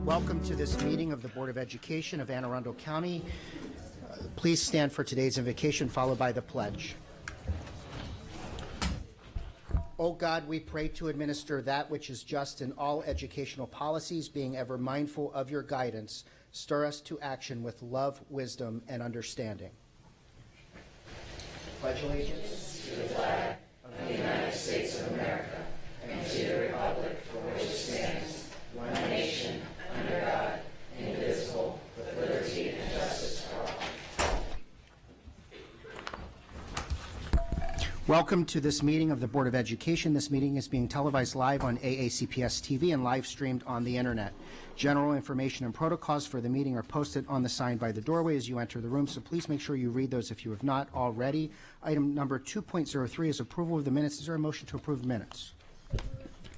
Welcome to this meeting of the Board of Education of Anne Arundel County. Please stand for today's invocation, followed by the pledge. O God, we pray to administer that which is just in all educational policies, being ever mindful of your guidance. Stir us to action with love, wisdom, and understanding. Pledge allegiance to the flag of the United States of America and to the republic for which it stands, one nation, under God, indivisible, with liberty and justice for all. Welcome to this meeting of the Board of Education. This meeting is being televised live on AACPS TV and live streamed on the internet. General information and protocols for the meeting are posted on the sign by the doorway as you enter the room, so please make sure you read those if you have not already. Item number 2.03 is approval of the minutes. Is there a motion to approve the minutes?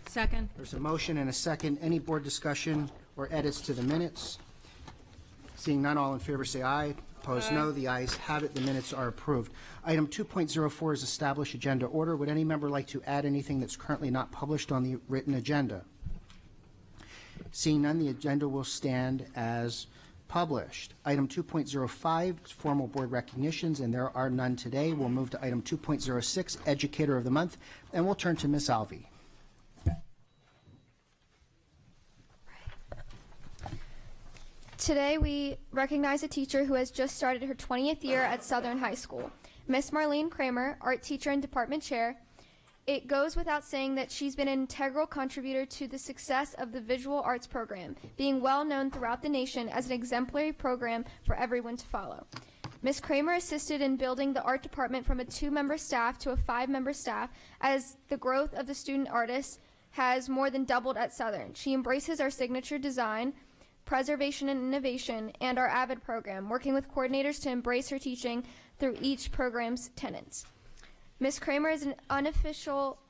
Second. There's a motion and a second. Any board discussion or edits to the minutes? Seeing none, all in favor say aye. Opposed, no. The ayes have it. The minutes are approved. Item 2.04 is establish agenda order. Would any member like to add anything that's currently not published on the written agenda? Seeing none, the agenda will stand as published. Item 2.05 is formal board recognitions, and there are none today. We'll move to item 2.06, Educator of the Month, and we'll turn to Ms. Alvey. Today we recognize a teacher who has just started her 20th year at Southern High School. Miss Marlene Kramer, art teacher and department chair. It goes without saying that she's been an integral contributor to the success of the visual arts program, being well known throughout the nation as an exemplary program for everyone to follow. Ms. Kramer assisted in building the art department from a 2-member staff to a 5-member staff as the growth of the student artists has more than doubled at Southern. She embraces our signature design, preservation and innovation, and our AVID program, working with coordinators to embrace her teaching through each program's tenets. Ms. Kramer is an unofficial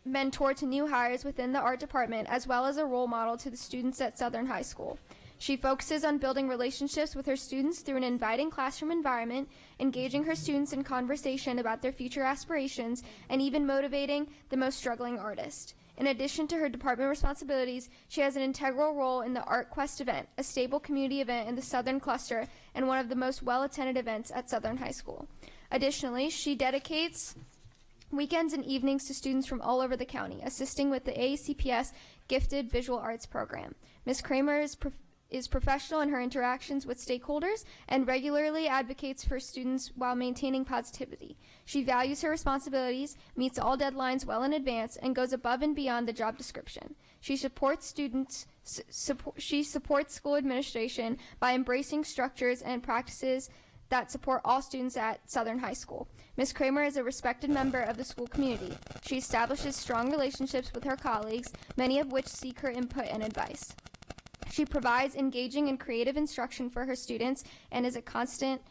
mentor to new hires within the art department, as well as a role model to the students at Southern High School. She focuses on building relationships with her students through an inviting classroom environment, engaging her students in conversation about their future aspirations, and even motivating the most struggling artist. In addition to her department responsibilities, she has an integral role in the Art Quest event, a stable community event in the Southern Cluster and one of the most well-attended events at Southern High School. Additionally, she dedicates weekends and evenings to students from all over the county, assisting with the AACPS Gifted Visual Arts program. Ms. Kramer is professional in her interactions with stakeholders and regularly advocates for students while maintaining positivity. She values her responsibilities, meets all deadlines well in advance, and goes above and beyond the job description. She supports school administration by embracing structures and practices that support all students at Southern High School. Ms. Kramer is a respected member of the school community. She establishes strong relationships with her colleagues, many of which seek her input and advice. She provides engaging and creative instruction for her students and is a constant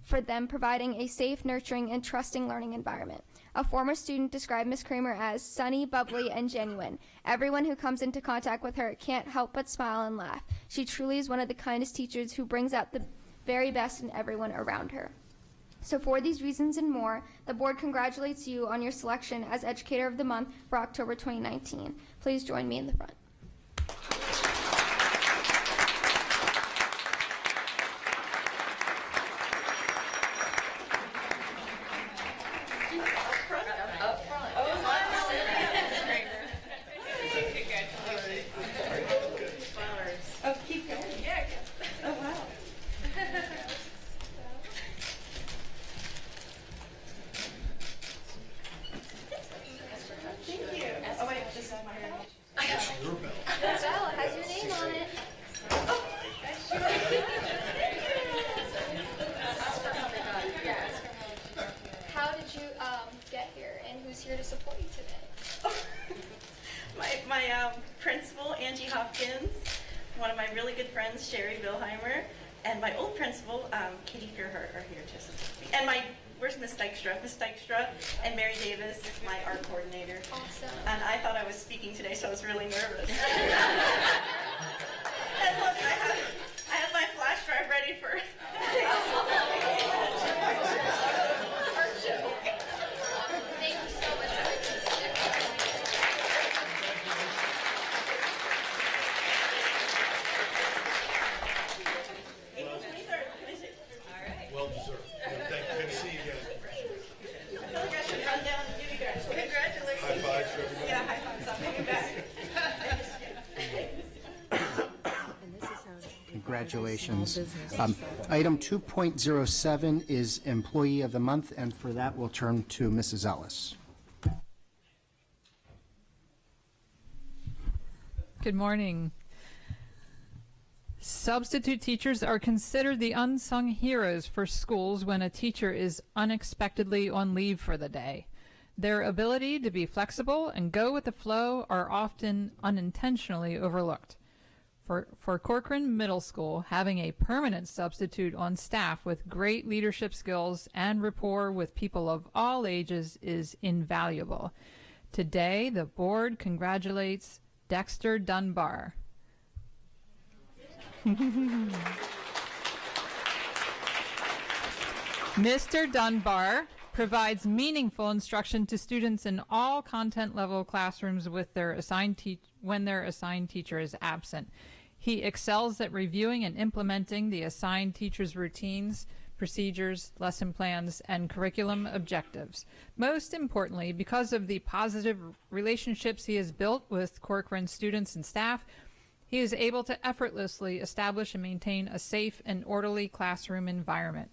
for them, providing a safe, nurturing, and trusting learning environment. A former student described Ms. Kramer as sunny, bubbly, and genuine. Everyone who comes into contact with her can't help but smile and laugh. She truly is one of the kindest teachers who brings out the very best in everyone around her. So for these reasons and more, the board congratulates you on your selection as Educator of the Month for October 2019. Please join me in the front. Miss Dexter and Mary Davis, my art coordinator. Awesome. And I thought I was speaking today, so I was really nervous. And look, I have my flash drive ready for art show. Thank you so much. Congratulations. Item 2.07 is Employee of the Month, and for that, we'll turn to Mrs. Ellis. Good morning. Substitute teachers are considered the unsung heroes for schools when a teacher is unexpectedly on leave for the day. Their ability to be flexible and go with the flow are often unintentionally overlooked. For Corkran Middle School, having a permanent substitute on staff with great leadership skills and rapport with people of all ages is invaluable. Today, the board congratulates Dexter Dunbar. Mr. Dunbar provides meaningful instruction to students in all content level classrooms with their when their assigned teacher is absent. He excels at reviewing and implementing the assigned teacher's routines, procedures, lesson plans, and curriculum objectives. Most importantly, because of the positive relationships he has built with Corkran students and staff, he is able to effortlessly establish and maintain a safe and orderly classroom environment.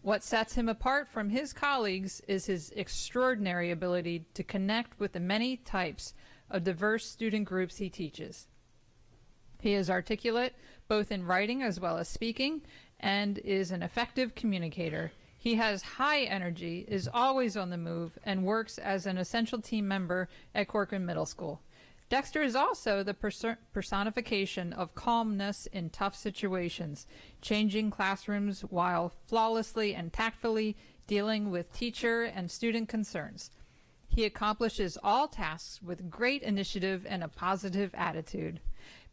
What sets him apart from his colleagues is his extraordinary ability to connect with the many types of diverse student groups he teaches. He is articulate both in writing as well as speaking and is an effective communicator. He has high energy, is always on the move, and works as an essential team member at Corkran Middle School. Dexter is also the personification of calmness in tough situations, changing classrooms while flawlessly and tactfully dealing with teacher and student concerns. He accomplishes all tasks with great initiative and a positive attitude.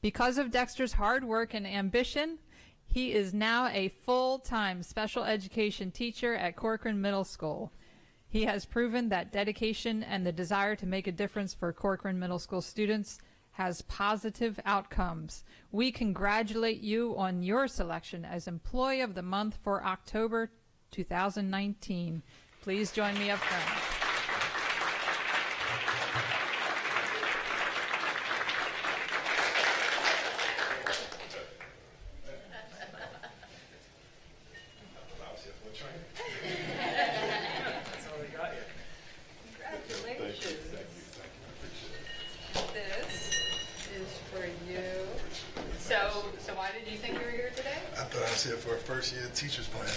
Because of Dexter's hard work and ambition, he is now a full-time special education teacher at Corkran Middle School. He has proven that dedication and the desire to make a difference for Corkran Middle School students has positive outcomes. We congratulate you on your selection as Employee of the Month for October 2019. Please join me up front. For a first year teacher's plan.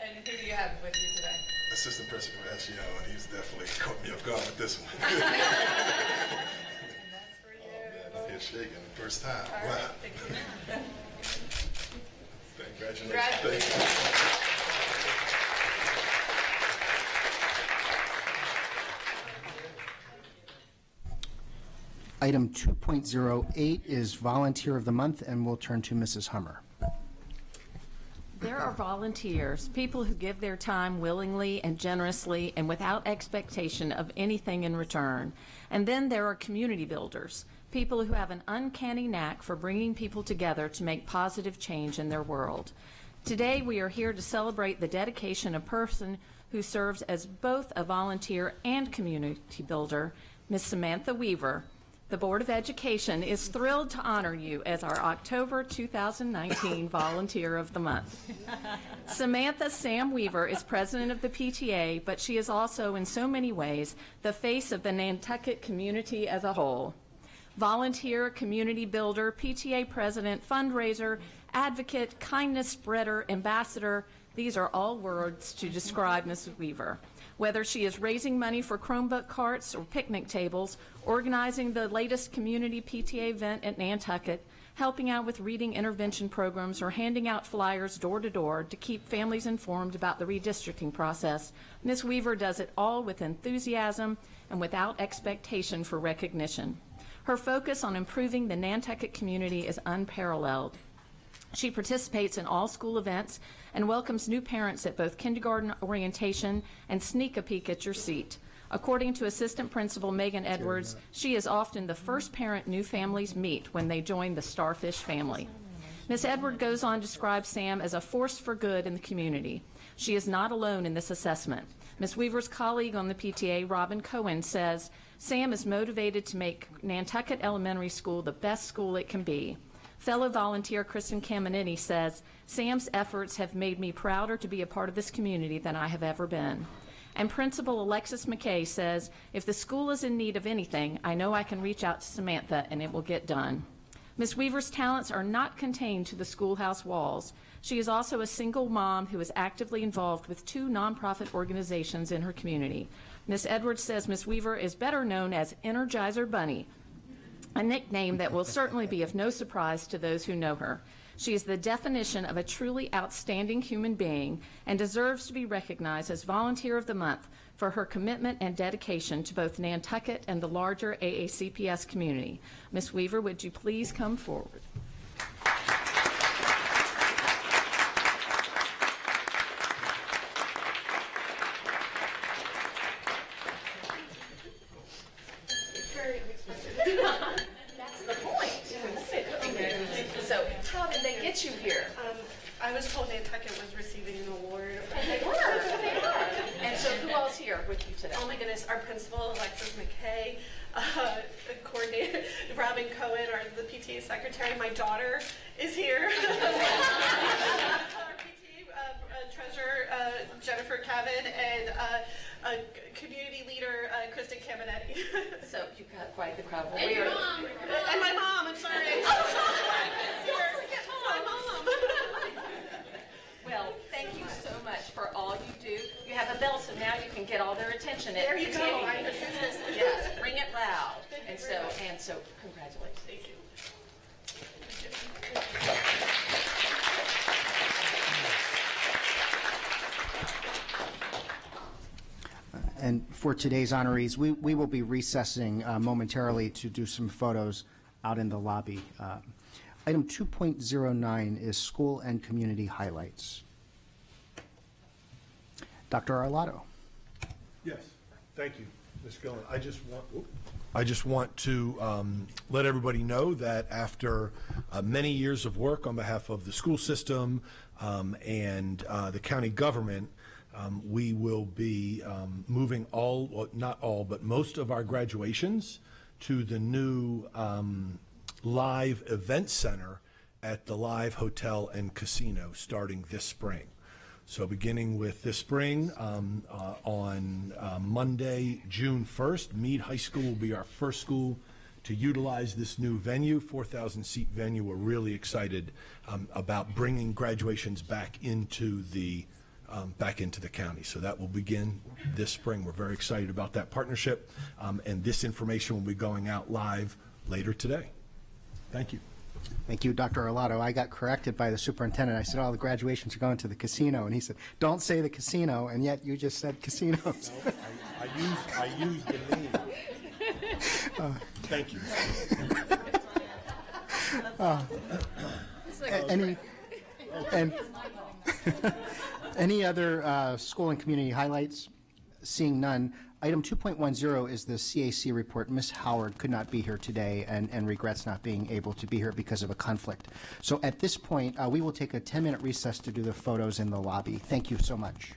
And who do you have with you today? Assistant Principal S.G.O., and he's definitely caught me off guard with this one. And that's for you. Oh, man, I'm here shaking the first time. All wow. right, thank you. Congratulations. Thank you. Item 2.08 is Volunteer of the Month, and we'll turn to Mrs. Hummer. There are volunteers, people who give their time willingly and generously and without expectation of anything in return. And then there are community builders, people who have an uncanny knack for bringing people together to make positive change in their world. Today we are here to celebrate the dedication of a person who serves as both a volunteer and community builder, Ms. Samantha Weaver. The Board of Education is thrilled to honor you as our October 2019 Volunteer of the Month. Samantha Sam Weaver is president of the PTA, but she is also in so many ways the face of the Nantucket community as a whole. Volunteer, community builder, PTA president, fundraiser, advocate, kindness spreader, ambassador, these are all words to describe Mrs. Weaver. Whether she is raising money for Chromebook carts or picnic tables, organizing the latest community PTA event at Nantucket, helping out with reading intervention programs, or handing out flyers door to door to keep families informed about the redistricting process, Ms. Weaver does it all with enthusiasm and without expectation for recognition. Her focus on improving the Nantucket community is unparalleled. She participates in all school events and welcomes new parents at both kindergarten orientation and sneak a peek at your seat. According to Assistant Principal Megan Edwards, she is often the first parent new families meet when they join the Starfish family. Ms. Edwards goes on to describe Sam as a force for good in the community. She is not alone in this assessment. Ms. Weaver's colleague on the PTA, Robin Cohen, says, Sam is motivated to make Nantucket Elementary School the best school it can be. Fellow volunteer Kristen Caminetti says, Sam's efforts have made me prouder to be a part of this community than I have ever been. And Principal Alexis McKay says, if the school is in need of anything, I know I can reach out to Samantha and it will get done. Ms. Weaver's talents are not contained to the schoolhouse walls. She is also a single mom who is actively involved with 2 nonprofit organizations in her community. Ms. Edwards says Ms. Weaver is better known as Energizer Bunny, a nickname that will certainly be of no surprise to those who know her. She is the definition of a truly outstanding human being and deserves to be recognized as Volunteer of the Month for her commitment and dedication to both Nantucket and the larger AACPS community. Ms. Weaver, would you please come forward? That's the point. So, how did they get you here? I was told Nantucket was receiving an award. And they were. They were. And so, who else here with you today? Oh my goodness, our principal, Alexis McKay, the coordinator, Robin Cohen, the PTA secretary. My daughter is here. Our PTA treasurer, Jennifer Kevin, and community leader, Kristen Caminetti. So, you got quite the crowd. And your mom. And my mom, I'm sorry. Don't forget my mom. Well, thank you so much for all you do. You have a bell, so now you can get all their attention. There you go. Yes, ring it loud. And so, congratulations. Thank you. And for today's honorees, we will be recessing momentarily to do some photos out in the lobby. Item 2.09 is school and community highlights. Dr. Arlotto. Yes, thank you, Mr. Gillen. I just want to let everybody know that after many years of work on behalf of the school system and the county government, we will be moving not all, but most of our graduations to the new Live Event Center at the Live Hotel and Casino starting this spring. So beginning with this spring, on Monday, June 1st, Meade High School will be our first school to utilize this new venue, 4,000-seat venue. We're really excited about bringing graduations back into the county. So that will begin this spring. We're very excited about that partnership, and this information will be going out live later today. Thank you. Thank you, Dr. Arlotto. I got corrected by the superintendent. I said, the graduations are going to the casino. And he said, don't say the casino, and yet you just said casinos. No, I used the name. Thank you. Any other school and community highlights? Seeing none, item 2.10 is the CAC report. Ms. Howard could not be here today and regrets not being able to be here because of a conflict. So at this point, we will take a 10-minute recess to do the photos in the lobby. Thank you so much.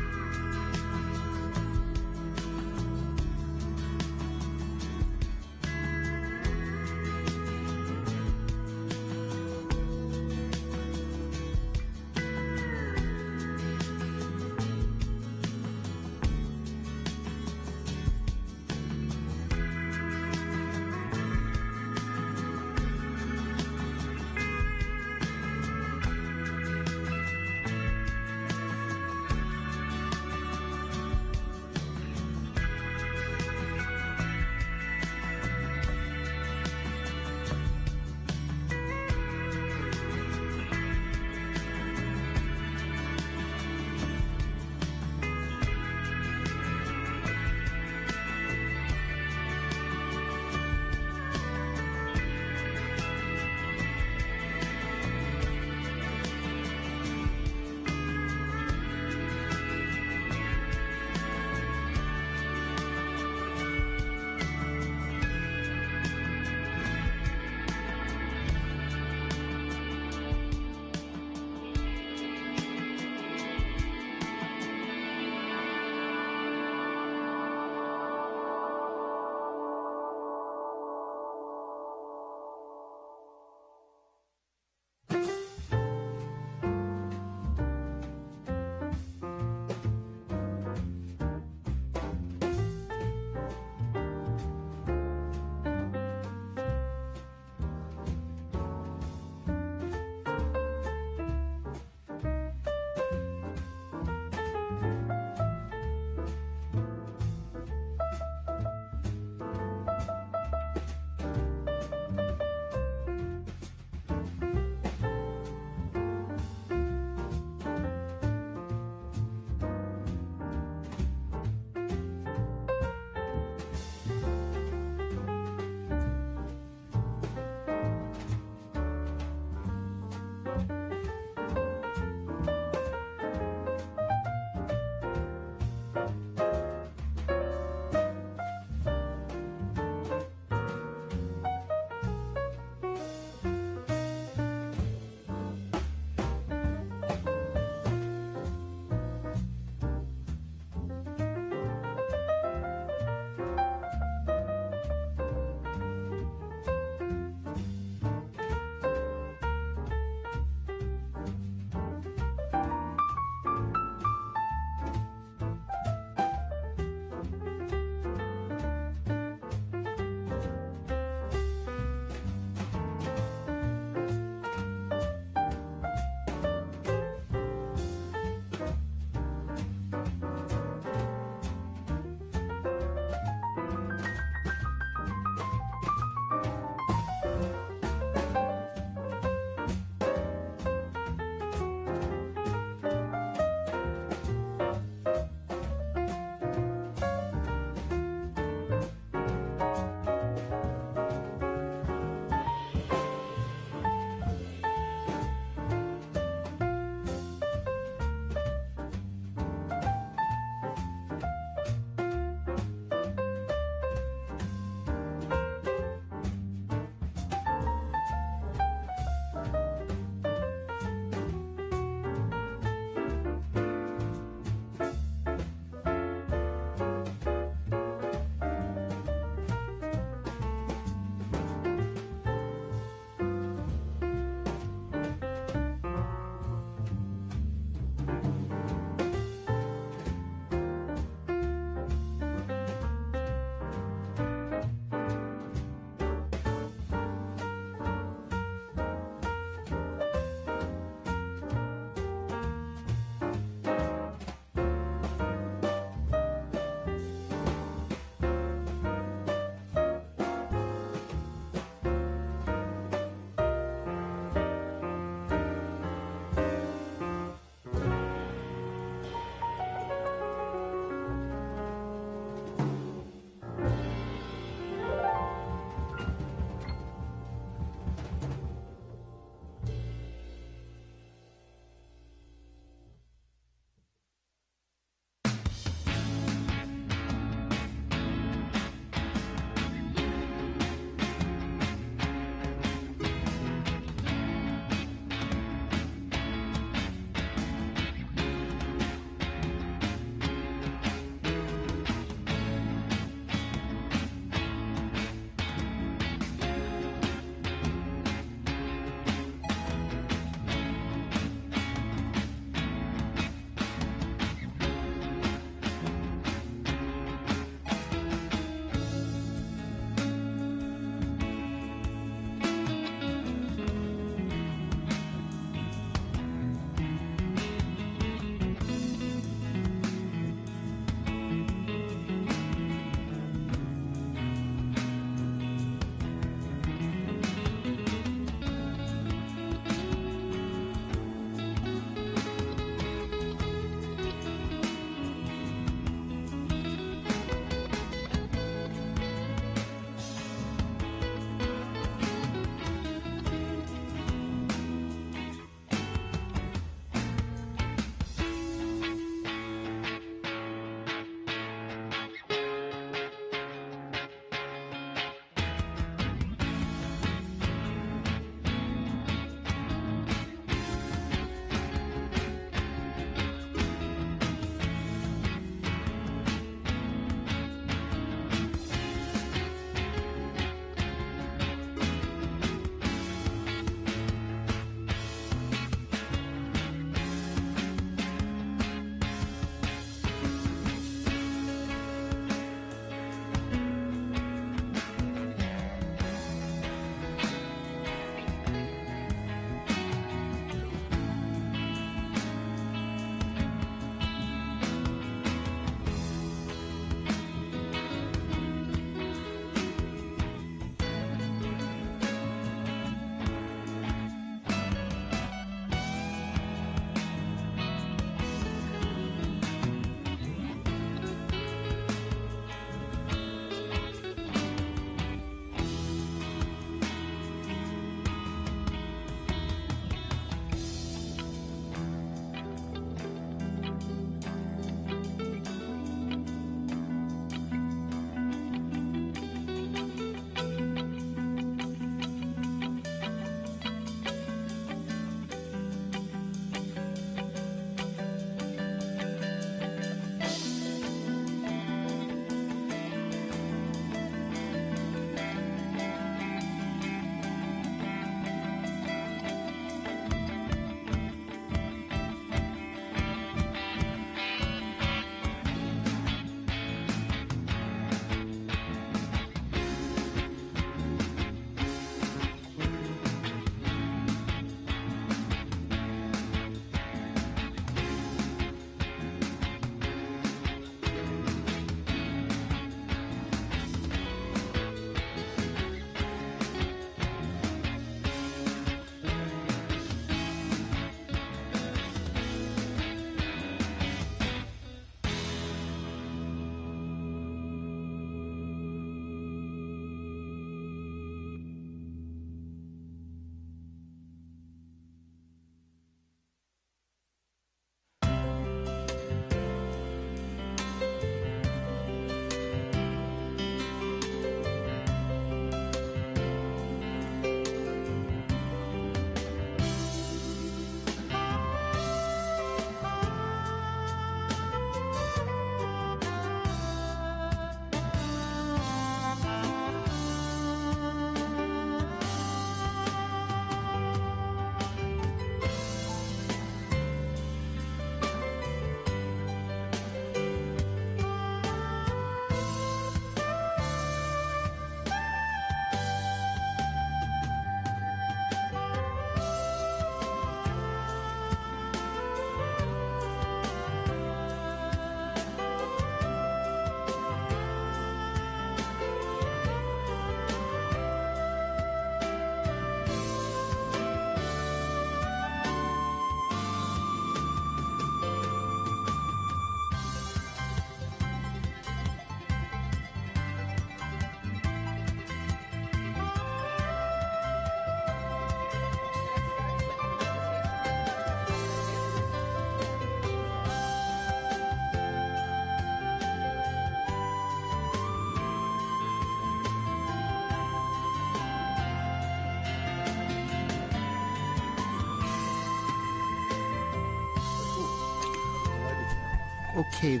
Okay,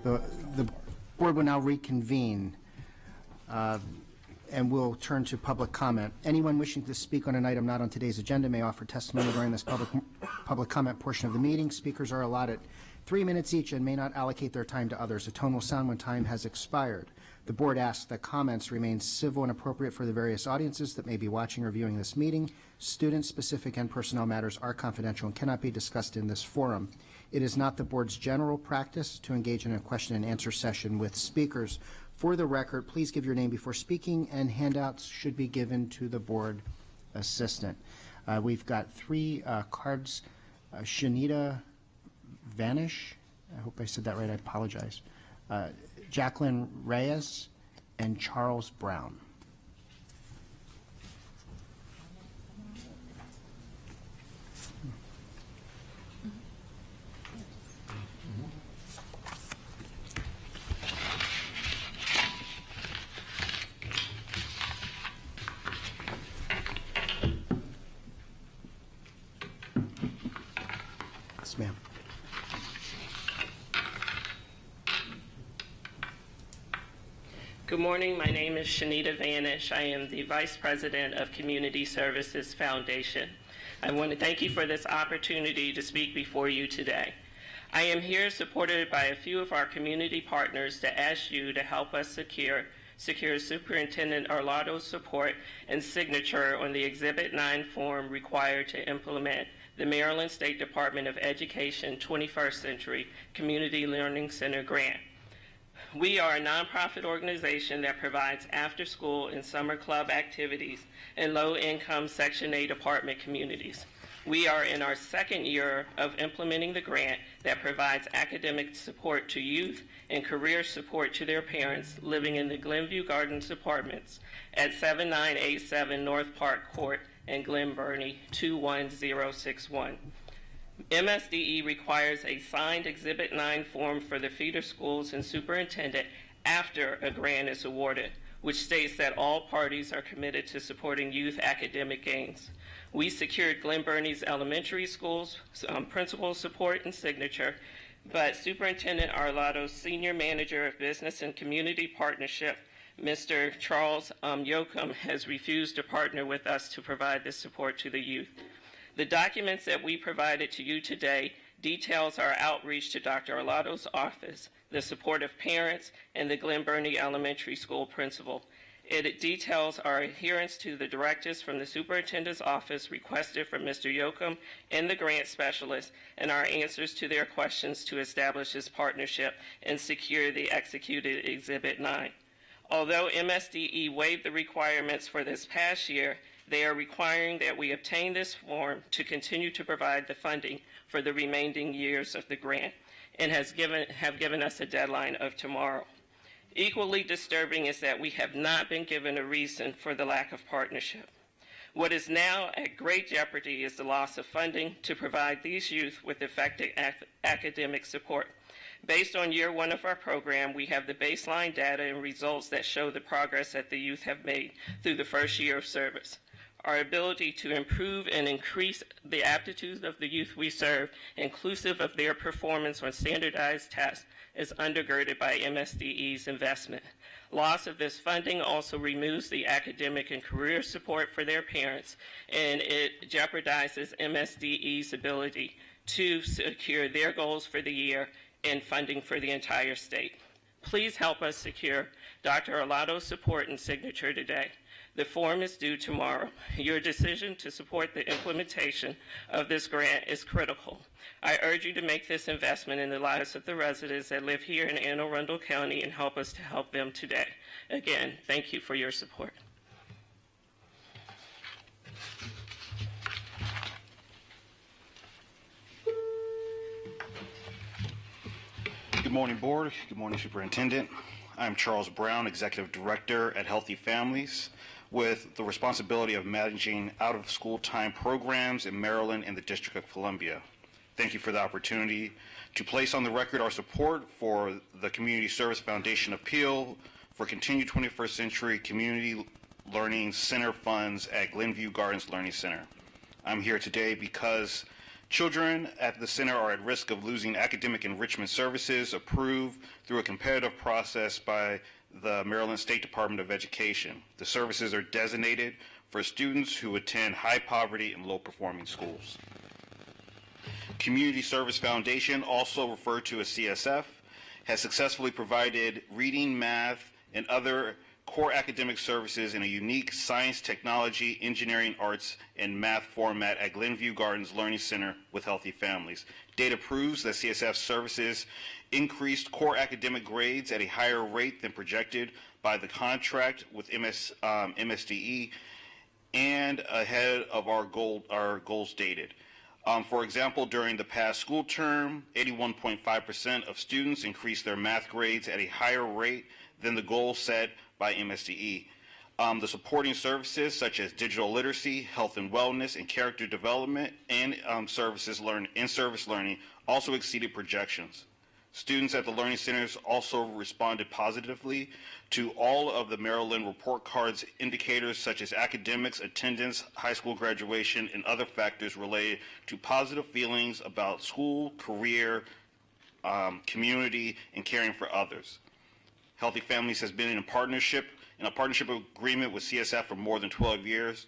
the board will now reconvene, and we'll turn to public comment. Anyone wishing to speak on an item not on today's agenda may offer testimony during this public comment portion of the meeting. Speakers are allotted 3 minutes each and may not allocate their time to others. A tone will sound when time has expired. The board asks that comments remain civil and appropriate for the various audiences that may be watching or viewing this meeting. Student-specific and personnel matters are confidential and cannot be discussed in this forum. It is not the board's general practice to engage in a question and answer session with speakers. For the record, please give your name before speaking, and handouts should be given to the board assistant. We've got 3 cards. Shanita Vanish, I hope I said that right, I apologize. Jacqueline Reyes and Charles Brown. Yes, ma'am. Good morning. My name is Shanita Vanish. I am the Vice President of Community Services Foundation. I want to thank you for this opportunity to speak before you today. I am here supported by a few of our community partners to ask you to help us secure Superintendent Arlado's support and signature on the Exhibit 9 form required to implement the Maryland State Department of Education 21st Century Community Learning Center grant. We are a nonprofit organization that provides after-school and summer club activities in low-income Section 8 apartment communities. We are in our 2nd year of implementing the grant that provides academic support to youth and career support to their parents living in the Glenview Gardens apartments at 7987 North Park Court in Glen Burnie 21061. MSDE requires a signed Exhibit 9 form for the feeder schools and superintendent after a grant is awarded, which states that all parties are committed to supporting youth academic gains. We secured Glen Burnie's elementary schools principal support and signature, but Superintendent Arlado's Senior Manager of Business and Community Partnership, Mr. Charles Yoakum, has refused to partner with us to provide this support to the youth. The documents that we provided to you today details our outreach to Dr. Arlado's office, the support of parents, and the Glen Burnie Elementary School principal. It details our adherence to the directives from the superintendent's office requested from Mr. Yoakum and the grant specialist, and our answers to their questions to establish this partnership and secure the executed Exhibit 9. Although MSDE waived the requirements for this past year, they are requiring that we obtain this form to continue to provide the funding for the remaining years of the grant, and have given us a deadline of tomorrow. Equally disturbing is that we have not been given a reason for the lack of partnership. What is now at great jeopardy is the loss of funding to provide these youth with effective academic support. Based on year 1 of our program, we have the baseline data and results that show the progress that the youth have made through the first year of service. Our ability to improve and increase the aptitudes of the youth we serve, inclusive of their performance on standardized tests, is undergirded by MSDE's investment. Loss of this funding also removes the academic and career support for their parents, and it jeopardizes MSDE's ability to secure their goals for the year and funding for the entire state. Please help us secure Dr. Arlado's support and signature today. The form is due tomorrow. Your decision to support the implementation of this grant is critical. I urge you to make this investment in the lives of the residents that live here in Anne Arundel County and help us to help them today. Again, thank you for your support. Good morning, Board. Good morning, Superintendent. I'm Charles Brown, Executive Director at Healthy Families, with the responsibility of managing out-of-school time programs in Maryland and the District of Columbia. Thank you for the opportunity to place on the record our support for the Community Service Foundation appeal for continued 21st Century Community Learning Center funds at Glenview Gardens Learning Center. I'm here today because Children at the center are at risk of losing academic enrichment services approved through a competitive process by the Maryland State Department of Education. The services are designated for students who attend high poverty and low performing schools. Community Service Foundation, also referred to as CSF, has successfully provided reading, math, and other core academic services in a unique science, technology, engineering, arts, and math format at Glenview Gardens Learning Center with Healthy Families. Data proves that CSF services increased core academic grades at a higher rate than projected by the contract with MSDE and ahead of our goals stated. For example, during the past school term, 81.5% of students increased their math grades at a higher rate than the goal set by MSDE. The supporting services such as digital literacy, health and wellness, and character development and in-service learning also exceeded projections. Students at the learning centers also responded positively to all of the Maryland report cards indicators such as academics, attendance, high school graduation, and other factors related to positive feelings about school, career, community, and caring for others. Healthy Families has been in a partnership agreement with CSF for more than 12 years.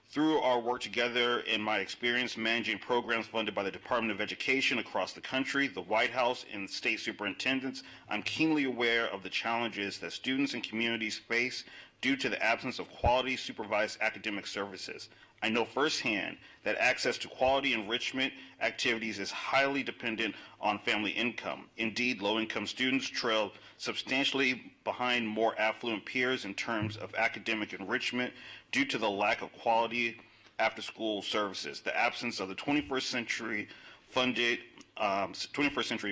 Through our work together and my experience managing programs funded by the Department of Education across the country, the White House, and state superintendents, I'm keenly aware of the challenges that students and communities face due to the absence of quality supervised academic services. I know firsthand that access to quality enrichment activities is highly dependent on family income. Indeed, low-income students trail substantially behind more affluent peers in terms of academic enrichment due to the lack of quality after-school services. The absence of the 21st century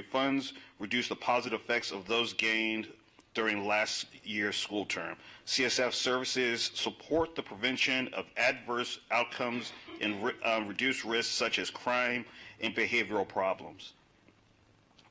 funds reduce the positive effects of those gained during last year's school term. CSF services support the prevention of adverse outcomes and reduce risks such as crime and behavioral problems.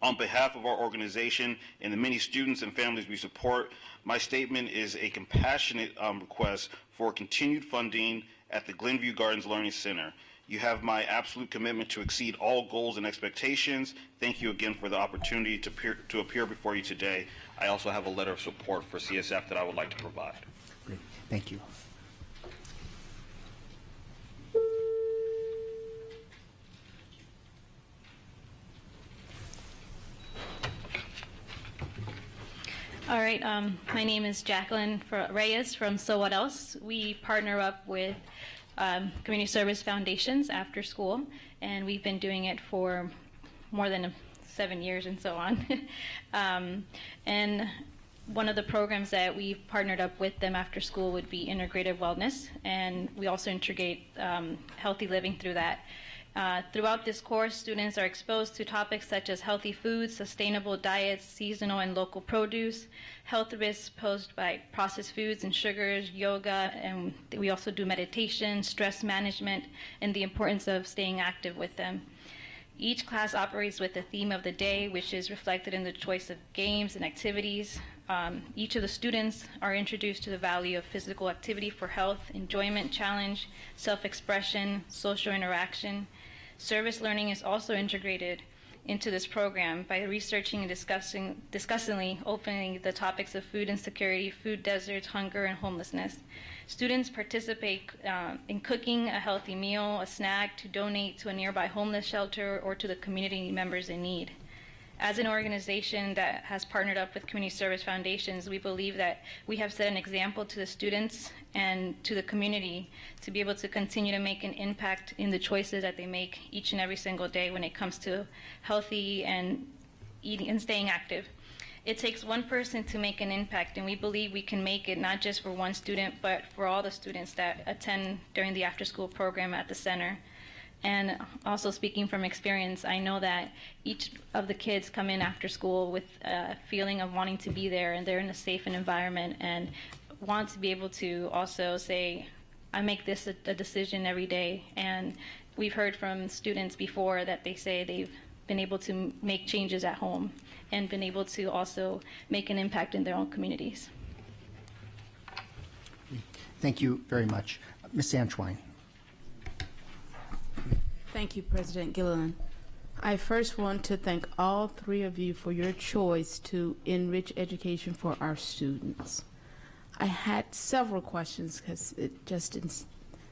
On behalf of our organization and the many students and families we support, my statement is a compassionate request for continued funding at the Glenview Gardens Learning Center. You have my absolute commitment to exceed all goals and expectations. Thank you again for the opportunity to appear before you today. I also have a letter of support for CSF that I would like to provide. Great. Thank you. All right, my name is Jacqueline Reyes from So What Else. We partner up with Community Service Foundations after school, and we've been doing it for more than 7 years and so on. And one of the programs that we've partnered up with them after school would be integrative wellness, and we also integrate healthy living through that. Throughout this course, students are exposed to topics such as healthy foods, sustainable diets, seasonal and local produce, health risks posed by processed foods and sugars, yoga, and we also do meditation, stress management, and the importance of staying active with them. Each class operates with the theme of the day, which is reflected in the choice of games and activities. Each of the students are introduced to the value of physical activity for health, enjoyment, challenge, self-expression, social interaction. Service learning is also integrated into this program by researching and discussingly opening the topics of food insecurity, food deserts, hunger, and homelessness. Students participate in cooking a healthy meal, a snack, to donate to a nearby homeless shelter or to the community members in need. As an organization that has partnered up with Community Service Foundations, we believe that we have set an example to the students and to the community to be able to continue to make an impact in the choices that they make each and every single day when it comes to healthy and eating and staying active. It takes one person to make an impact, and we believe we can make it not just for one student, but for all the students that attend during the after-school program at the center. And also speaking from experience, I know that each of the kids come in after school with a feeling of wanting to be there, and they're in a safe environment and want to be able to also say, I make this a decision every day. And we've heard from students before that they say they've been able to make changes at home and been able to also make an impact in their own communities. Thank you very much. Ms. Antoine. Thank you, President Gilliland. I first want to thank all three of you for your choice to enrich education for our students. I had several questions because it just didn't,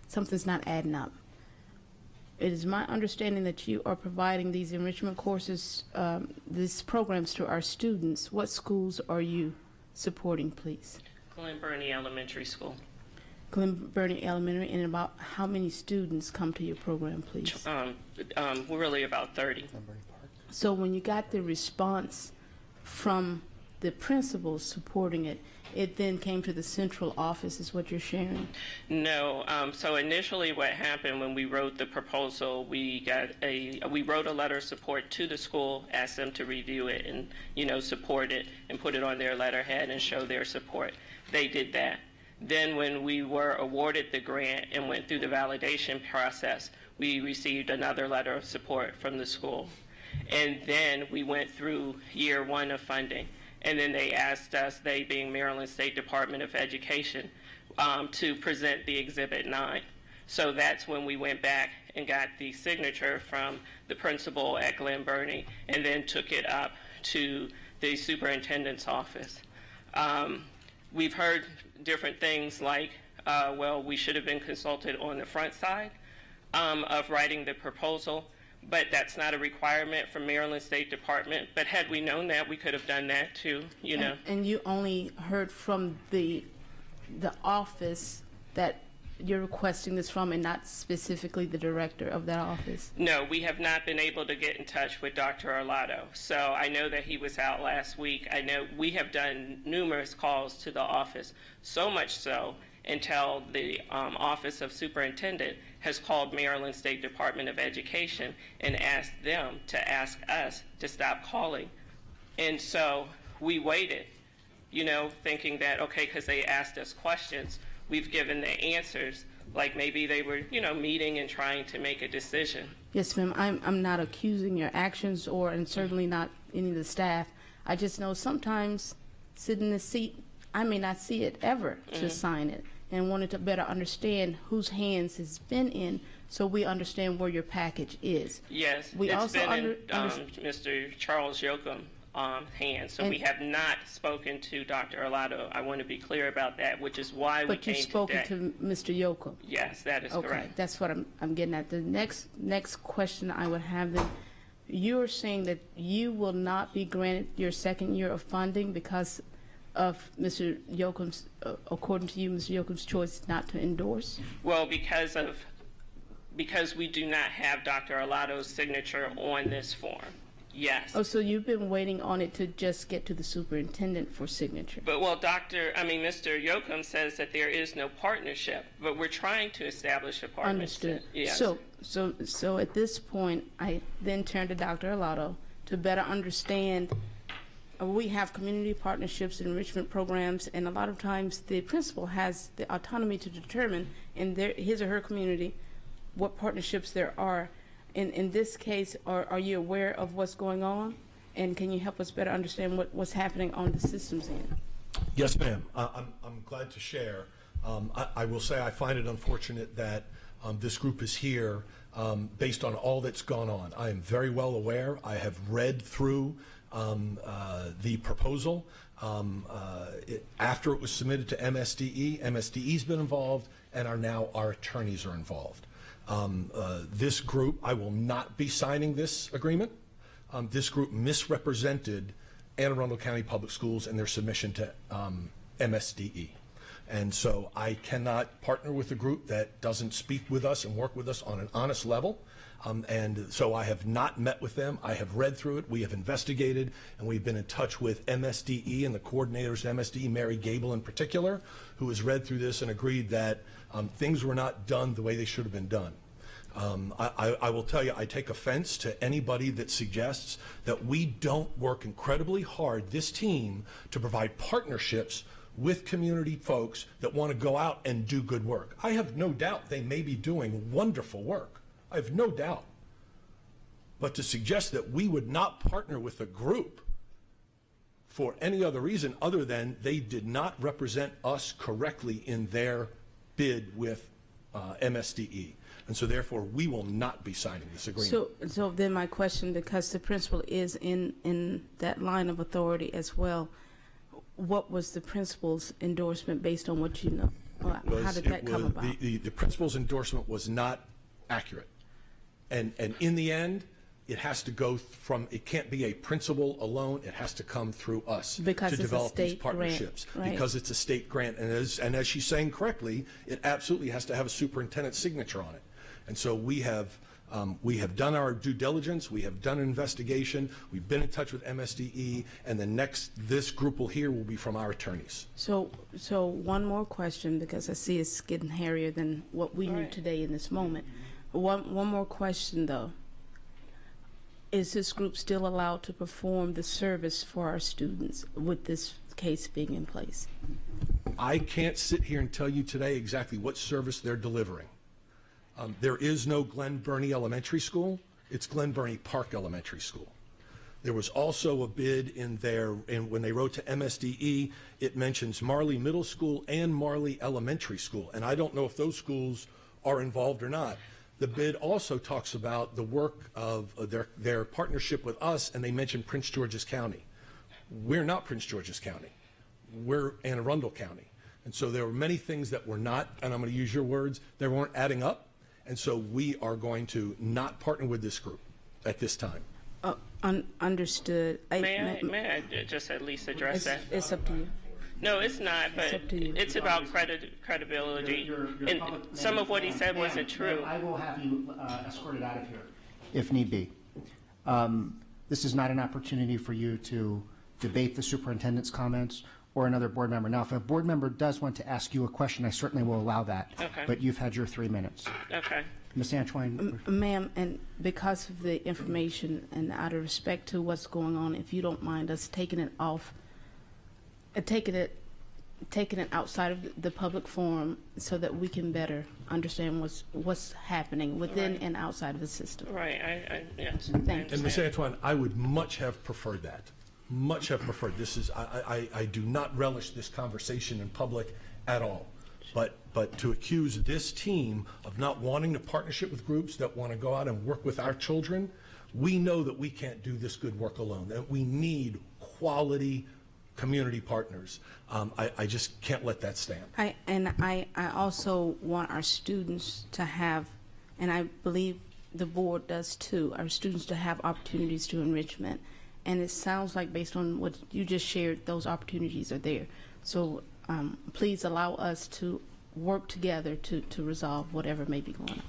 something's not adding up. It is my understanding that you are providing these enrichment courses, these programs to our students. What schools are you supporting, please? Glen Burnie Elementary School. Glen Burnie Elementary, and about how many students come to your program, please? Really about 30. So when you got the response from the principals supporting it, it then came to the central office, is what you're sharing? No. So initially what happened when we wrote the proposal, we wrote a letter of support to the school, asked them to review it and, support it and put it on their letterhead and show their support. They did that. Then when we were awarded the grant and went through the validation process, we received another letter of support from the school. And then we went through year one of funding. And then they asked us, they being Maryland State Department of Education, to present the Exhibit 9. So that's when we went back and got the signature from the principal at Glen Burnie and then took it up to the superintendent's office. We've heard different things like, well, we should have been consulted on the front side of writing the proposal. But that's not a requirement from Maryland State Department. But had we known that, we could have done that too, And you only heard from the office that you're requesting this from, and not specifically the director of that office? No, we have not been able to get in touch with Dr. Arlotto. So I know that he was out last week. I know we have done numerous calls to the office, so much so until the Office of Superintendent has called Maryland State Department of Education and asked them to ask us to stop calling. And so we waited, thinking that, okay, because they asked us questions, we've given the answers, like maybe they were, meeting and trying to make a decision. Yes, ma'am. I'm not accusing your actions and certainly not any of the staff. I just know sometimes sitting in the seat, I may not see it ever to sign it, and wanted to better understand whose hands it's been in so we understand where your package is. Yes, we it's also been in Mr. Charles Yoakum hands, so we have not spoken to Dr. Arlotto. I want to be clear about that, which is why we came today. But you've spoken to Mr. Yoakum? Yes, that is correct. correct. Okay, that's what I'm getting at. The next question I would have then, you're saying that you will not be granted your second year of funding because of Mr. Yoakum's, according to you, Mr. Yoakum's choice not to endorse? Well, because we do not have Dr. Arlotto's signature on this form. Yes. Oh, so you've been waiting on it to just get to the superintendent for signature? But Mr. Yoakum says that there is no partnership, but we're trying to establish a partnership. Understood. Yes. So at this point, I then turn to Dr. Arlotto to better understand. We have community partnerships and enrichment programs, and a lot of times the principal has the autonomy to determine in his or her community what partnerships there are. In this case, are you aware of what's going on? And can you help us better understand what's happening on the systems end? Yes, ma'am. I'm glad to share. I will say I find it unfortunate that this group is here based on all that's gone on. I am very well aware. I have read through the proposal. After it was submitted to MSDE, MSDE's been involved, and our attorneys are involved. This group, I will not be signing this agreement. This group misrepresented Anne Arundel County Public Schools in their submission to MSDE. And so I cannot partner with a group that doesn't speak with us and work with us on an honest level. And so I have not met with them. I have read through it. We have investigated, and we've been in touch with MSDE and the coordinators at MSDE, Mary Gable in particular, who has read through this and agreed that things were not done the way they should have been done. I will tell you, I take offense to anybody that suggests that we don't work incredibly hard, this team, to provide partnerships with community folks that want to go out and do good work. I have no doubt they may be doing wonderful work. I have no doubt. But to suggest that we would not partner with a group for any other reason other than they did not represent us correctly in their bid with MSDE. And so therefore, we will not be signing this agreement. So then my question, because the principal is in that line of authority as well, what was the principal's endorsement based on what you know? How did that come about? The principal's endorsement was not accurate. And in the end, it has to go from, it can't be a principal alone, it has to come through us because to develop these partnerships. Grant, right? Because it's a state grant, and as she's saying correctly, it absolutely has to have a superintendent's signature on it. And so we have done our due diligence, we have done an investigation, we've been in touch with MSDE, and this group will hear will be from our attorneys. So one more question, because I see it's getting hairier than what we knew today in this moment. One more question though. Is this group still allowed to perform the service for our students with this case being in place? I can't sit here and tell you today exactly what service they're delivering. There is no Glen Burnie Elementary School. It's Glen Burnie Park Elementary School. There was also a bid when they wrote to MSDE, it mentions Marley Middle School and Marley Elementary School. And I don't know if those schools are involved or not. The bid also talks about the work of their partnership with us, and they mention Prince George's County. We're not Prince George's County. We're Arundel County. And so there were many things that were not, and I'm going to use your words, they weren't adding up. And so we are going to not partner with this group at this time. Understood. May I just at least address that? It's up to you. No, it's not, but it's about credibility. And some of what he said wasn't true. I will have you escorted out of here if need be. This is not an opportunity for you to debate the superintendent's comments or another board member. Now, if a board member does want to ask you a question, I certainly will allow that. Okay. But you've had your 3 minutes. Okay. Ms. Antoine. Ma'am, and because of the information and out of respect to what's going on, if you don't mind us taking it off, taking it outside of the public forum so that we can better understand what's happening within and outside of the system. Right. Yes. Thank you. And Ms. Antoine, I would much have preferred that. Much have preferred. This is, I do not relish this conversation in public at all. But to accuse this team of not wanting to partnership with groups that want to go out and work with our children, we know that we can't do this good work alone, that we need quality community partners. I just can't let that stand. I also want our students to have, and I believe the board does too, our students to have opportunities to enrichment. And it sounds like based on what you just shared, those opportunities are there. So please allow us to work together to resolve whatever may be going on.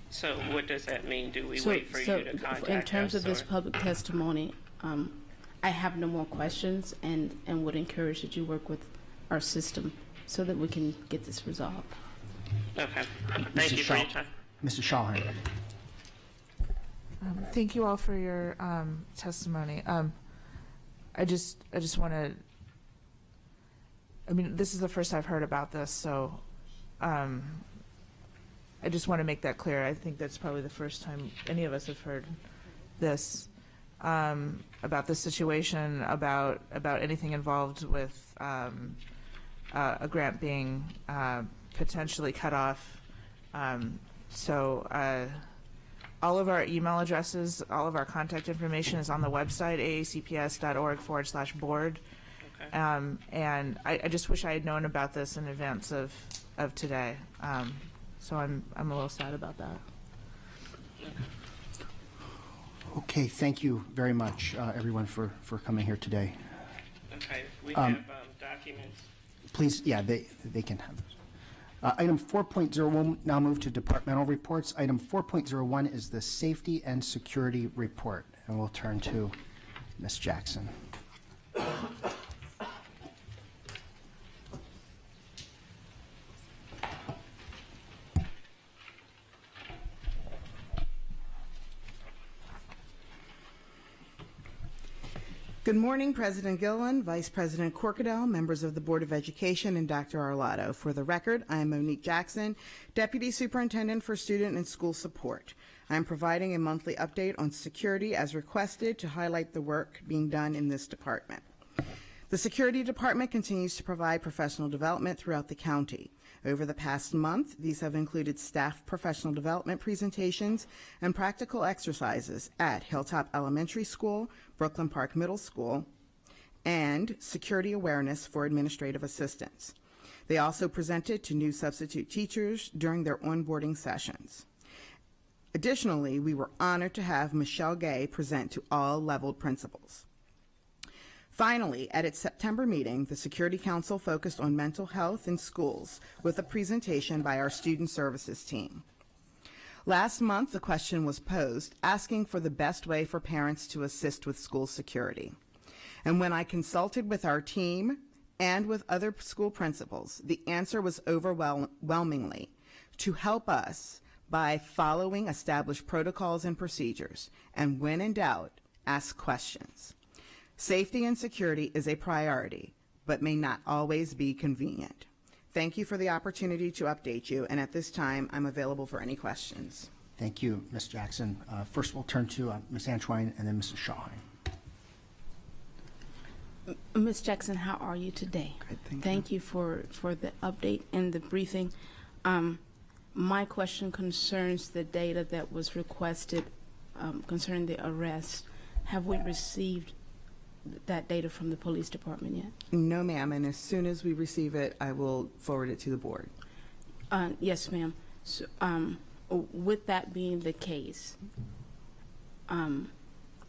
So what does that mean? Do we wait for you to contact us? In terms of this public testimony, I have no more questions and would encourage that you work with our system so that we can get this resolved. Okay. Thank you for your time. Mrs. Shawhan. Thank you all for your testimony. I just want to, I mean, this is the first I've heard about this, so I just want to make that clear. I think that's probably the first time any of us have heard this, about this situation, about anything involved with a grant being potentially cut off. All of our email addresses, all of our contact information is on the website, aacps.org/board. Okay. And I just wish I had known about this in advance of today. So I'm a little sad about that. Okay, thank you very much, everyone, for coming here today. Okay, we have documents. Please, yeah, they can have those. Item 4.0, we'll now move to departmental reports. Item 4.01 is the Safety and Security Report, and we'll turn to Ms. Jackson. Good morning, President Gilliland, Vice President Corkran, members of the Board of Education, and Dr. Arlotto. For the record, I am Monique Jackson, Deputy Superintendent for Student and School Support. I am providing a monthly update on security as requested to highlight the work being done in this department. The Security Department continues to provide professional development throughout the county. Over the past month, these have included staff professional development presentations and practical exercises at Hilltop Elementary School, Brooklyn Park Middle School, and security awareness for administrative assistants. They also presented to new substitute teachers during their onboarding sessions. Additionally, we were honored to have Michelle Gay present to all leveled principals. Finally, at its September meeting, the Security Council focused on mental health in schools with a presentation by our Student Services team. Last month, the question was posed, asking for the best way for parents to assist with school security. And when I consulted with our team and with other school principals, the answer was overwhelmingly to help us by following established protocols and procedures, and when in doubt, ask questions. Safety and security is a priority, but may not always be convenient. Thank you for the opportunity to update you, and at this time, I'm available for any questions. Thank you, Ms. Jackson. First, we'll turn to Ms. Antwine and then Mrs. Shawheim. Ms. Jackson, how are you today? Good, thank you for the update and the briefing. My question concerns the data that was requested concerning the arrest. Have we received that data from the police department yet? No, ma'am, and as soon as we receive it, I will forward it to the board. Yes, ma'am. So, with that being the case, and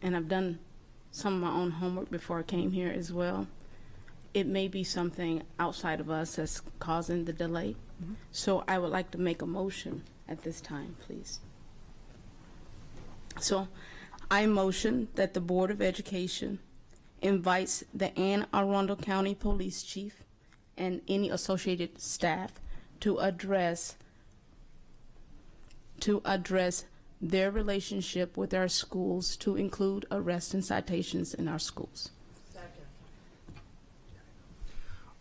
I've done some of my own homework before I came here as well, it may be something outside of us that's causing the delay. Mm-hmm. So I would like to make a motion at this time, please. So I motion that the Board of Education invites the Anne Arundel County Police Chief and any associated staff to address their relationship with our schools, to include arrests and citations in our schools. Second.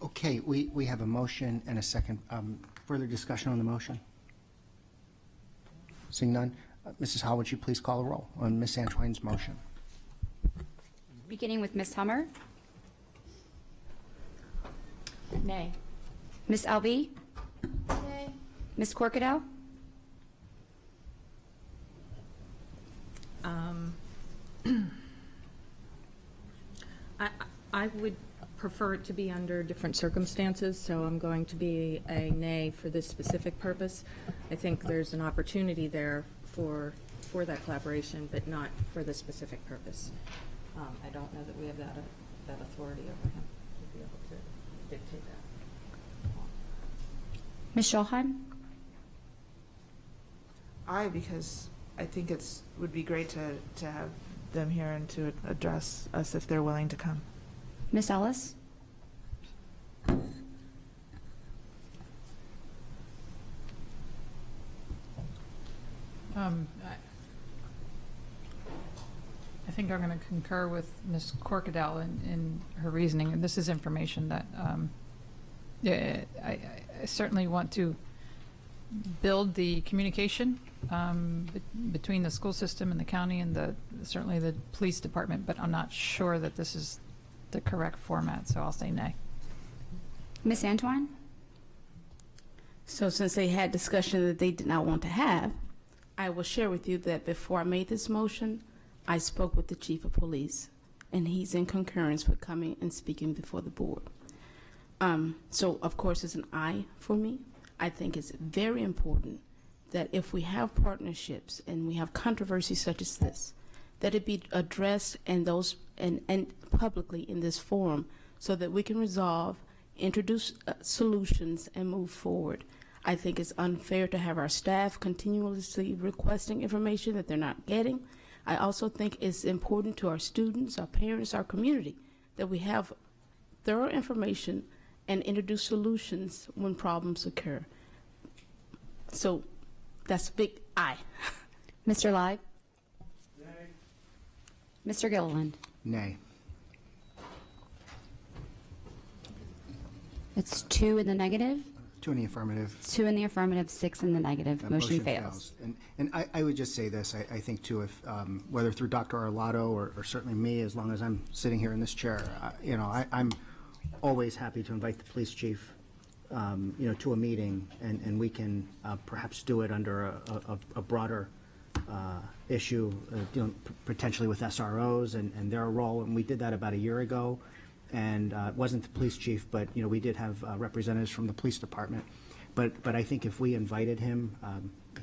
Okay, we have a motion and a second. Further discussion on the motion? Seeing none, Mrs. Howell, would you please call the roll on Ms. Antwine's motion? Beginning with Ms. Hummer. Nay. Ms. Alvey. Nay. Ms. Corkadell. I would prefer it to be under different circumstances, so I'm going to be a nay for this specific purpose. I think there's an opportunity there for that collaboration, but not for this specific purpose. I don't know that we have that authority over him to be able to dictate that. Ms. Shawheim. Aye, because I think would be great to have them here and to address us if they're willing to come. Ms. Ellis. I think I'm going to concur with Ms. Corkadell in her reasoning, and this is information that I certainly want to build the communication between the school system and the county and certainly the police department, but I'm not sure that this is the correct format, so I'll say nay. Ms. Antwine. So since they had discussion that they did not want to have, I will share with you that before I made this motion, I spoke with the chief of police, and he's in concurrence with coming and speaking before the board. So of course it's an aye for me. I think it's very important that if we have partnerships and we have controversies such as this, that it be addressed and publicly in this forum so that we can resolve, introduce solutions, and move forward. I think it's unfair to have our staff continuously requesting information that they're not getting. I also think it's important to our students, our parents, our community, that we have thorough information and introduce solutions when problems occur. So that's a big aye. Mr. Lai. Mr. Gilliland. Nay. It's 2 in the negative. 2 in the affirmative. 2 in the affirmative, 6 in the negative. That Motion fails. And I would just say this, I think too, if, whether through Dr. Arlotto or certainly me, as long as I'm sitting here in this chair, I'm always happy to invite the police chief, to a meeting, and we can perhaps do it under a broader issue, potentially with SROs and their role. And we did that about a year ago. And it wasn't the police chief, but we did have representatives from the police department. But I think if we invited him,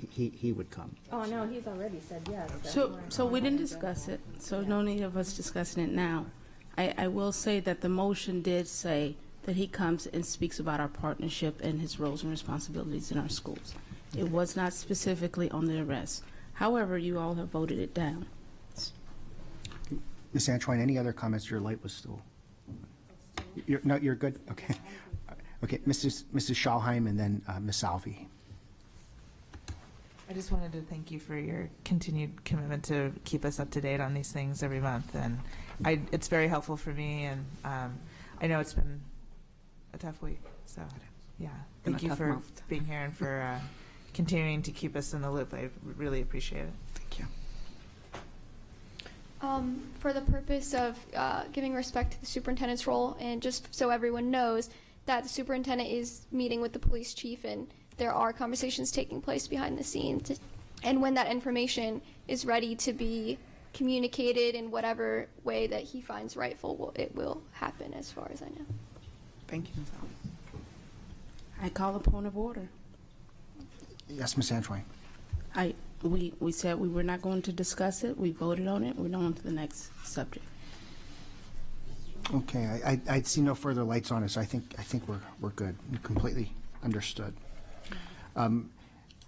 he would come. Oh, no, he's already said yes. So we didn't discuss it, so no need of us discussing it now. I will say that the motion did say that he comes and speaks about our partnership and his roles and responsibilities in our schools. It was not specifically on the arrest. However, you all have voted it down. Ms. Antwine, any other comments? Your light was still... You're good? Okay. Okay, Mrs. Schalheim and then Ms. Salvi. I just wanted to thank you for your continued commitment to keep us up to date on these things every month, and it's very helpful for me, and I know it's been a tough week, so yeah, thank you for being here and for continuing to keep us in the loop. I really appreciate it. Thank you. For the purpose of giving respect to the superintendent's role, and just so everyone knows that the superintendent is meeting with the police chief, and there are conversations taking place behind the scenes. And when that information is ready to be communicated in whatever way that he finds rightful, it will happen, as far as I know. Thank you, Ms. Ellis. I call a point of order. Yes, Ms. Antwine. We said we were not going to discuss it. We voted on it. We're on to the next subject. Okay, I see no further lights on it, so I think we're good. Completely understood.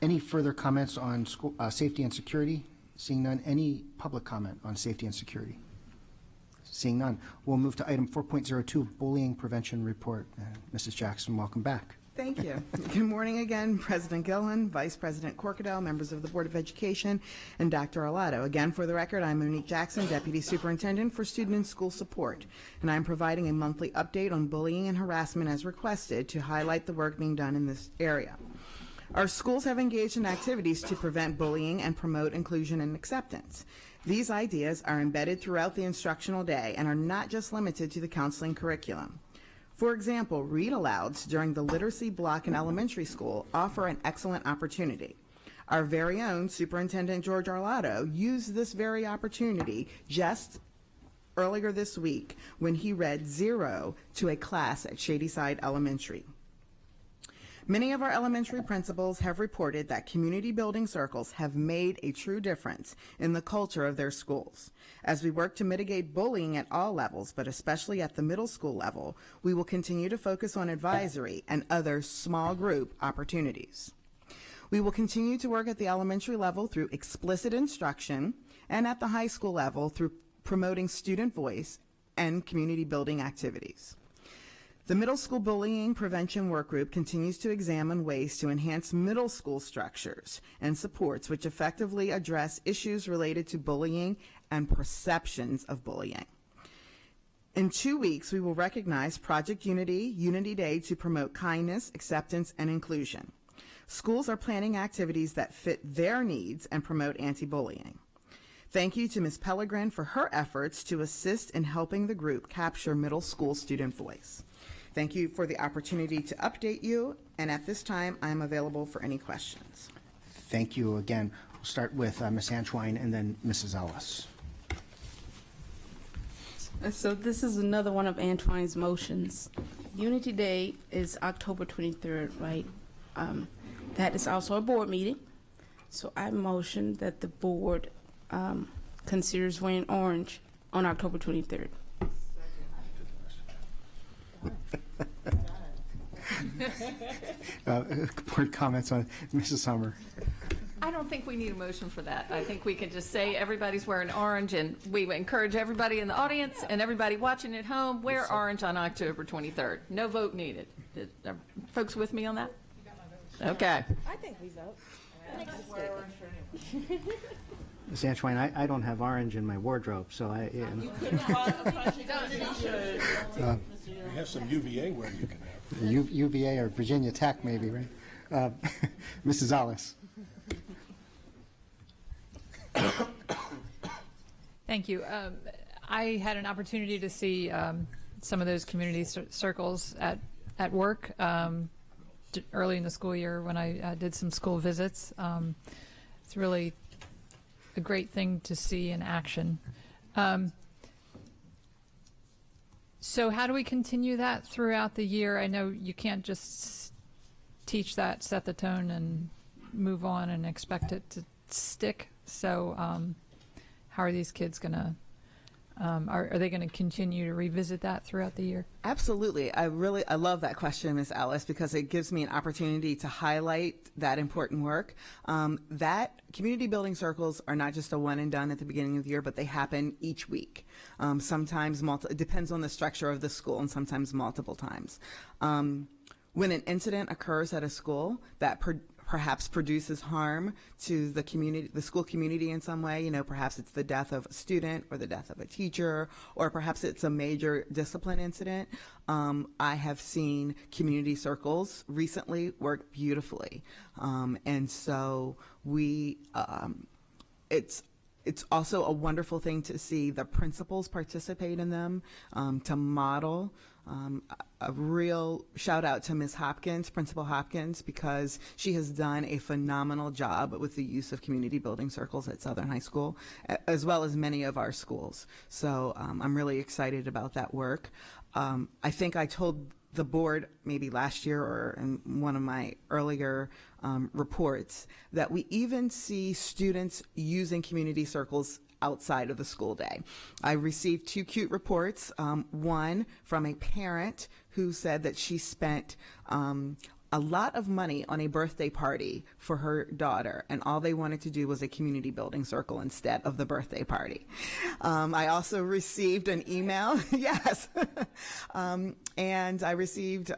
Any further comments on school safety and security? Seeing none. Any public comment on safety and security? Seeing none. We'll move to item 4.02, bullying prevention report. Mrs. Jackson, welcome back. Thank you. Good morning again, President Gillen, Vice President Corkran, members of the Board of Education, and Dr. Arlotto. Again, for the record, I'm Monique Jackson, Deputy Superintendent for Student and School Support, and I'm providing a monthly update on bullying and harassment as requested to highlight the work being done in this area. Our schools have engaged in activities to prevent bullying and promote inclusion and acceptance. These ideas are embedded throughout the instructional day and are not just limited to the counseling curriculum. For example, read-alouds during the literacy block in elementary school offer an excellent opportunity. Our very own Superintendent George Arlotto used this very opportunity just earlier this week when he read 0 to a class at Shadyside Elementary. Many of our elementary principals have reported that community building circles have made a true difference in the culture of their schools. As we work to mitigate bullying at all levels, but especially at the middle school level, we will continue to focus on advisory and other small group opportunities. We will continue to work at the elementary level through explicit instruction and at the high school level through promoting student voice and community building activities. The Middle School Bullying Prevention Work Group continues to examine ways to enhance middle school structures and supports which effectively address issues related to bullying and perceptions of bullying. In 2 weeks, we will recognize Project Unity, Unity Day, to promote kindness, acceptance, and inclusion. Schools are planning activities that fit their needs and promote anti-bullying. Thank you to Ms. Pellegrin for her efforts to assist in helping the group capture middle school student voice. Thank you for the opportunity to update you, and at this time, I am available for any questions. Thank you again. We'll start with Ms. Antwine and then Mrs. Ellis. So this is another one of Antwine's motions. Unity Day is October 23rd, right? That is also a board meeting. So I motion that the board considers wearing orange on October 23rd. Board comments on Mrs. Summer. I don't think we need a motion for that. I think we can just say everybody's wearing orange, and we encourage everybody in the audience and everybody watching at home, wear orange on October 23rd. No vote needed. Are folks with me on that? Okay. I think we vote. Ms. Antwine, I don't have orange in my wardrobe, so We have some UVA wear you can have. UVA or Virginia Tech, maybe, right? Mrs. Ellis. Thank you. I had an opportunity to see some of those community circles at work early in the school year when I did some school visits. It's really a great thing to see in action. So how do we continue that throughout the year? I know you can't just teach that, set the tone, and move on and expect it to stick. So how are these kids going to, are they going to continue to revisit that throughout the year? Absolutely. I love that question, Ms. Ellis, because it gives me an opportunity to highlight that important work. That community building circles are not just a one and done at the beginning of the year, but they happen each week. Sometimes it depends on the structure of the school, and sometimes multiple times. When an incident occurs at a school that perhaps produces harm to the community, the school community in some way, perhaps it's the death of a student or the death of a teacher, or perhaps it's a major discipline incident. I have seen community circles recently work beautifully. And so it's also a wonderful thing to see the principals participate in them, to model. A real shout out to Ms. Hopkins, Principal Hopkins, because she has done a phenomenal job with the use of community building circles at Southern High School, as well as many of our schools. So I'm really excited about that work. I think I told the board maybe last year or in one of my earlier reports that we even see students using community circles outside of the school day. I received 2 cute reports, one from a parent who said that she spent a lot of money on a birthday party for her daughter, and all they wanted to do was a community building circle instead of the birthday party. I also received an email, yes, and I received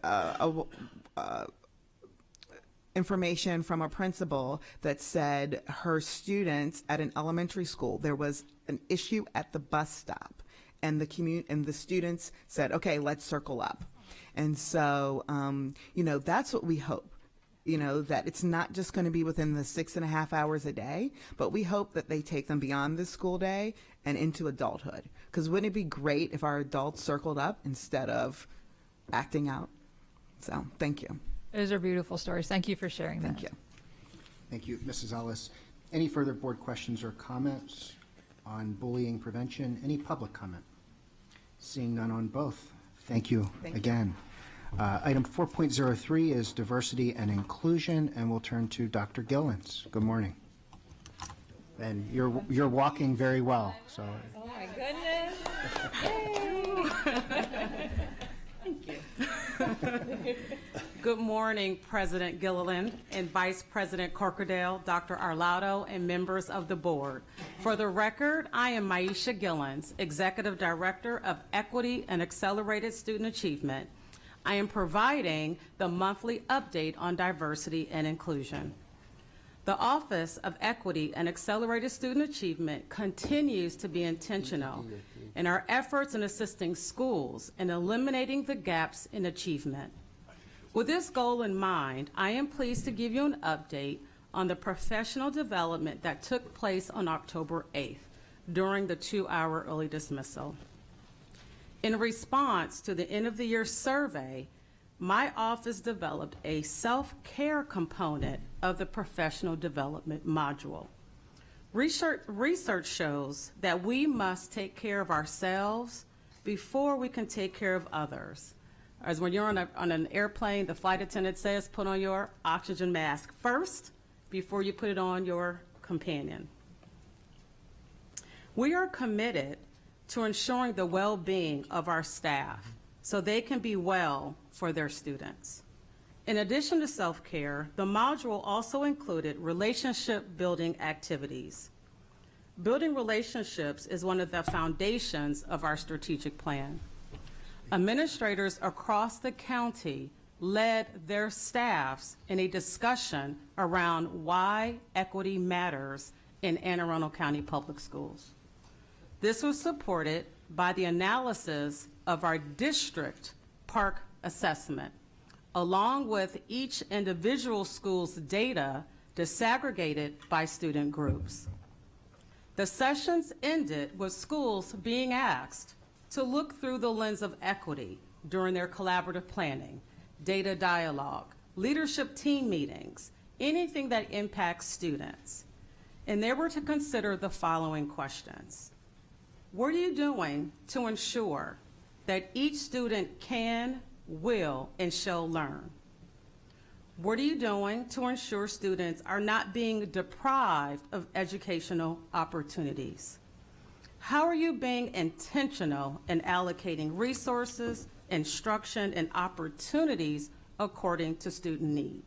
information from a principal that said her students at an elementary school, there was an issue at the bus stop, and the students said, okay, let's circle up. And so, that's what we hope, that it's not just going to be within the 6.5 hours a day, but we hope that they take them beyond the school day and into adulthood. Because wouldn't it be great if our adults circled up instead of acting out? So, thank you. Those are beautiful stories. Thank you for sharing that. Thank you. Thank you, Mrs. Ellis. Any further board questions or comments on bullying prevention? Any public comment? Seeing none on both. Thank you again. Item 4.03 is diversity and inclusion, and we'll turn to Dr. Gillens. Good morning. And you're walking very well. So. Oh my goodness! Thank you. Good morning, President Gilliland and Vice President Corkran, Dr. Arlotto, and members of the board. For the record, I am Maisha Gillens, Executive Director of Equity and Accelerated Student Achievement. I am providing the monthly update on diversity and inclusion. The Office of Equity and Accelerated Student Achievement continues to be intentional in our efforts in assisting schools in eliminating the gaps in achievement. With this goal in mind, I am pleased to give you an update on the professional development that took place on October 8th during the 2-hour early dismissal. In response to the end-of-the-year survey, my office developed a self-care component of the professional development module. Research shows that we must take care of ourselves before we can take care of others. As when you're on an airplane, the flight attendant says, put on your oxygen mask first before you put it on your companion. We are committed to ensuring the well-being of our staff so they can be well for their students. In addition to self-care, the module also included relationship-building activities. Building relationships is one of the foundations of our strategic plan. Administrators across the county led their staffs in a discussion around why equity matters in Anne Arundel County Public Schools. This was supported by the analysis of our district park assessment, along with each individual school's data disaggregated by student groups. The sessions ended with schools being asked to look through the lens of equity during their collaborative planning, data dialogue, leadership team meetings, anything that impacts students. And they were to consider the following questions. What are you doing to ensure that each student can, will, and shall learn? What are you doing to ensure students are not being deprived of educational opportunities? How are you being intentional in allocating resources, instruction, and opportunities according to student need?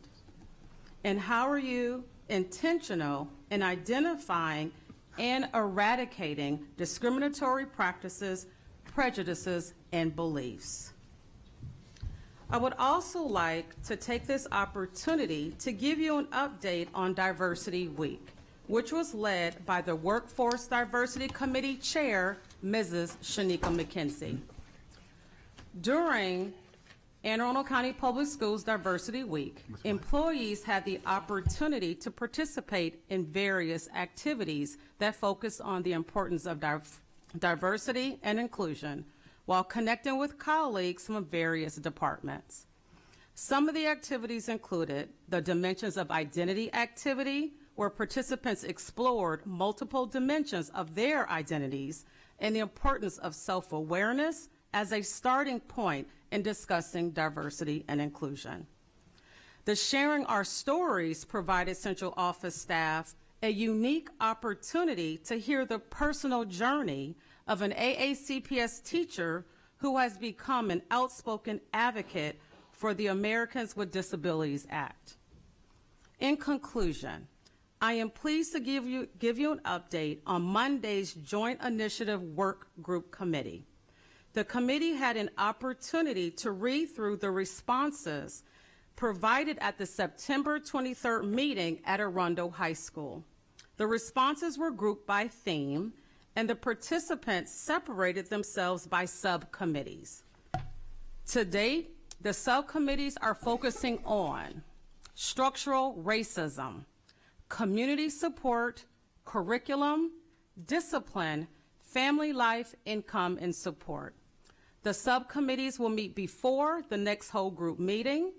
And how are you intentional in identifying and eradicating discriminatory practices, prejudices, and beliefs? I would also like to take this opportunity to give you an update on Diversity Week, which was led by the Workforce Diversity Committee Chair, Mrs. Shanika McKenzie. During Anne Arundel County Public Schools Diversity Week, employees had the opportunity to participate in various activities that focus on the importance of diversity and inclusion while connecting with colleagues from various departments. Some of the activities included the Dimensions of Identity activity, where participants explored multiple dimensions of their identities and the importance of self-awareness as a starting point in discussing diversity and inclusion. The Sharing Our Stories provided central office staff a unique opportunity to hear the personal journey of an AACPS teacher who has become an outspoken advocate for the Americans with Disabilities Act. In conclusion, I am pleased to give you an update on Monday's Joint Initiative Work Group Committee. The committee had an opportunity to read through the responses provided at the September 23rd meeting at Arundel High School. The responses were grouped by theme, and the participants separated themselves by subcommittees. To date, the subcommittees are focusing on structural racism, community support, curriculum, discipline, family life, income, and support. The subcommittees will meet before the next whole group meeting.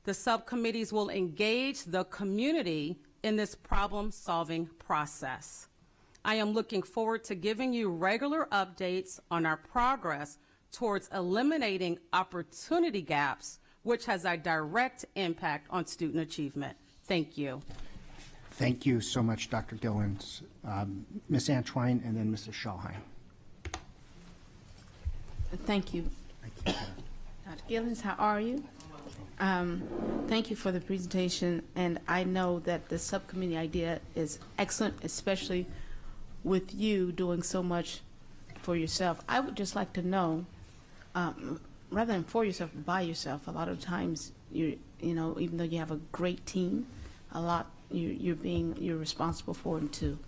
The subcommittees will engage the community in this problem-solving process. I am looking forward to giving you regular updates on our progress towards eliminating opportunity gaps, which has a direct impact on student achievement. Thank you. Thank you so much, Dr. Gillens. Ms. Antwine and then Mrs. Schalheim. Thank you. Dr. Gillens, how are you? Thank you for the presentation, and I know that the subcommittee idea is excellent, especially with you doing so much for yourself. I would just like to know, rather than for yourself, by yourself, a lot of times, you know, even though you have a great team, a lot you're responsible for them too.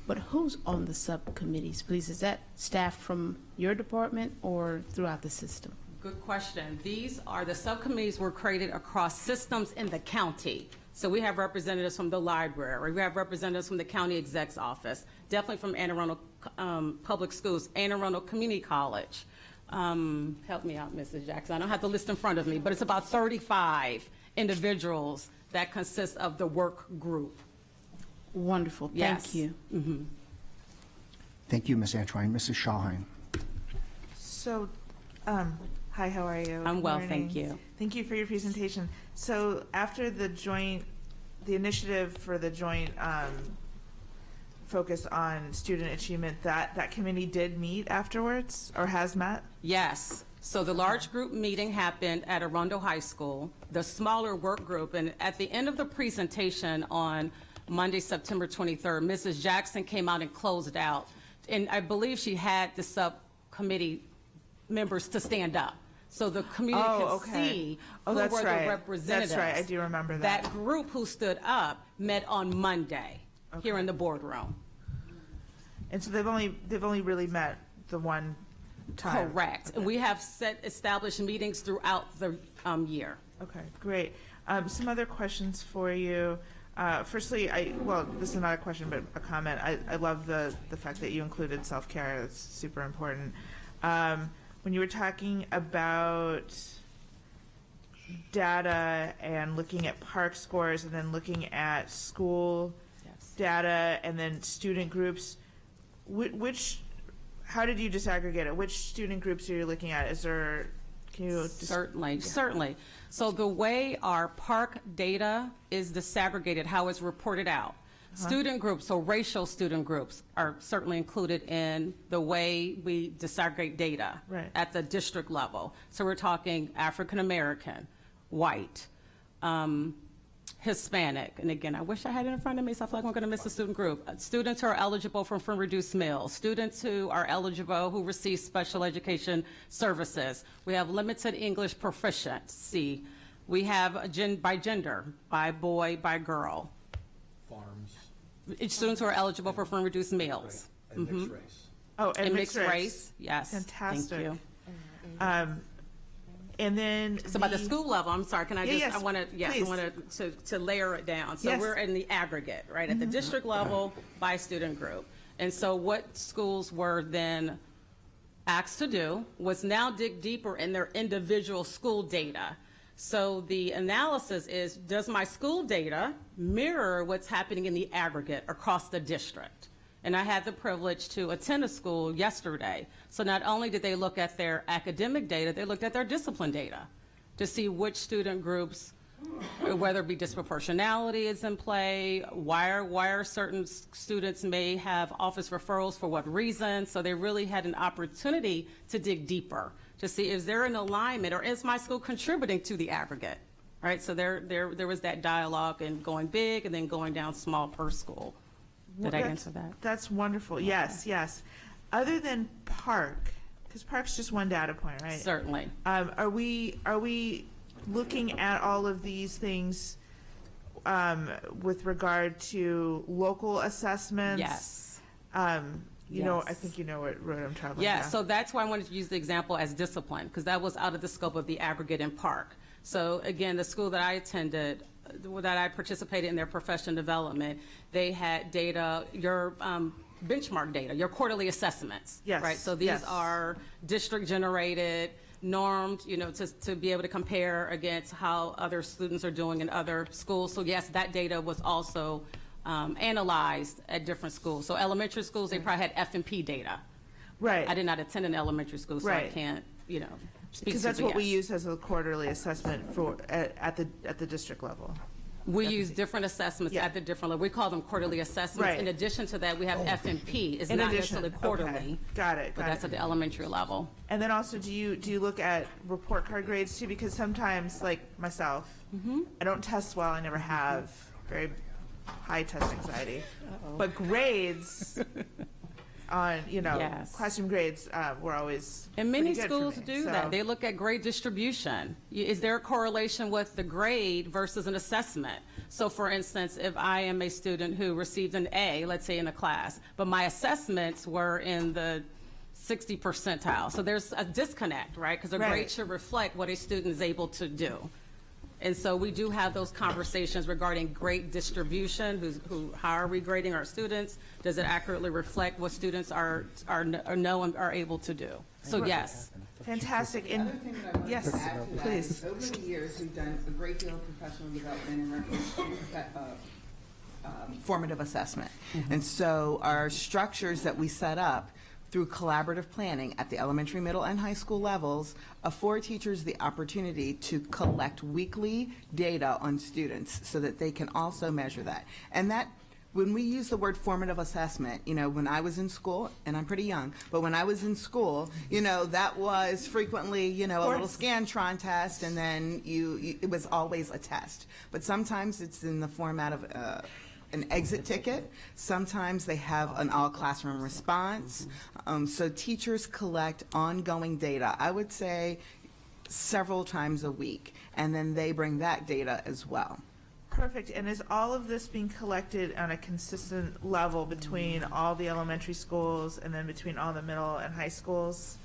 But who's on the subcommittees, please? Is that staff from your department or throughout the system? Good question. These are the subcommittees were created across systems in the county. So we have representatives from the library. We have representatives from the county exec's office, definitely from Anne Arundel Public Schools, Anne Arundel Community College. Help me out, Mrs. Jackson. I don't have the list in front of me, but it's about 35 individuals that consist of the work group. Wonderful. Yes. Thank you. Mm-hmm. Thank you, Ms. Antwine. Mrs. Schalheim. So, hi, how are you? I'm well, Good thank morning. you. Thank you for your presentation. So after the initiative for the joint focus on student achievement, that committee did meet afterwards or has met? Yes. So the large group meeting happened at Arundel High School, the smaller work group, and at the end of the presentation on Monday, September 23rd, Mrs. Jackson came out and closed out. And I believe she had the subcommittee members to stand up so the community could see who were the representatives. That's right, I do remember that. That group who stood up met on Monday here in the boardroom. And so they've only really met the one time. Correct. And we have established meetings throughout the year. Okay, great. Some other questions for you. Firstly, this is not a question, but a comment. I love the fact that you included self-care. It's super important. When you were talking about data and looking at park scores and then looking at school data and then student groups, how did you disaggregate it? Which student groups are you looking at? Certainly. So the way our park data is disaggregated, how it's reported out, student groups, so racial student groups are certainly included in the way we disaggregate data at the district level. So we're talking African American, white, Hispanic, and again, I wish I had it in front of me, so I feel like I'm going to miss a student group. Students who are eligible from reduced meals, students who are eligible who receive special education services. We have limited English proficiency. We have by gender, by boy, by girl. Farms. Students who are eligible for free and reduced meals. Right. And mixed race. Oh, and mixed race. Yes. Fantastic. Thank you. And then so by the school level, I'm sorry, can I just, yes, I want to layer it down. So we're in the aggregate, right? At the district level by student group. And so what schools were then asked to do was now dig deeper in their individual school data. So the analysis is, does my school data mirror what's happening in the aggregate across the district? And I had the privilege to attend a school yesterday. So not only did they look at their academic data, they looked at their discipline data to see which student groups, whether it be disproportionality is in play, why are certain students may have office referrals for what reason. So they really had an opportunity to dig deeper to see, is there an alignment or is my school contributing to the aggregate? Right, so there was that dialogue and going big and then going down small per school. Did I answer that? That's wonderful. Okay. Yes. Other than park, because park's just one data point, right? Certainly. Are we looking at all of these things with regard to local assessments? Yes. You know, I think you know what road I'm traveling down. So that's why I wanted to use the example as discipline, because that was out of the scope of the aggregate in park. So again, the school that I attended, that I participated in their professional development, they had data, your benchmark data, your quarterly assessments. Yes. Right. So these are district generated, normed, you know, to be able to compare against how other students are doing in other schools. So yes, that data was also analyzed at different schools. So elementary schools, they probably had F&P data. Right. I did not attend an elementary school, so I can't, you know, speak because to that's what we use as a quarterly assessment for at the district level. We use different assessments at the different level. We call them quarterly assessments. Right. In addition to that, we have F&P. It's not necessarily quarterly. Okay. Got it. But that's at the elementary level. And then also, do you look at report card grades too? Because sometimes, like myself, I don't test well. I never have very high test anxiety. But grades on, classroom grades were always and many pretty good schools for me, do so. that. They look at grade distribution. Is there a correlation with the grade versus an assessment? So for instance, if I am a student who received an A, let's say in a class, but my assessments were in the 60 percentile. So there's a disconnect, right? Because a grade should reflect what a student is able to do. And so we do have those conversations regarding grade distribution. How are we grading our students? Does it accurately reflect what students are know and are able to do? So yes. Fantastic. And another thing that I wanted yes, to add to that please. is over the years, we've done a great deal of professional development in reference to formative assessment. And so our structures that we set up through collaborative planning at the elementary, middle, and high school levels afford teachers the opportunity to collect weekly data on students so that they can also measure that. And that, when we use the word formative assessment, when I was in school, and I'm pretty young, but when I was in school, that was frequently, a little Scantron test, and then it was always a test. But sometimes it's in the format of an exit ticket. Sometimes they have an all-classroom response. So teachers collect ongoing data, I would say several times a week, and then they bring that data as well. Perfect. And is all of this being collected on a consistent level between all the elementary schools and then between all the middle and high schools?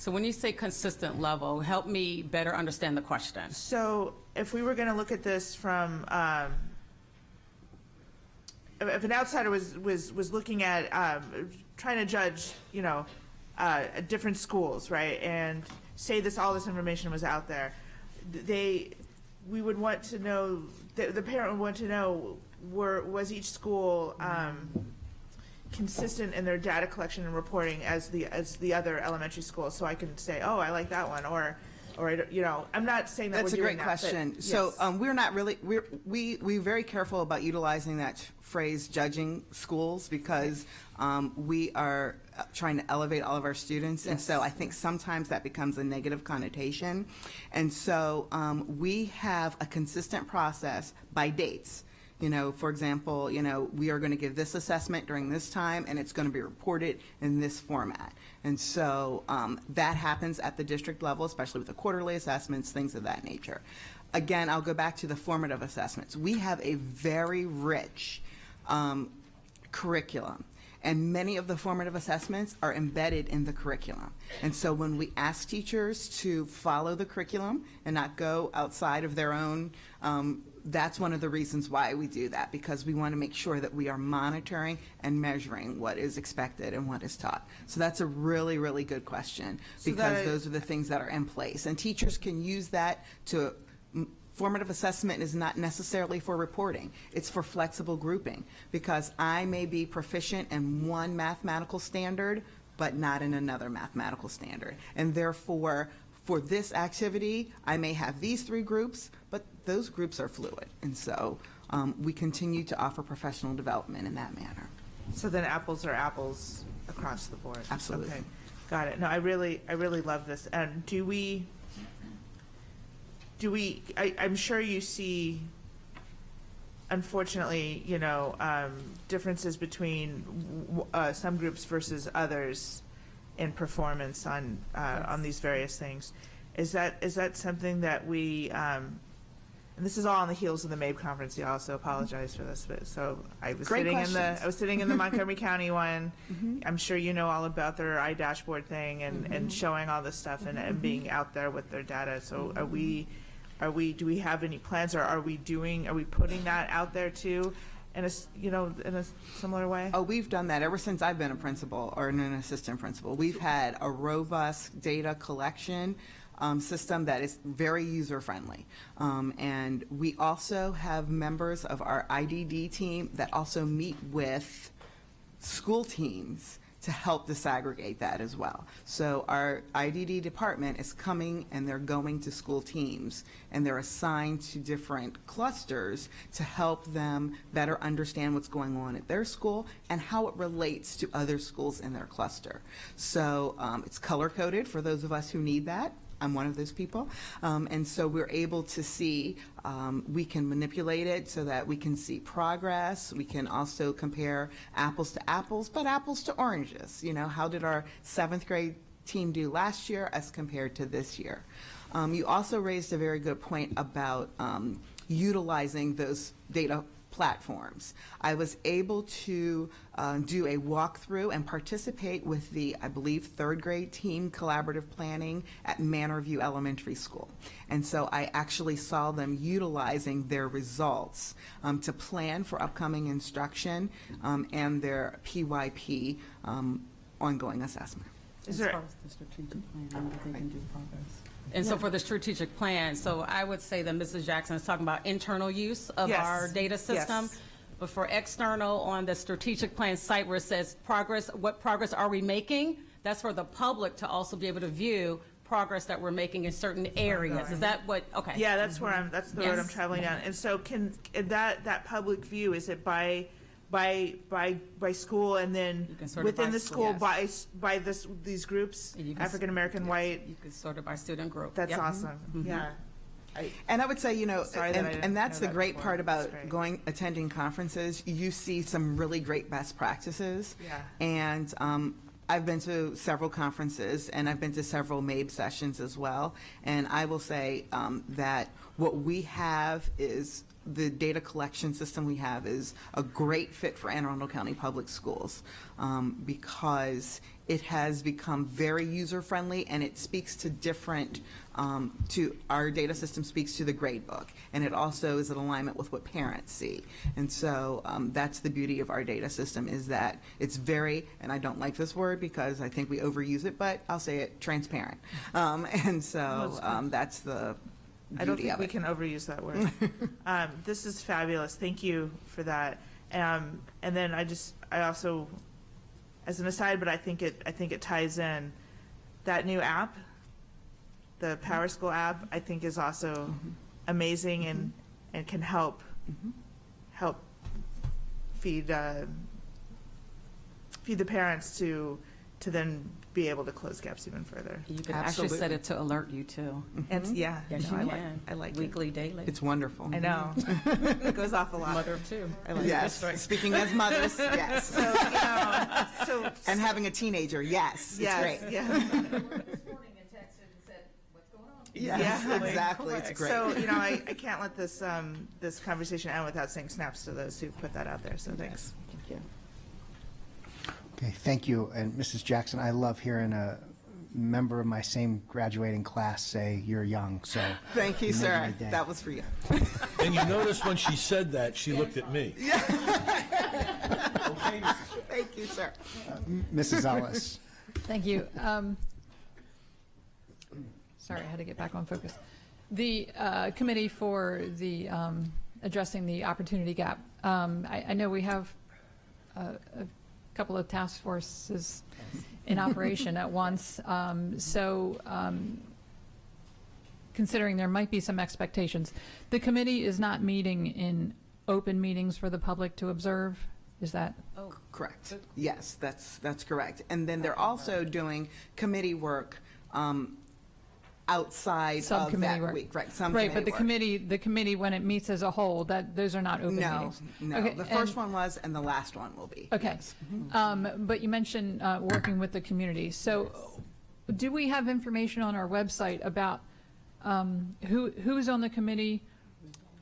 So when you say consistent level, help me better understand the question. So if we were going to look at this from, if an outsider was looking at trying to judge, different schools, right, and say all this information was out there, we would want to know, the parent would want to know, was each school consistent in their data collection and reporting as the other elementary schools, so I can say, oh, I like that one, or I'm not saying that That's we're a doing great question. That, but, So yes. we're not really we're very careful about utilizing that phrase "judging schools" because we are trying to elevate all of our students, and so I think sometimes that becomes a negative connotation, and so we have a consistent process by dates. For example, we are going to give this assessment during this time, and it's going to be reported in this format. And so that happens at the district level, especially with the quarterly assessments, things of that nature. Again, I'll go back to the formative assessments. We have a very rich curriculum. And many of the formative assessments are embedded in the curriculum. And so when we ask teachers to follow the curriculum and not go outside of their own, that's one of the reasons why we do that, because we want to make sure that we are monitoring and measuring what is expected and what is taught. So that's a really, really good question, because those are the things that are in place. And teachers can use that to formative assessment is not necessarily for reporting. It's for flexible grouping, because I may be proficient in one mathematical standard, but not in another mathematical standard. And therefore, for this activity, I may have these 3 groups, but those groups are fluid. And so we continue to offer professional development in that manner. So then apples are apples across the board. Absolutely. Okay. Got it. No, I really love this. And I'm sure you see, unfortunately, differences between some groups versus others in performance on these various things. Is that something that we, and this is all on the heels of the MABE conference, y'all, so apologize for this, but so I was sitting in the Montgomery County one. I'm sure you know all about their iDashboard thing and showing all this stuff and being out there with their data. So do we have any plans, or are we putting that out there too in a similar way? Oh, we've done that ever since I've been a principal or an assistant principal. We've had a robust data collection system that is very user-friendly. And we also have members of our IDD team that also meet with school teams to help disaggregate that as well. So our IDD department is coming and they're going to school teams, and they're assigned to different clusters to help them better understand what's going on at their school and how it relates to other schools in their cluster. So it's color-coded for those of us who need that. I'm one of those people. And so we're able to see, we can manipulate it so that we can see progress. We can also compare apples to apples, but apples to oranges. How did our 7th grade team do last year as compared to this year? You also raised a very good point about utilizing those data platforms. I was able to do a walkthrough and participate with the, I believe, 3rd grade team collaborative planning at Manor View Elementary School. And so I actually saw them utilizing their results to plan for upcoming instruction and their PYP ongoing assessment. Is there the strategic plan that they can do progress? And so for the strategic plan, so I would say that Mrs. Jackson is talking about internal use of our data system. Yes. But for external, on the strategic plan site where it says progress, what progress are we making? That's for the public to also be able to view progress that we're making in certain areas. Is that what, okay. Yeah, that's where that's the road I'm traveling down. And so can that public view, is it by school, and then within the school by these groups, African American, white? You can sort it by student group. That's awesome. Yeah. And I would say, and that's the great part about attending conferences. You see some really great best practices. Yeah. And I've been to several conferences, and I've been to several MABE sessions as well. And I will say that what we have is the data collection system we have is a great fit for Anne Arundel County Public Schools because it has become very user-friendly, and it speaks to different, to our data system speaks to the grade book, and it also is in alignment with what parents see. And so that's the beauty of our data system, is that it's very, and I don't like this word because I think we overuse it, but I'll say it, transparent. And so that's the I don't think we can overuse that word. This is fabulous. Thank you for that. And then I also, as an aside, but I think it ties in, that new app, the Power School app, I think is also amazing and can help feed the parents to then be able to close gaps even further. You can actually set it to alert you too. And yeah, yes, no, you can. I like weekly, daily. It's wonderful. I know. It goes off a lot. Mother of two. I like yes. this. Speaking as mothers, yes. So, you know, and having a teenager, yes. Yes. It's great. Yeah. Yes, yeah, exactly. It's great. So, you know, I can't let this this conversation end without saying snaps to those who put that out there. So thanks. Thank you. Okay, thank you. And Mrs. Jackson, I love hearing a member of my same graduating class say you're young. So thank you, sir. That was for you. And you notice when she said that, she looked at me. Yeah. Okay, thank you, sir. Mrs. Ellis. Thank you. Sorry, I had to get back on focus. The committee for the addressing the opportunity gap. I know we have a couple of task forces in operation at once. Considering there might be some expectations, the committee is not meeting in open meetings for the public to observe. Is that? Oh, correct. Yes, that's correct. And then they're also doing committee work outside of that work. week, right? Right, but the committee when it meets as a whole, those are not open meetings. No, okay, the first one was, and the last one will be. Okay, yes. But you mentioned working with the community. So, do we have information on our website about who's on the committee,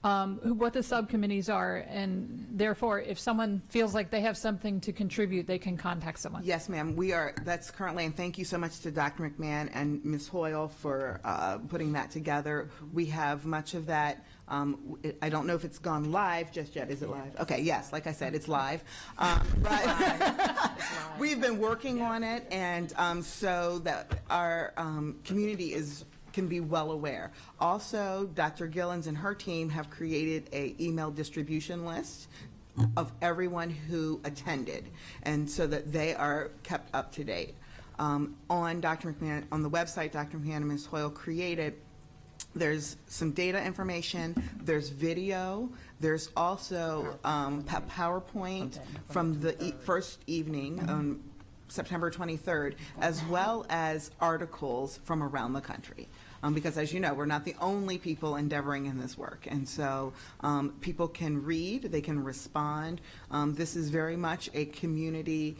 what the subcommittees are, and therefore, if someone feels like they have something to contribute, they can contact someone? Yes, ma'am. We are. That's currently, and thank you so much to Dr. McMahon and Ms. Hoyle for putting that together. We have much of that. I don't know if it's gone live just yet. Is it live? Okay, yes. Like I said, it's live. But we've been working on it, and so that our community can be well aware. Also, Dr. Gillens and her team have created an email distribution list of everyone who attended, and so that they are kept up to date. On Dr. McMahon, on the website Dr. McMahon and Ms. Hoyle created, there's some data information, there's video, there's also PowerPoint from the first evening on September 23rd, as well as articles from around the country. Because as you know, we're not the only people endeavoring in this work. And so people can read, they can respond. This is very much a community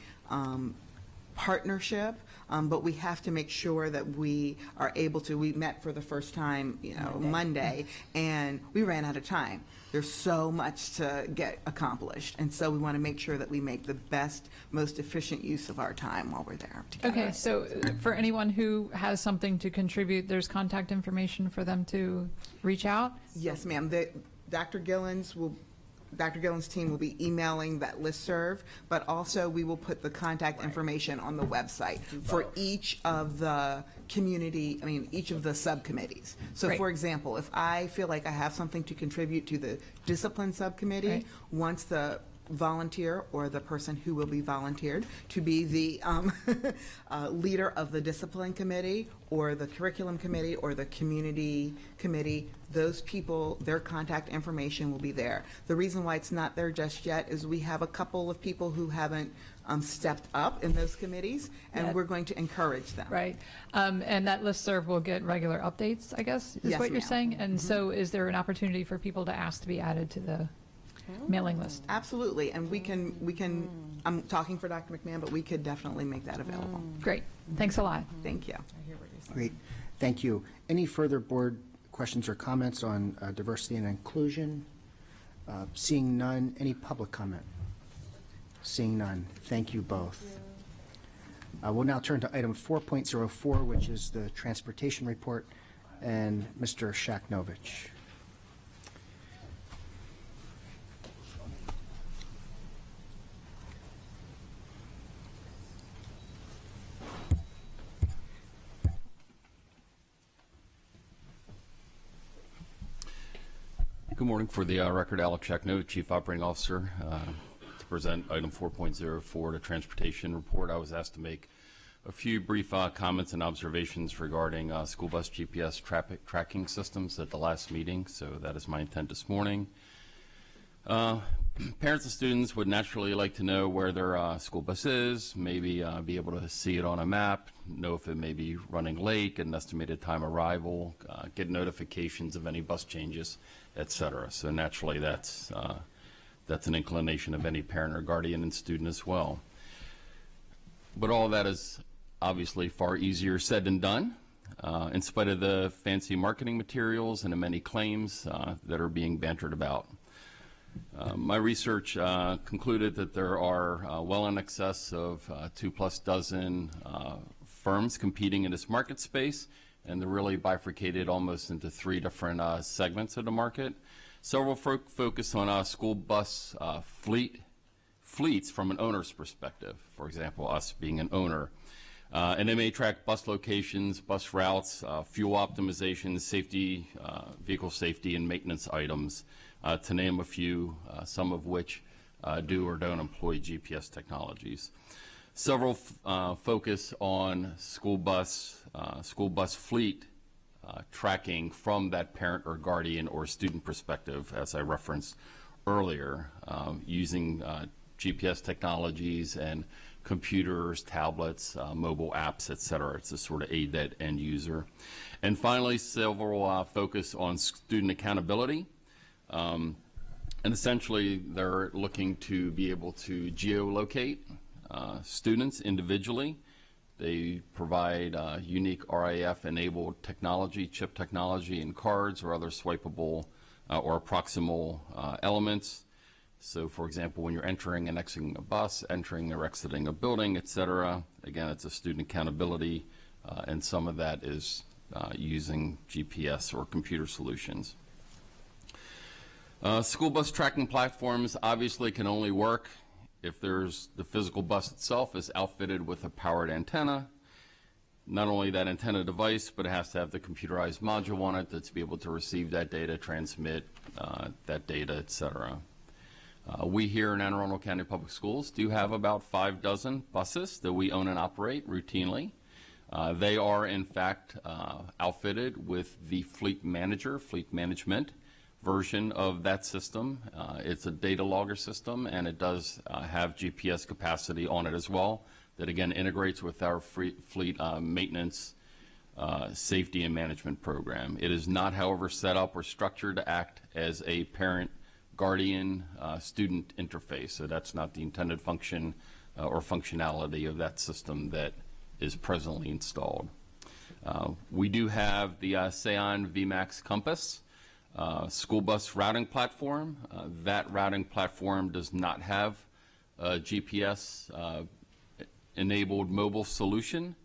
partnership, but we have to make sure that we are able to, we met for the first time, Monday, and we ran out of time. There's so much to get accomplished, and so we want to make sure that we make the best, most efficient use of our time while we're there together. Okay, so for anyone who has something to contribute, there's contact information for them to reach out? Yes, ma'am. Dr. Gillens' team will be emailing that listserv, but also we will put the contact information on the website for each of the each of the subcommittees. So, Great. for example, if I feel like I have something to contribute to the discipline subcommittee, Right. once the volunteer or the person who will be volunteered to be the leader of the discipline committee or the curriculum committee or the community committee, those people, their contact information will be there. The reason why it's not there just yet is we have a couple of people who haven't stepped up in those committees, and Yeah. we're going to encourage them. Right. And that listserv will get regular updates, I guess, is Yes, what you're ma'am. saying? And so is there an opportunity for people to ask to be added to the mailing list? Absolutely, and we can, I'm talking for Dr. McMahon, but we could definitely make that available. Great. Thanks a lot. Thank you. Great. Thank you. Any further board questions or comments on diversity and inclusion? Seeing none, any public comment? Seeing none, thank you both. We'll now turn to item 4.04, which is the transportation report, and Mr. Shaknovich. Good morning. For the record, Alex Shaknovich, Chief Operating Officer, to present item 4.04, the transportation report. I was asked to make a few brief comments and observations regarding school bus GPS traffic tracking systems at the last meeting, so that is my intent this morning. Parents and students would naturally like to know where their school bus is, maybe be able to see it on a map, know if it may be running late, get an estimated time arrival, get notifications of any bus changes, etc. So naturally that's an inclination of any parent or guardian and student as well. But all of that is obviously far easier said than done, in spite of the fancy marketing materials and the many claims that are being bantered about. My research concluded that there are well in excess of 2+ dozen firms competing in this market space, and they're really bifurcated almost into 3 different segments of the market. Several focus on school bus fleets from an owner's perspective, for example, us being an owner. And they may track bus locations, bus routes, fuel optimization, safety, vehicle safety, and maintenance items, to name a few, some of which do or don't employ GPS technologies. Several focus on school bus fleet tracking from that parent or guardian or student perspective, as I referenced earlier, using GPS technologies and computers, tablets, mobile apps, etc. It's to sort of aid that end user. And finally, several focus on student accountability. And essentially, they're looking to be able to geolocate students individually. They provide unique RIF-enabled technology, chip technology in cards or other swipeable or proximal elements. So, for example, when you're entering and exiting a bus, entering or exiting a building, etc., again, it's a student accountability, and some of that is using GPS or computer solutions. School bus tracking platforms obviously can only work if the physical bus itself is outfitted with a powered antenna. Not only that antenna device, but it has to have the computerized module on it that's be able to receive that data, transmit that data, etc. We here in Anne Arundel County Public Schools do have about 5 dozen buses that we own and operate routinely. They are, in fact, outfitted with the fleet management version of that system. It's a data logger system, and it does have GPS capacity on it as well, that again integrates with our fleet maintenance, safety, and management program. It is not, however, set up or structured to act as a parent guardian student interface, so that's not the intended function or functionality of that system that is presently installed. We do have the Seon VMAX Compass school bus routing platform. That routing platform does not have a GPS enabled mobile solution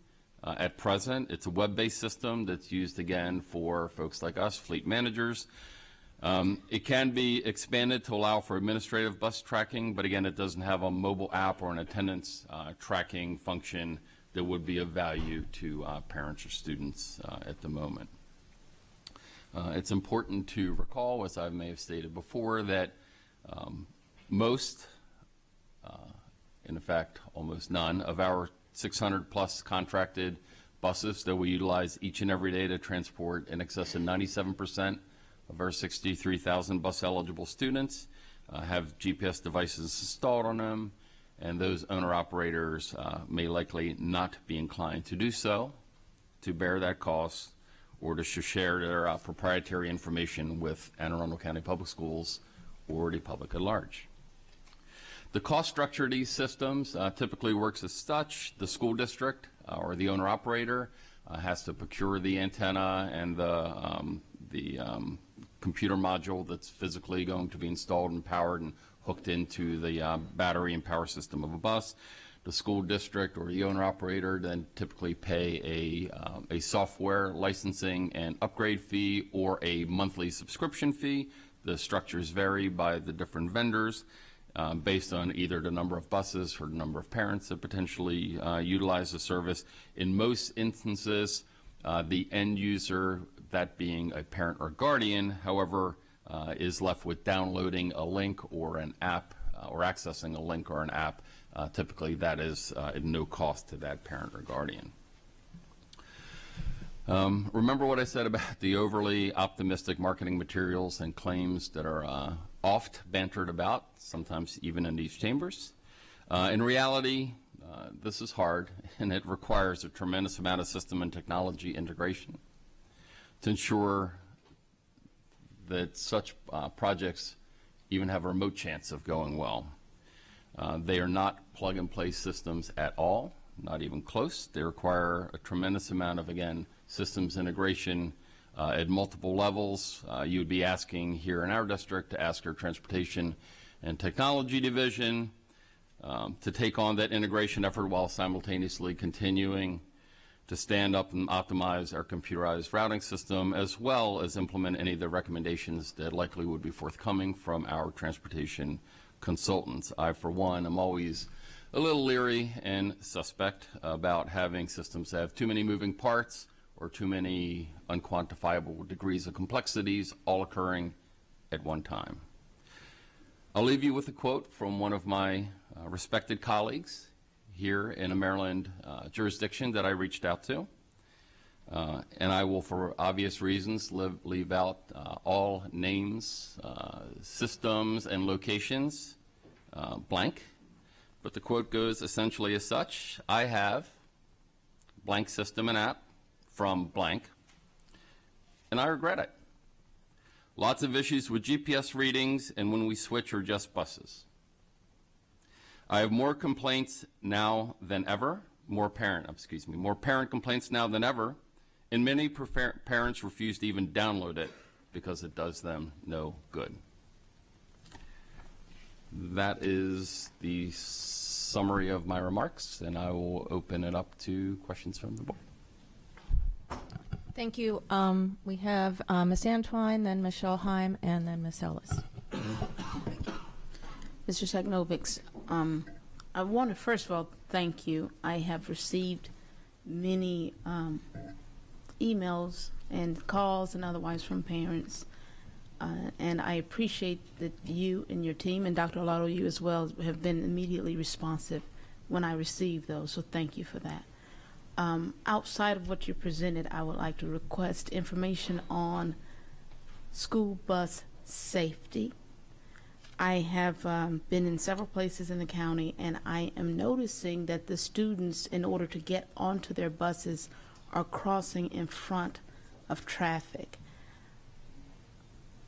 at present. It's a web-based system that's used again for folks like us, fleet managers. It can be expanded to allow for administrative bus tracking, but again, it doesn't have a mobile app or an attendance tracking function that would be of value to parents or students at the moment. It's important to recall, as I may have stated before, that most, in fact, almost none of our 600+ contracted buses that we utilize each and every day to transport in excess of 97% of our 63,000 bus eligible students have GPS devices installed on them, and those owner operators may likely not be inclined to do so, to bear that cost, or to share their proprietary information with Anne Arundel County Public Schools or the public at large. The cost structure of these systems typically works as such. The school district or the owner operator has to procure the antenna and the computer module that's physically going to be installed and powered and hooked into the battery and power system of a bus. The school district or the owner-operator then typically pay a software licensing and upgrade fee or a monthly subscription fee. The structures vary by the different vendors based on either the number of buses or the number of parents that potentially utilize the service. In most instances, the end user, that being a parent or guardian, however, is left with downloading a link or an app or accessing a link or an app. Typically, that is at no cost to that parent or guardian. Remember what I said about the overly optimistic marketing materials and claims that are oft bantered about, sometimes even in these chambers. In reality, this is hard, and it requires a tremendous amount of system and technology integration to ensure that such projects even have a remote chance of going well. They are not plug-and-play systems at all, not even close. They require a tremendous amount of, again, systems integration at multiple levels. You would be asking here in our district to ask our Transportation and Technology Division to take on that integration effort while simultaneously continuing to stand up and optimize our computerized routing system, as well as implement any of the recommendations that likely would be forthcoming from our transportation consultants. I, for one, am always a little leery and suspect about having systems that have too many moving parts or too many unquantifiable degrees of complexities all occurring at one time. I'll leave you with a quote from one of my respected colleagues here in a Maryland jurisdiction that I reached out to. And I will, for obvious reasons, leave out all names, systems, and locations blank. But the quote goes essentially as such: I have blank system and app from blank, and I regret it. Lots of issues with GPS readings and when we switch or just buses. I have more complaints now than ever, more parent complaints now than ever, and many parents refuse to even download it because it does them no good. That is the summary of my remarks, and I will open it up to questions from the board. Thank you. We have Ms. Antwine, then Ms. Schelheim, and then Ms. Ellis. Mr. Technovics, I want to first of all thank you. I have received many emails and calls and otherwise from parents, and I appreciate that you and your team, and Dr. Arlotto, you as well, have been immediately responsive when I received those, so thank you for that. Outside of what you presented, I would like to request information on school bus safety. I have been in several places in the county, and I am noticing that the students, in order to get onto their buses, are crossing in front of traffic.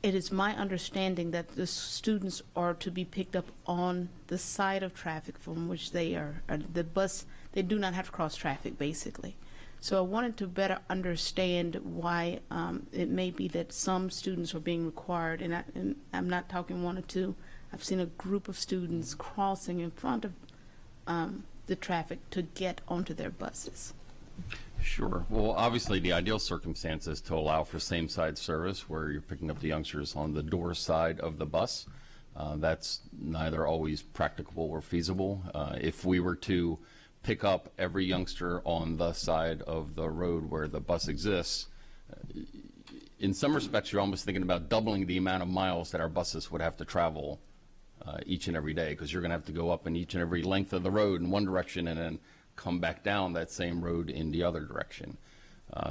It is my understanding that the students are to be picked up on the side of traffic from which they are, the bus, they do not have to cross traffic, basically. So I wanted to better understand why it may be that some students are being required, and I'm not talking one or two. I've seen a group of students crossing in front of the traffic to get onto their buses. Sure. Well, obviously, the ideal circumstance is to allow for same-side service where you're picking up the youngsters on the door side of the bus. That's neither always practicable or feasible. If we were to pick up every youngster on the side of the road where the bus exists, in some respects, you're almost thinking about doubling the amount of miles that our buses would have to travel each and every day, because you're going to have to go up in each and every length of the road in one direction and then come back down that same road in the other direction.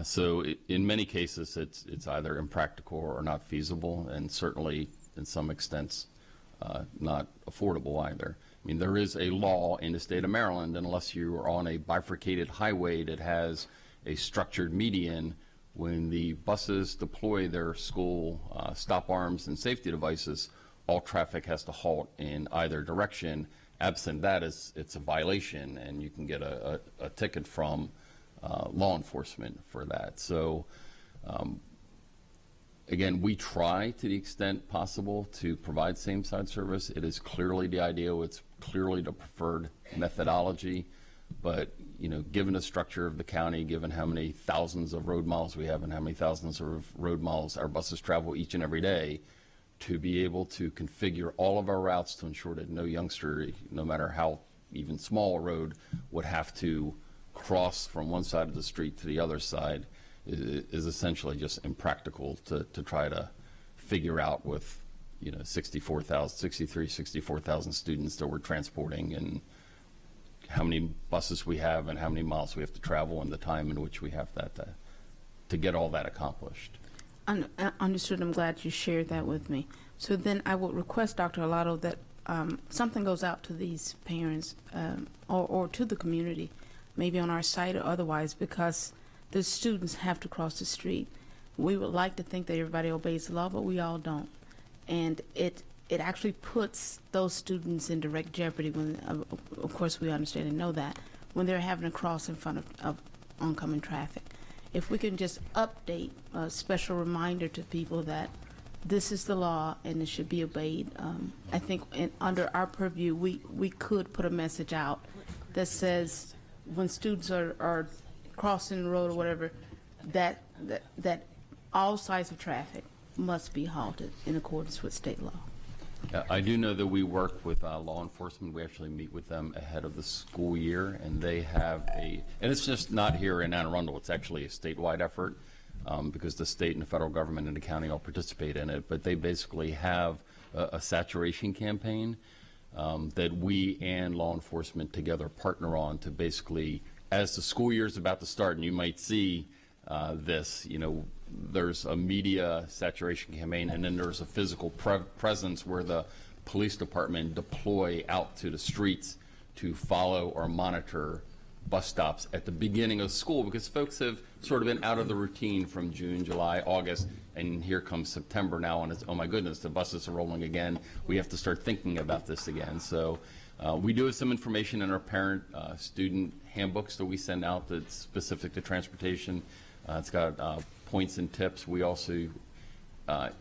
So in many cases, it's either impractical or not feasible, and certainly in some extents not affordable either. I mean, there is a law in the state of Maryland, unless you are on a bifurcated highway that has a structured median, when the buses deploy their school stop arms and safety devices, all traffic has to halt in either direction. Absent that, it's a violation, and you can get a ticket from law enforcement for that. So Again, we try to the extent possible to provide same-side service. It is clearly the ideal. It's clearly the preferred methodology. But, you know, given the structure of the county, given how many thousands of road miles we have and how many thousands of road miles our buses travel each and every day, to be able to configure all of our routes to ensure that no youngster, no matter how even small a road, would have to cross from one side of the street to the other side is essentially just impractical to try to figure out with, you know, 64,000 students that we're transporting, and how many buses we have and how many miles we have to travel and the time in which we have that to get all that accomplished. Understood. I'm glad you shared that with me. So then I would request, Dr. Arlotto, that something goes out to these parents or to the community, maybe on our site or otherwise, because the students have to cross the street. We would like to think that everybody obeys the law, but we all don't. And it actually puts those students in direct jeopardy when, of course, we understand and know that, when they're having to cross in front of oncoming traffic. If we can just update a special reminder to people that this is the law and it should be obeyed, I think under our purview, we could put a message out that says when students are crossing the road or whatever, that all sides of traffic must be halted in accordance with state law. I do know that we work with law enforcement. We actually meet with them ahead of the school year, and they have and it's just not here in Anne Arundel, it's actually a statewide effort, because the state and the federal government and the county all participate in it, but they basically have a saturation campaign that we and law enforcement together partner on to basically, as the school year is about to start, and you might see this, you know, there's a media saturation campaign, and then there's a physical presence where the police department deploy out to the streets to follow or monitor bus stops at the beginning of school, because folks have sort of been out of the routine from June, July, August, and here comes September now, and it's, oh my goodness, the buses are rolling again. We have to start thinking about this again. So we do have some information in our parent student handbooks that we send out that's specific to transportation. It's got points and tips. We also,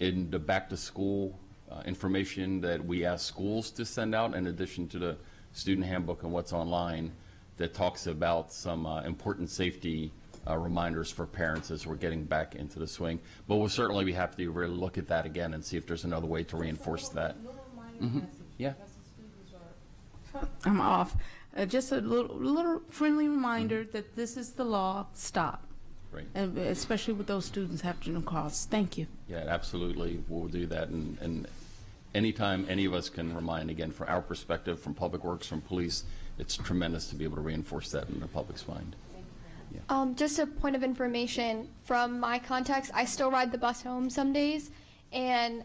in the back to school information that we ask schools to send out, in addition to the student handbook and what's online, that talks about some important safety reminders for parents as we're getting back into the swing. But we'll certainly be happy to really look at that again and see if there's another way to reinforce that. Yeah. I'm off. Just a little friendly reminder that this is the law. Stop. Right. And especially with those students having to cross. Thank you. Yeah, absolutely. We'll do that. And anytime any of us can remind, again, from our perspective, from Public Works, from police, it's tremendous to be able to reinforce that in the public's mind. Yeah. Just a point of information from my context, I still ride the bus home some days, and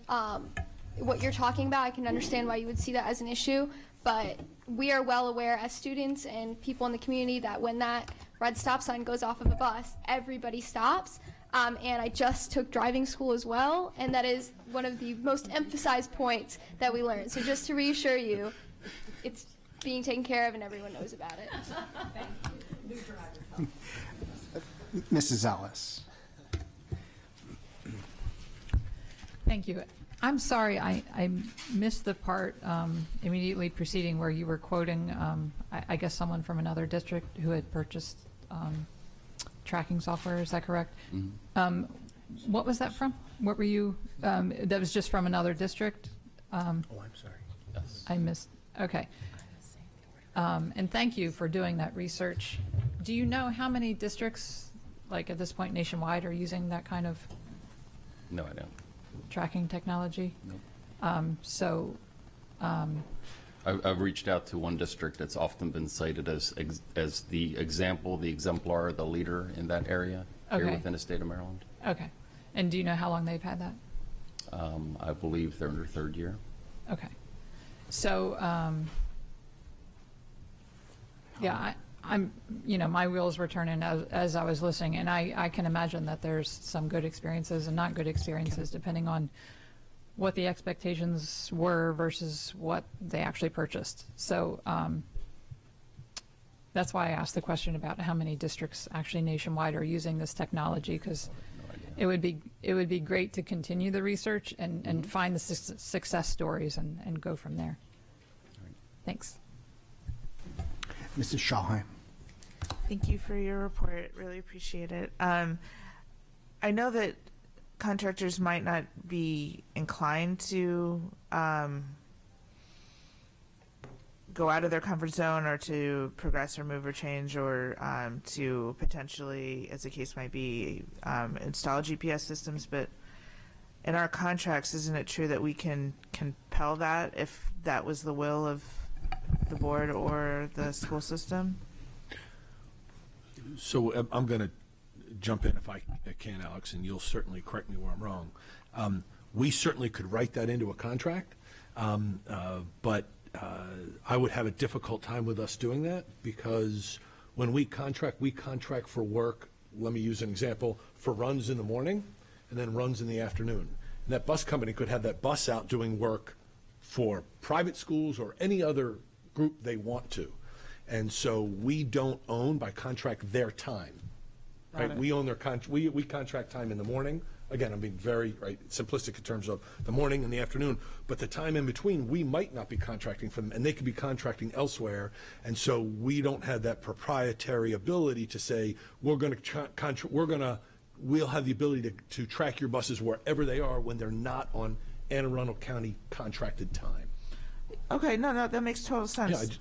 what you're talking about, I can understand why you would see that as an issue, but we are well aware as students and people in the community that when that red stop sign goes off of a bus, everybody stops. And I just took driving school as well, and that is one of the most emphasized points that we learned. So just to reassure you, it's being taken care of and everyone knows about it. Mrs. Ellis. Thank you. I'm sorry, I missed the part immediately preceding where you were quoting, I guess, someone from another district who had purchased tracking software. Is that correct? Mm-hmm. What was that from? What were you, that was just from another district? I'm sorry. Yes. I missed, okay. And thank you for doing that research. Do you know how many districts, like at this point nationwide, are using that kind of No, I don't. tracking technology? Nope. I've reached out to one district that's often been cited as the example, the exemplar, the leader in that area here Okay. within the state of Maryland. Okay. And do you know how long they've had that? I believe they're in their third year. Okay. So, yeah, I'm, you know, my wheels were turning as I was listening, and I can imagine that there's some good experiences and not good experiences depending on what the expectations were versus what they actually purchased. So that's why I asked the question about how many districts actually nationwide are using this technology, because it would be great to continue the research and find the success stories and go from there. Thanks. Mrs. Schallheim. Thank you for your report. Really appreciate it. I know that contractors might not be inclined to go out of their comfort zone or to progress or move or change or to potentially, as the case might be, install GPS systems. But in our contracts, isn't it true that we can compel that if that was the will of the board or the school system? So I'm going to jump in if I can, Alex, and you'll certainly correct me where I'm wrong. We certainly could write that into a contract, but I would have a difficult time with us doing that, because when we contract for work, let me use an example, for runs in the morning and then runs in the afternoon. And that bus company could have that bus out doing work for private schools or any other group they want to. And so we don't own by contract their time. Right? We own their we contract time in the morning. Again, I'm being very simplistic in terms of the morning and the afternoon, but the time in between, we might not be contracting for them, and they could be contracting elsewhere. And so we don't have that proprietary ability to say we'll have the ability to track your buses wherever they are when they're not on Anne Arundel County contracted time. Okay, no, that makes total sense.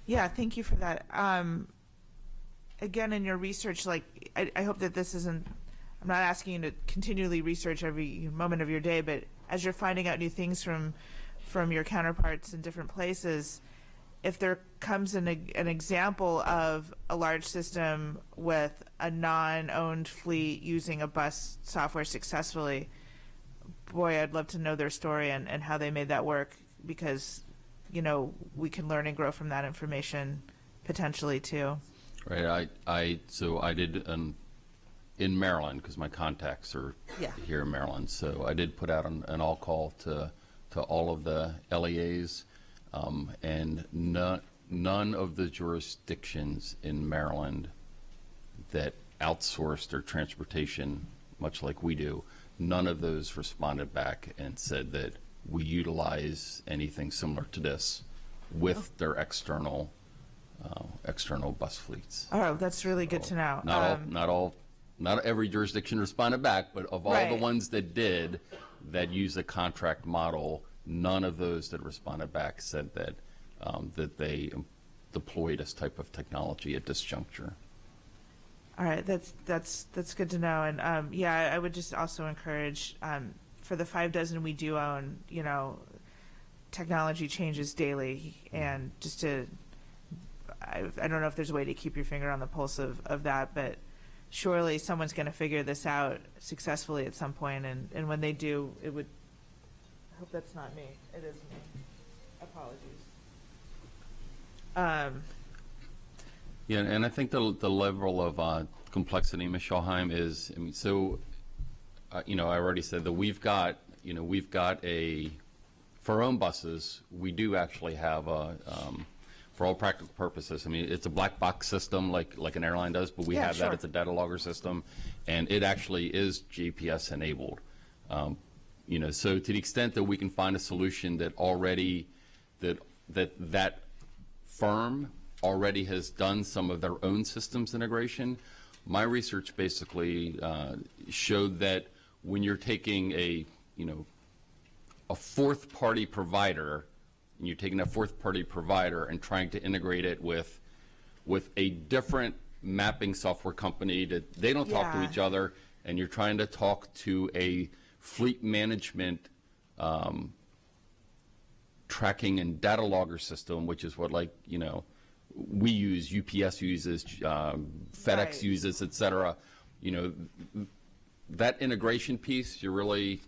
Yeah, thank you for that. Again, in your research, I hope that this isn't, I'm not asking you to continually research every moment of your day, but as you're finding out new things from your counterparts in different places, if there comes an example of a large system with a non-owned fleet using a bus software successfully, boy, I'd love to know their story and how they made that work, because, we can learn and grow from that information potentially too. Right. So I did in Maryland, because my contacts are here in Maryland. So I did put out an all call to all of the LEAs, and none of the jurisdictions in Maryland that outsourced their transportation, much like we do, none of those responded back and said that we utilize anything similar to this with their external bus fleets. Oh, that's really good to know. Not every jurisdiction responded back, but of all the ones that did, that use a contract model, none of those that responded back said that that they deployed this type of technology at this juncture. All right, that's good to know. And I would just also encourage, for the 6 we do own, technology changes daily, and just to, I don't know if there's a way to keep your finger on the pulse of that, but surely someone's going to figure this out successfully at some point, and when they do, it would, I hope that's not me. It is me. Apologies. Yeah, and I think the level of complexity, Ms. Schallheim, is, I already said that we've got for our own buses, we do actually have for all practical purposes, it's a black box system like an airline does, but we have that. It's a data logger system, and it actually is GPS enabled. So to the extent that we can find a solution that already, that firm already has done some of their own systems integration, my research basically showed that when you're taking a fourth party provider, and you're taking a fourth party provider and trying to integrate it with a different mapping software company that they don't talk to each other, and you're trying to talk to a fleet management tracking and data logger system, which is what we use, UPS uses, FedEx uses, et cetera. That integration piece, you're really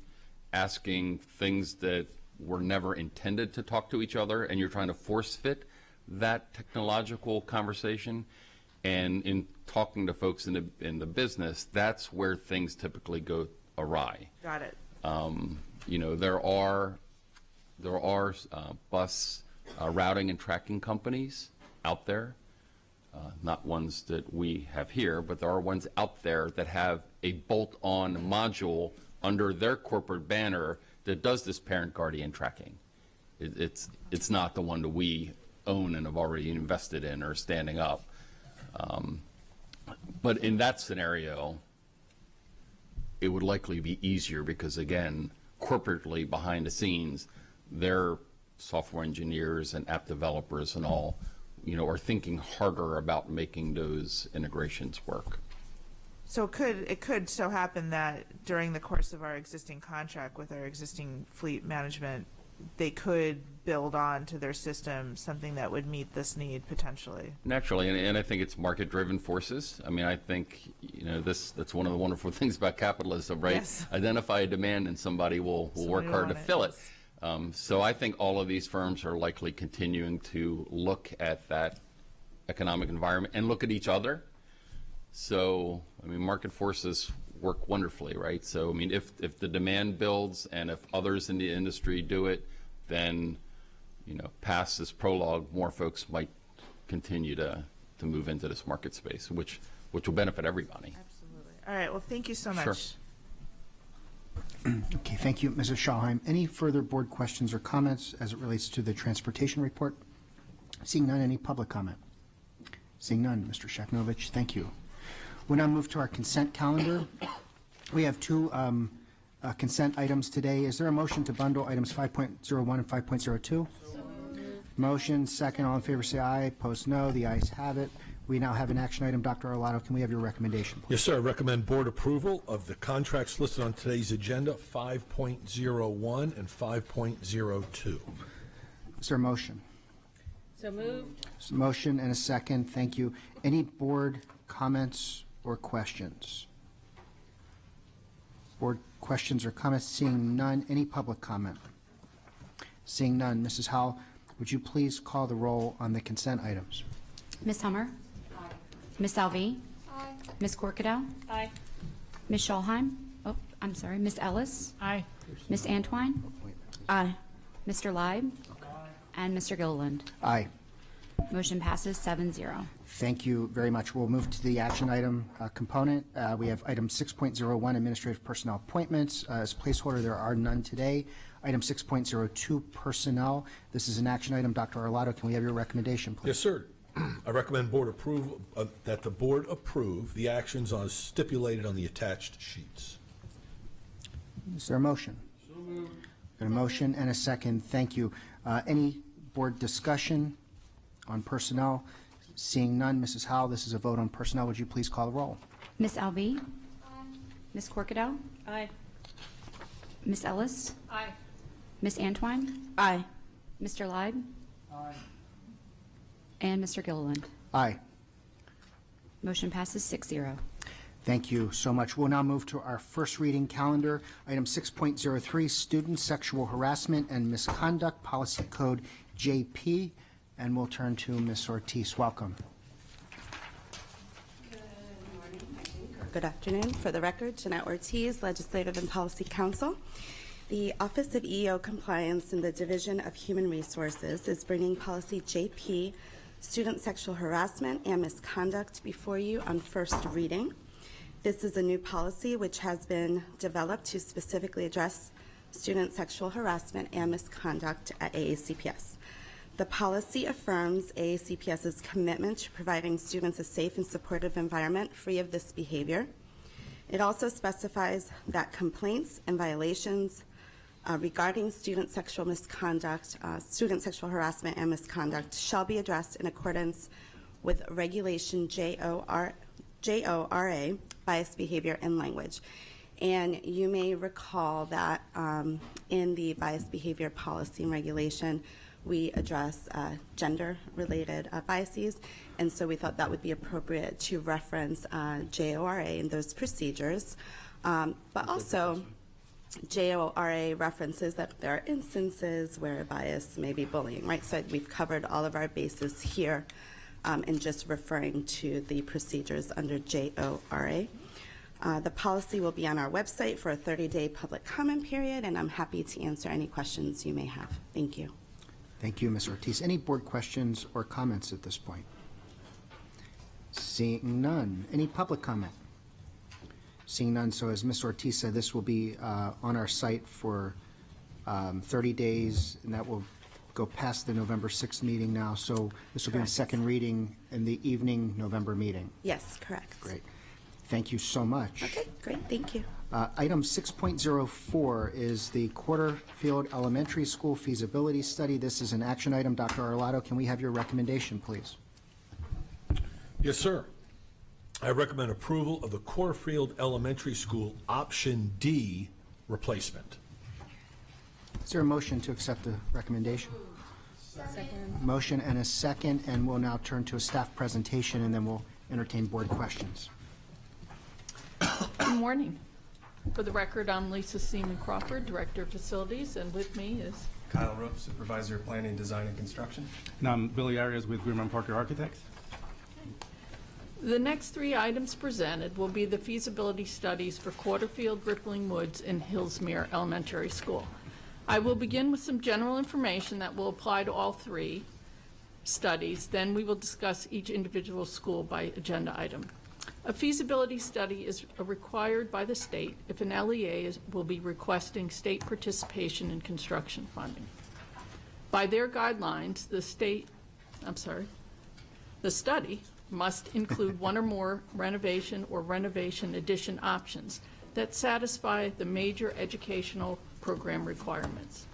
asking things that were never intended to talk to each other, and you're trying to force fit that technological conversation. And in talking to folks in the business, that's where things typically go awry. Got it. There are bus routing and tracking companies out there. not ones that we have here, but there are ones out there that have a bolt-on module under their corporate banner that does this parent-guardian tracking. It's not the one that we own and have already invested in or standing up. But in that scenario, it would likely be easier because, again, corporately behind the scenes, their software engineers and app developers and all, are thinking harder about making those integrations work. So it could so happen that during the course of our existing contract with our existing fleet management, they could build on to their system something that would meet this need potentially. Naturally, and I think it's market-driven forces. I mean, I think, that's one of the wonderful things about capitalism, right? Yes. Identify a demand and somebody will work hard to fill it. So I think all of these firms are likely continuing to look at that economic environment and look at each other. So, I mean, market forces work wonderfully, right? So, I mean, if the demand builds and if others in the industry do it, then, past this prologue, more folks might continue to move into this market space, which will benefit everybody. Absolutely. All right. Well, thank you so much. Sure. Okay, thank you, Mrs. Schallheim. Any further board questions or comments as it relates to the transportation report? Seeing none, any public comment? Seeing none, Mr. Shaknovich, thank you. We'll now move to our consent calendar. We have two consent items today. Is there a motion to bundle items 5.01 and 5.02? Motion, second. All in favor say aye. Opposed, no. The ayes have it. We now have an action item. Dr. Arlotto, can we have your recommendation, please? Yes, sir. I recommend board approval of the contracts listed on today's agenda, 5.01 and 5.02. Is there a motion? So moved. Motion and a second. Thank you. Any board comments or questions? Board questions or comments? Seeing none. Any public comment? Seeing none. Mrs. Howell, would you please call the roll on the consent items? Ms. Hummer? Aye. Ms. Salvi? Aye. Ms. Corkadell? Aye. Ms. Schallheim? Oh, I'm sorry. Ms. Ellis? Aye. Ms. Antwine? Aye. Mr. Leib? And Mr. Gilliland. Aye. Motion passes 7-0. Thank you very much. We'll move to the action item component. We have item 6.01, administrative personnel appointments. As placeholder, there are none today. Item 6.02, personnel. This is an action item. Dr. Arlotto, can we have your recommendation, please? Yes, sir. I recommend board approval that the board approve the actions as stipulated on the attached sheets. Is there a motion? So moved. Got a motion and a second. Thank you. Any board discussion on personnel? Seeing none, Mrs. Howell, this is a vote on personnel. Would you please call the roll? Ms. Alby? Aye. Ms. Corkadell? Aye. Ms. Ellis? Aye. Ms. Antwine? Aye. Mr. Leib? Aye. And Mr. Gilliland. Aye. Motion passes 6-0. Thank you so much. We'll now move to our first reading calendar. Item 6.03, Student Sexual Harassment and Misconduct Policy Code JP. And we'll turn to Ms. Ortiz. Welcome. Good afternoon. For the record, Jeanette Ortiz, Legislative and Policy Counsel. The Office of EEO Compliance and the Division of Human Resources is bringing Policy JP, Student Sexual Harassment and Misconduct, before you on first reading. This is a new policy which has been developed to specifically address student sexual harassment and misconduct at AACPS. The policy affirms AACPS's commitment to providing students a safe and supportive environment free of this behavior. It also specifies that complaints and violations regarding student sexual misconduct, student sexual harassment and misconduct shall be addressed in accordance with Regulation JORA, Bias Behavior and Language. And you may recall that in the Bias Behavior Policy and Regulation, we address gender-related biases, and so we thought that would be appropriate to reference JORA in those procedures. But also, JORA references that there are instances where bias may be bullying, right? So we've covered all of our bases here in just referring to the procedures under JORA. The policy will be on our website for a 30-day public comment period, and I'm happy to answer any questions you may have. Thank you. Thank you, Ms. Ortiz. Any board questions or comments at this point? Seeing none. Any public comment? Seeing none, so as Ms. Ortiz said, this will be on our site for 30 days, and that will go past the November 6th meeting now, so this will be on Correct. second reading in the evening November meeting. Yes, correct. Great. Thank you so much. Okay, great, thank you. Item 6.04 is the Quarterfield Elementary School feasibility study. This is an action item. Dr. Arlotto, can we have your recommendation, please? Yes, sir. I recommend approval of the Corkran Elementary School Option D replacement. Is there a motion to accept the recommendation? Second. Motion and a second, and we'll now turn to a staff presentation, and then we'll entertain board questions. Good morning. For the record, I'm Lisa Seaman Crawford, Director of Facilities, and with me is Kyle Roof, Supervisor of Planning, Design, and Construction. And I'm Billy Arias with Kramer Parker Architects. the next three items presented will be the feasibility studies for Quarterfield, Rippling Woods, and Hillsmere Elementary School. I will begin with some general information that will apply to all three studies. Then we will discuss each individual school by agenda item. A feasibility study is required by the state if an LEA will be requesting state participation in construction funding. By their guidelines, the study must include one or more renovation or renovation addition options that satisfy the major educational program requirements.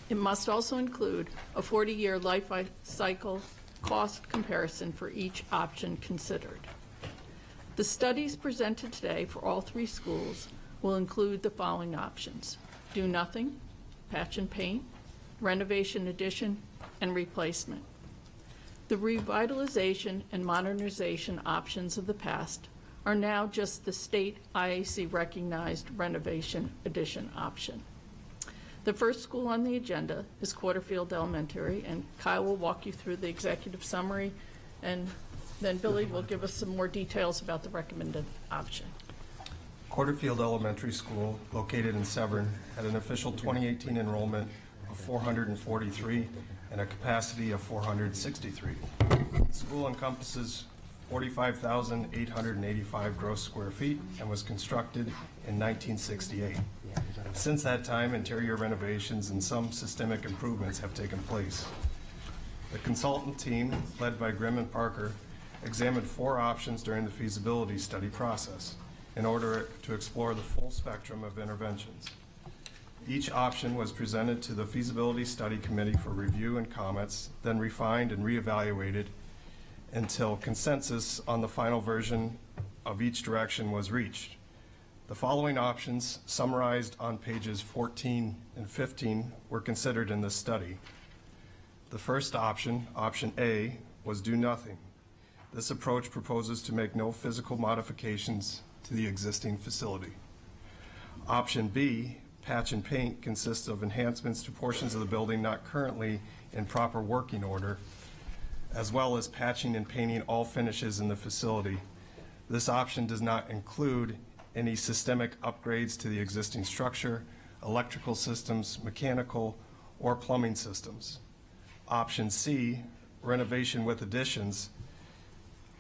It must also include a 40-year life cycle cost comparison for each option considered. The studies presented today for all three schools will include the following options: do nothing, patch and paint, renovation addition, and replacement. The revitalization and modernization options of the past are now just the state IAC recognized renovation addition option. The first school on the agenda is Quarterfield Elementary, and Kyle will walk you through the executive summary, and then Billy will give us some more details about the recommended option. Quarterfield Elementary School, located in Severn, had an official 2018 enrollment of 443 and a capacity of 463. The school encompasses 45,885 gross square feet and was constructed in 1968. Since that time, interior renovations and some systemic improvements have taken place. The consultant team, led by Grimm and Parker, examined 4 options during the feasibility study process in order to explore the full spectrum of interventions. Each option was presented to the feasibility study committee for review and comments, then refined and reevaluated until consensus on the final version of each direction was reached. The following options, summarized on pages 14 and 15, were considered in this study. The first option, option A, was do nothing. This approach proposes to make no physical modifications to the existing facility. Option B, patch and paint, consists of enhancements to portions of the building not currently in proper working order, as well as patching and painting all finishes in the facility. This option does not include any systemic upgrades to the existing structure, electrical systems, mechanical, or plumbing systems. Option C, renovation with additions.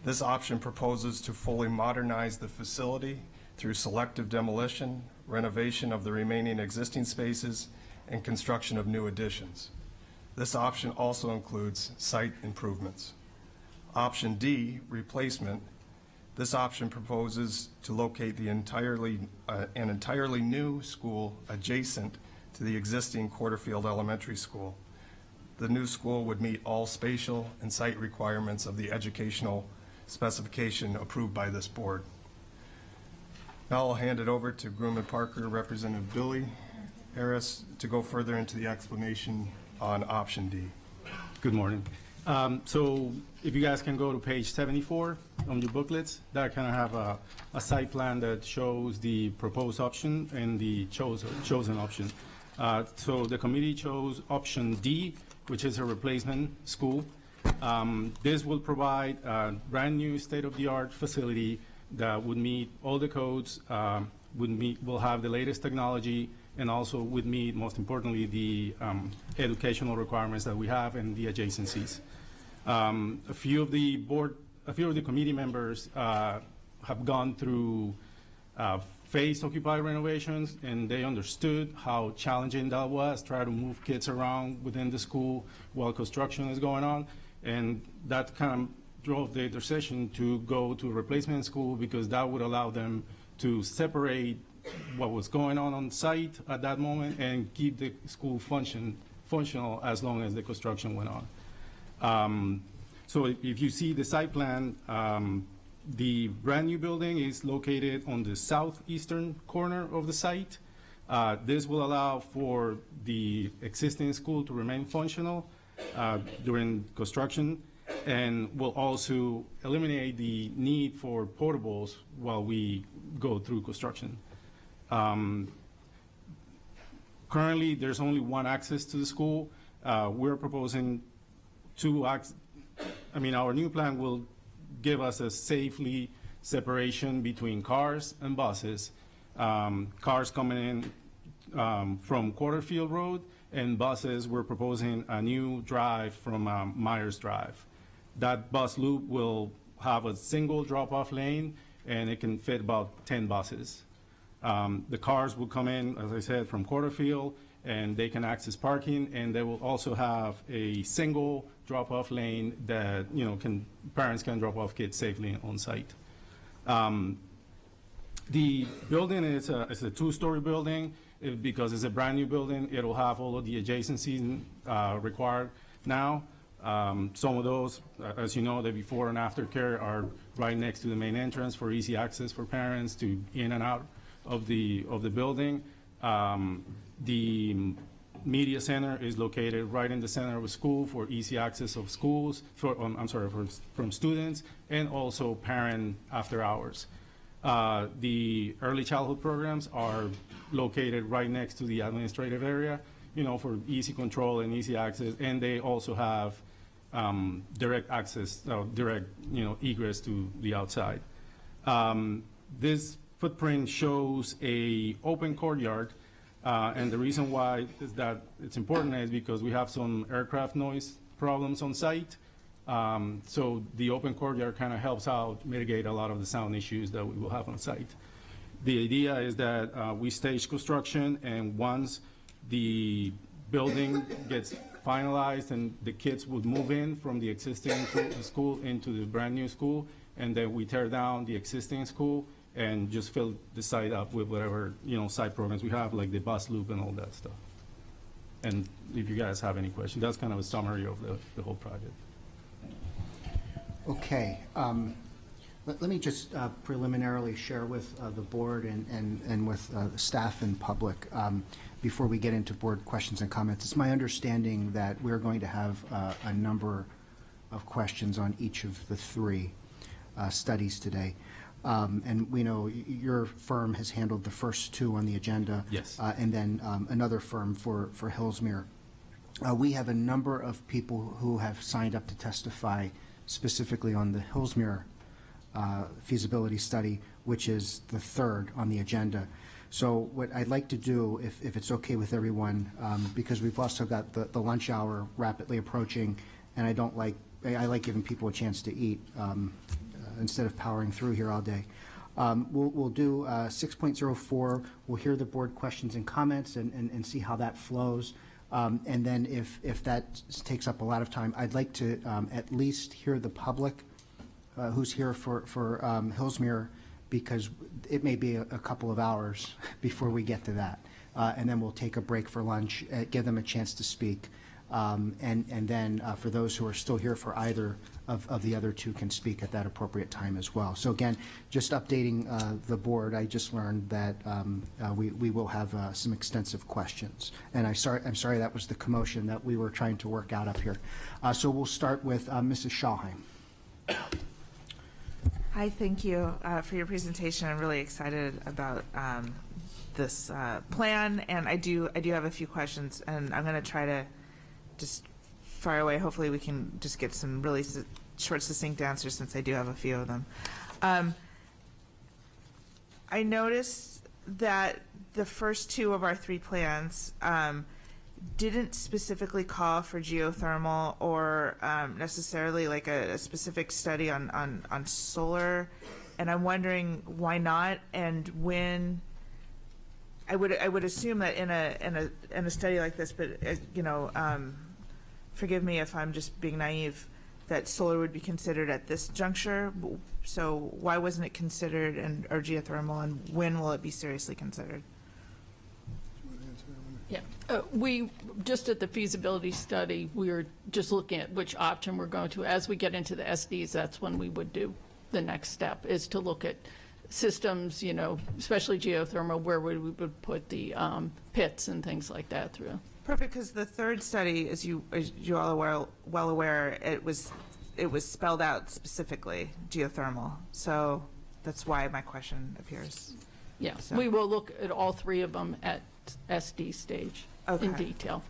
This option proposes to fully modernize the facility through selective demolition, renovation of the remaining existing spaces, and construction of new additions. This option also includes site improvements. Option D, replacement. This option proposes to locate an entirely new school adjacent to the existing Quarterfield Elementary School. The new school would meet all spatial and site requirements of the educational specification approved by this board. Now I'll hand it over to Groom and Parker, Representative Billy Harris, to go further into the explanation on option D. Good morning. So if you guys can go to page 74 on your booklets, that kind of have a site plan that shows the proposed option and the chosen option. So the committee chose option D, which is a replacement school. This will provide a brand new state-of-the-art facility that would meet all the codes, will have the latest technology, and also would meet, most importantly, the educational requirements that we have and the adjacencies. A few of the board a few of the committee members have gone through phased occupied renovations, and they understood how challenging that was, try to move kids around within the school while construction is going on. And that kind of drove the decision to go to replacement school, because that would allow them to separate what was going on site at that moment and keep the school functional as long as the construction went on. So if you see the site plan, the brand new building is located on the southeastern corner of the site. This will allow for the existing school to remain functional during construction, and will also eliminate the need for portables while we go through construction. Currently, there's only one access to the school. We're proposing our new plan will give us a safely separation between cars and buses. Cars coming in from Quarterfield Road, and buses, we're proposing a new drive from Myers Drive. That bus loop will have a single drop-off lane, and it can fit about 10 buses. The cars will come in, as I said, from Quarterfield, and they can access parking, and they will also have a single drop-off lane that parents can drop off kids safely on site. The building is a two-story building. Because it's a brand new building, it'll have all of the adjacencies required now. Some of those, as you know, the before and after care are right next to the main entrance for easy access for parents to in and out of the building. The media center is located right in the center of a school for easy access of schools from students, and also parent after hours. The early childhood programs are located right next to the administrative area, for easy control and easy access, and they also have direct access, direct, egress to the outside. This footprint shows a open courtyard, and the reason why is that it's important is because we have some aircraft noise problems on site. So the open courtyard kind of helps out mitigate a lot of the sound issues that we will have on site. The idea is that we stage construction, and once the building gets finalized, and the kids would move in from the existing school into the brand new school, and then we tear down the existing school and just fill the site up with whatever site programs we have, like the bus loop and all that stuff. And if you guys have any questions, that's kind of a summary of the whole project. Okay. Let me just preliminarily share with the board and with the staff and public before we get into board questions and comments. It's my understanding that we're going to have a number of questions on each of the three studies today. And we know your firm has handled the first two on the agenda. Yes. And then another firm for Hillsmere. We have a number of people who have signed up to testify specifically on the Hillsmere feasibility study, which is the third on the agenda. So what I'd like to do, if it's okay with everyone, because we've also got the lunch hour rapidly approaching, and I like giving people a chance to eat instead of powering through here all day. We'll do 6.04. We'll hear the board questions and comments and see how that flows. And then if that takes up a lot of time, I'd like to at least hear the public who's here for Hillsmere, because it may be a couple of hours before we get to that. And then we'll take a break for lunch, give them a chance to speak. And then for those who are still here for either of the other two can speak at that appropriate time as well. So again, just updating the board, I just learned that we will have some extensive questions. And I'm sorry that was the commotion that we were trying to work out up here. So we'll start with Mrs. Schallheim. Hi, thank you for your presentation. I'm really excited about this plan, and I do have a few questions, and I'm going to try to just fire away. Hopefully we can just get some really short, succinct answers, since I do have a few of them. I noticed that the first two of our three plans didn't specifically call for geothermal or necessarily like a specific study on solar, and I'm wondering why not, and when. I would assume that in a study like this, but forgive me if I'm just being naive, that solar would be considered at this juncture. So why wasn't it considered, or geothermal, and when will it be seriously considered? Yeah, we, just at the feasibility study, we were just looking at which option we're going to. As we get into the SDs, that's when we would do the next step, is to look at systems, especially geothermal, where we would put the pits and things like that through. Perfect, because the third study, as you all are well aware, it was spelled out specifically, geothermal. So that's why my question appears. Yeah, so. We will look at all three of them at SD stage in detail.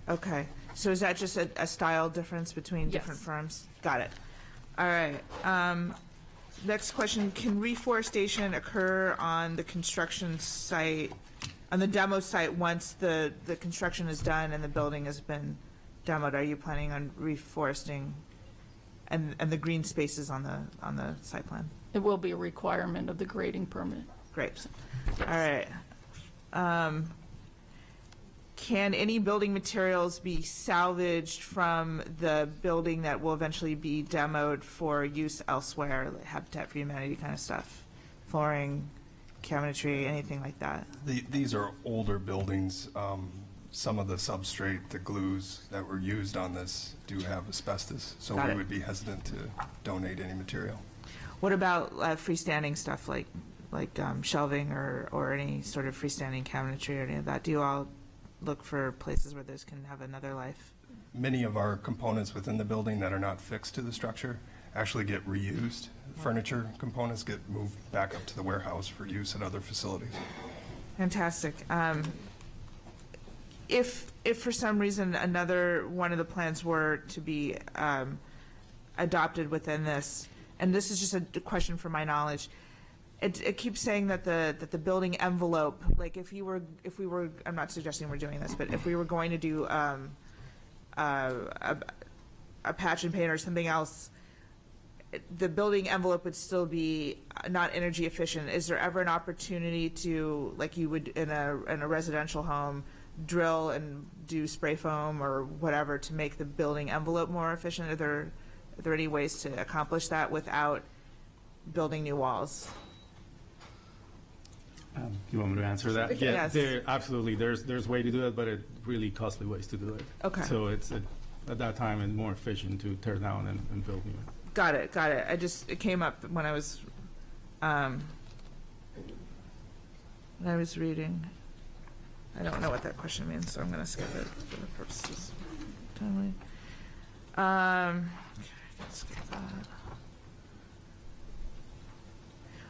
Okay, so is that just a style difference between different firms? Got it. All right. Next question, can reforestation occur on the construction site, on the demo site, once the construction is done and the building has been demoed? Are you planning on reforesting and the green spaces on the site plan? It will be a requirement of the grading permit. Great. All right. Can any building materials be salvaged from the building that will eventually be demoed for use elsewhere, like Habitat for Humanity kind of stuff? Flooring, cabinetry, anything like that? These are older buildings. Some of the substrate, the glues that were used on this do have asbestos, so we would be hesitant to donate any material. What about freestanding stuff like shelving or any sort of freestanding cabinetry or any of that? Do you all look for places where those can have another life? Many of our components within the building that are not fixed to the structure actually get reused. Furniture components get moved back up to the warehouse for use at other facilities. Fantastic. If for some reason another one of the plans were to be adopted within this, and this is just a question for my knowledge, it keeps saying that the building envelope, like if we were, I'm not suggesting we're doing this, but if we were going to do a patch and paint or something else, the building envelope would still be not energy efficient. Is there ever an opportunity to, like you would in a residential home, drill and do spray foam or whatever to make the building envelope more efficient? Are there any ways to accomplish that without building new walls? You want me to answer that? Yes. Absolutely. There's way to do it, but it's really costly ways to do it. Okay. So it's at that time it's more efficient to tear down and build new. Got it. It came up when I was reading. I don't know what that question means, so I'm going to skip it for the purposes of timely. Skip that.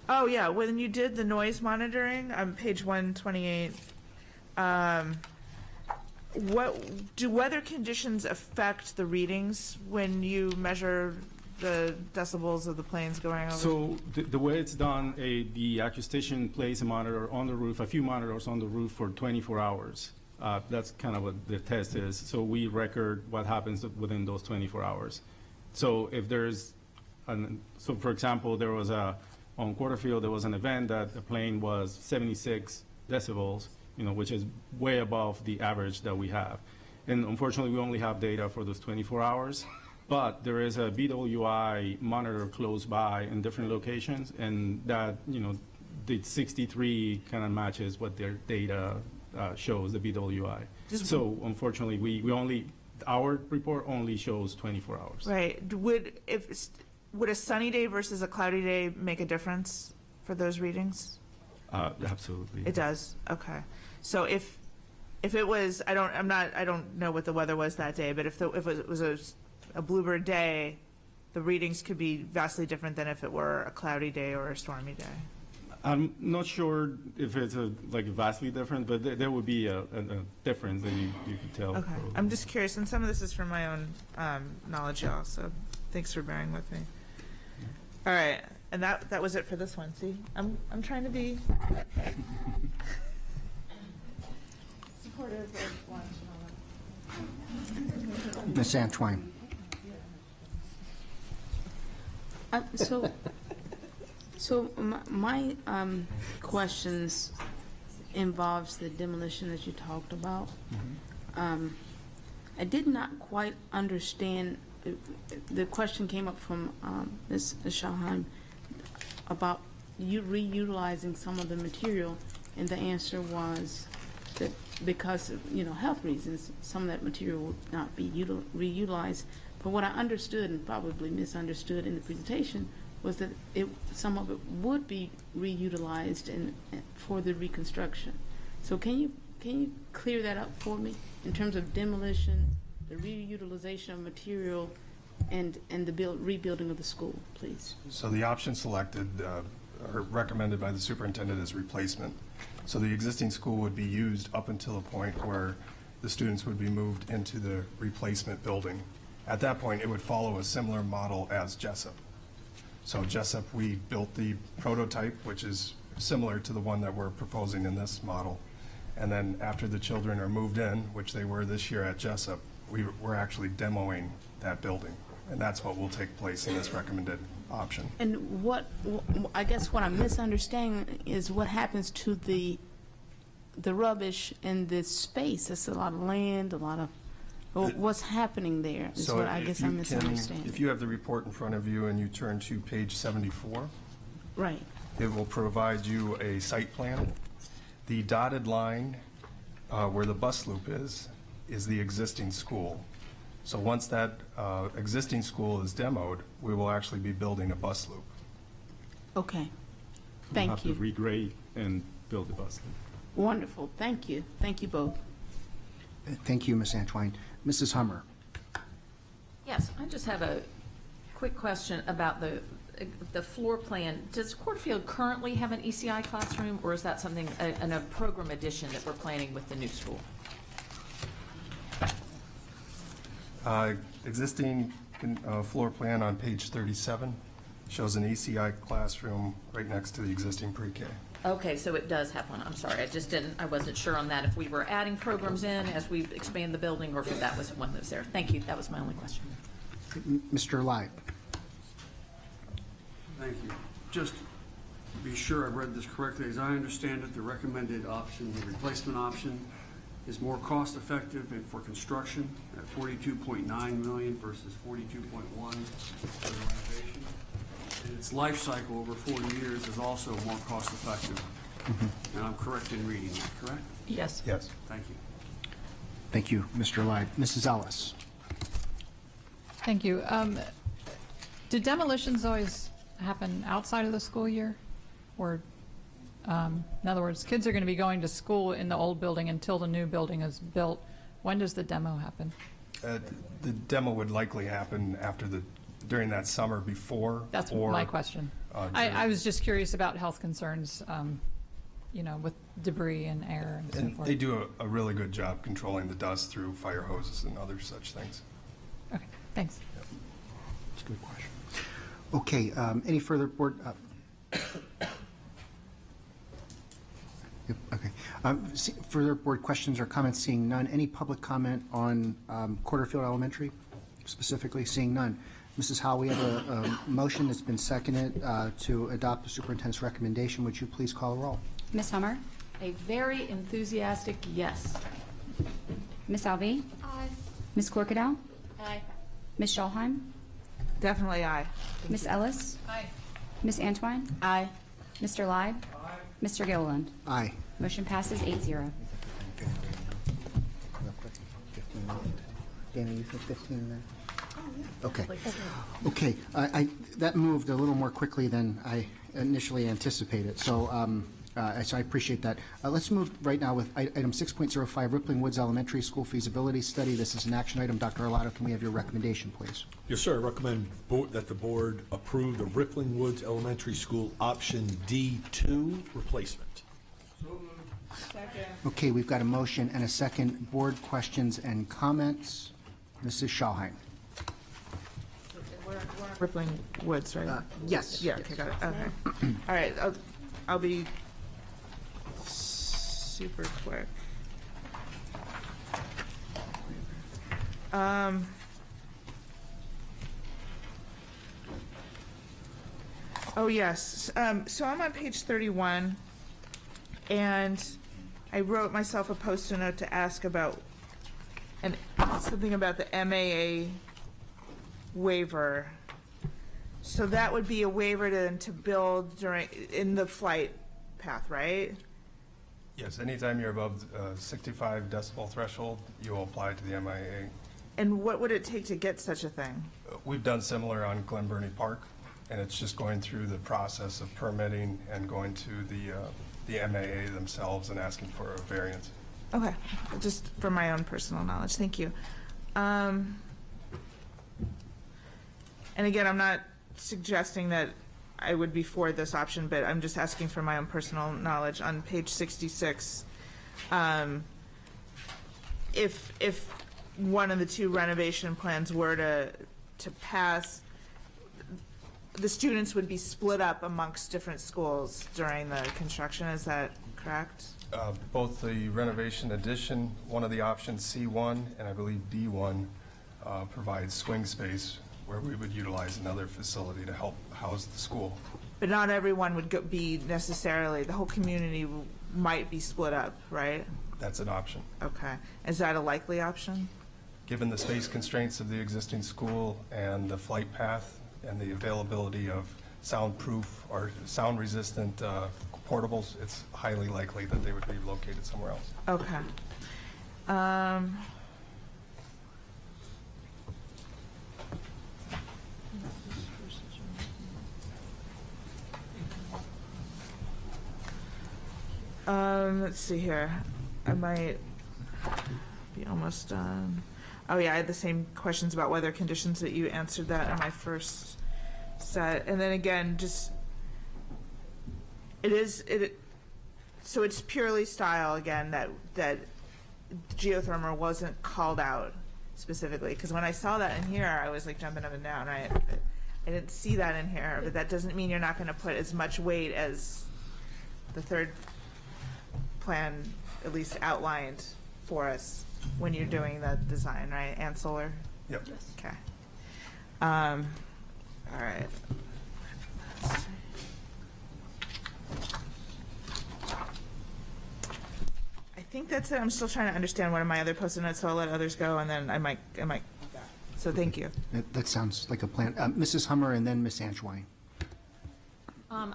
Oh yeah, when you did the noise monitoring on page 128, what do weather conditions affect the readings when you measure the decibels of the planes going over? So the way it's done, the acoustician places a monitor on the roof, a few monitors on the roof for 24 hours. That's kind of what the test is. So we record what happens within those 24 hours. So if there's, so for example, there was on Quarterfield, there was an event that the plane was 76 decibels, which is way above the average that we have. And unfortunately, we only have data for those 24 hours. But there is a BWI monitor close by in different locations, and that, the 63 kind of matches what their data shows, the BWI. So unfortunately, our report only shows 24 hours. Right. Would a sunny day versus a cloudy day make a difference for those readings? Absolutely. It does. Okay. So if it was, I don't know what the weather was that day, but if it was a bluebird day, the readings could be vastly different than if it were a cloudy day or a stormy day. I'm not sure if it's vastly different, but there would be a difference that you could tell. Okay. I'm just curious, and some of this is from my own knowledge, y'all. So thanks for bearing with me. All right, and that was it for this one. See, I'm trying to be supportive of lunch and all that. Ms. Antwine. My questions involves the demolition that you talked about. I did not quite understand. The question came up from Ms. Schalheim about you reutilizing some of the material, and the answer was that because of health reasons, some of that material would not be reutilized. But what I understood, and probably misunderstood in the presentation, was that some of it would be reutilized for the reconstruction. So can you clear that up for me in terms of demolition, the reutilization of material, and the rebuilding of the school, please? So the option selected or recommended by the superintendent is replacement. So the existing school would be used up until a point where the students would be moved into the replacement building. At that point, it would follow a similar model as Jessup. So Jessup, we built the prototype, which is similar to the one that we're proposing in this model. And then after the children are moved in, which they were this year at Jessup, we're actually demoing that building. And that's what will take place in this recommended option. And I guess what I'm misunderstanding is what happens to the rubbish in this space. It's a lot of land, what's happening there is what I guess I'm misunderstanding. If you have the report in front of you and you turn to page 74. Right. It will provide you a site plan. The dotted line where the bus loop is the existing school. So once that existing school is demoed, we will actually be building a bus loop. Okay. Thank you. We'll have to regrade and build the bus loop. Wonderful. Thank you. Thank you both. Thank you, Ms. Antwine. Mrs. Hummer. Yes, I just have a quick question about the floor plan. Does Quarterfield currently have an ECI classroom, or is that something, a program addition that we're planning with the new school? Existing floor plan on page 37 shows an ECI classroom right next to the existing pre-K. Okay, so it does have one. I'm sorry, I wasn't sure on that, if we were adding programs in as we expand the building, or if that was one that was there. Thank you, that was my only question. Mr. Lai. Thank you. Just to be sure I read this correctly, as I understand it, the recommended option, the replacement option, is more cost-effective and for construction at $42.9 million versus $42.1 for the renovation. And its life cycle over 40 years is also more cost-effective. And I'm correct in reading that, correct? Yes. Yes. Thank you. Thank you, Mr. Lai. Mrs. Ellis. Thank you. Do demolitions always happen outside of the school year? Or, in other words, kids are going to be going to school in the old building until the new building is built. When does the demo happen? The demo would likely happen during that summer before. That's my question. I was just curious about health concerns, with debris and air and so forth. They do a really good job controlling the dust through fire hoses and other such things. Okay, thanks. Yep. That's a good question. Okay, any further board? Yep, okay. Further board questions or comments? Seeing none. Any public comment on Quarterfield Elementary specifically? Seeing none. Mrs. Howell, we have a motion that's been seconded to adopt the superintendent's recommendation. Would you please call the roll? Ms. Hummer? A very enthusiastic yes. Ms. Alvey? Aye. Ms. Corkadell? Aye. Ms. Schalheim? Definitely aye. Ms. Ellis? Aye. Ms. Antwine? Aye. Mr. Leib? Mr. Gilliland? Aye. Motion passes 8-0. Dana, you think 15 minutes? Okay. Okay. That moved a little more quickly than I initially anticipated. So I appreciate that. Let's move right now with item 6.05, Rippling Woods Elementary School Feasibility Study. This is an action item. Dr. Arlotto, can we have your recommendation, please? Yes, sir. I recommend that the board approve the Rippling Woods Elementary School option D2 replacement. Okay, we've got a motion and a second. Board questions and comments. Mrs. Schalheim. Rippling Woods, right? Yes. Yeah, okay, got it. Okay. All right, I'll be super quick. Oh, yes. So I'm on page 31, and I wrote myself a post-it note to ask about something about the MAA waiver. So that would be a waiver to build in the flight path, right? Yes, anytime you're above 65 decibel threshold, you will apply to the MIA. And what would it take to get such a thing? We've done similar on Glen Burnie Park, and it's just going through the process of permitting and going to the MAA themselves and asking for a variance. Okay, just for my own personal knowledge, thank you. And again, I'm not suggesting that I would be for this option, but I'm just asking for my own personal knowledge. On page 66, if one of the two renovation plans were to pass, the students would be split up amongst different schools during the construction, is that correct? Both the renovation addition, one of the options, C1, and I believe D1, provides swing space where we would utilize another facility to help house the school. But not everyone would be necessarily, the whole community might be split up, right? That's an option. Okay. Is that a likely option? Given the space constraints of the existing school and the flight path and the availability of soundproof or sound-resistant portables, it's highly likely that they would be located somewhere else. Okay. Let's see here. I might be almost done. Oh yeah, I had the same questions about weather conditions that you answered that in my first set. And then again, just, so it's purely style again, that geothermal wasn't called out specifically. Because when I saw that in here, I was like jumping up and down. I didn't see that in here, but that doesn't mean you're not going to put as much weight as the third plan at least outlined for us when you're doing the design, right? And solar? Yep. Okay. All right. I think that's it. I'm still trying to understand one of my other post-it notes, so I'll let others go, and then I might. So thank you. That sounds like a plan. Mrs. Hummer and then Ms. Anschwein.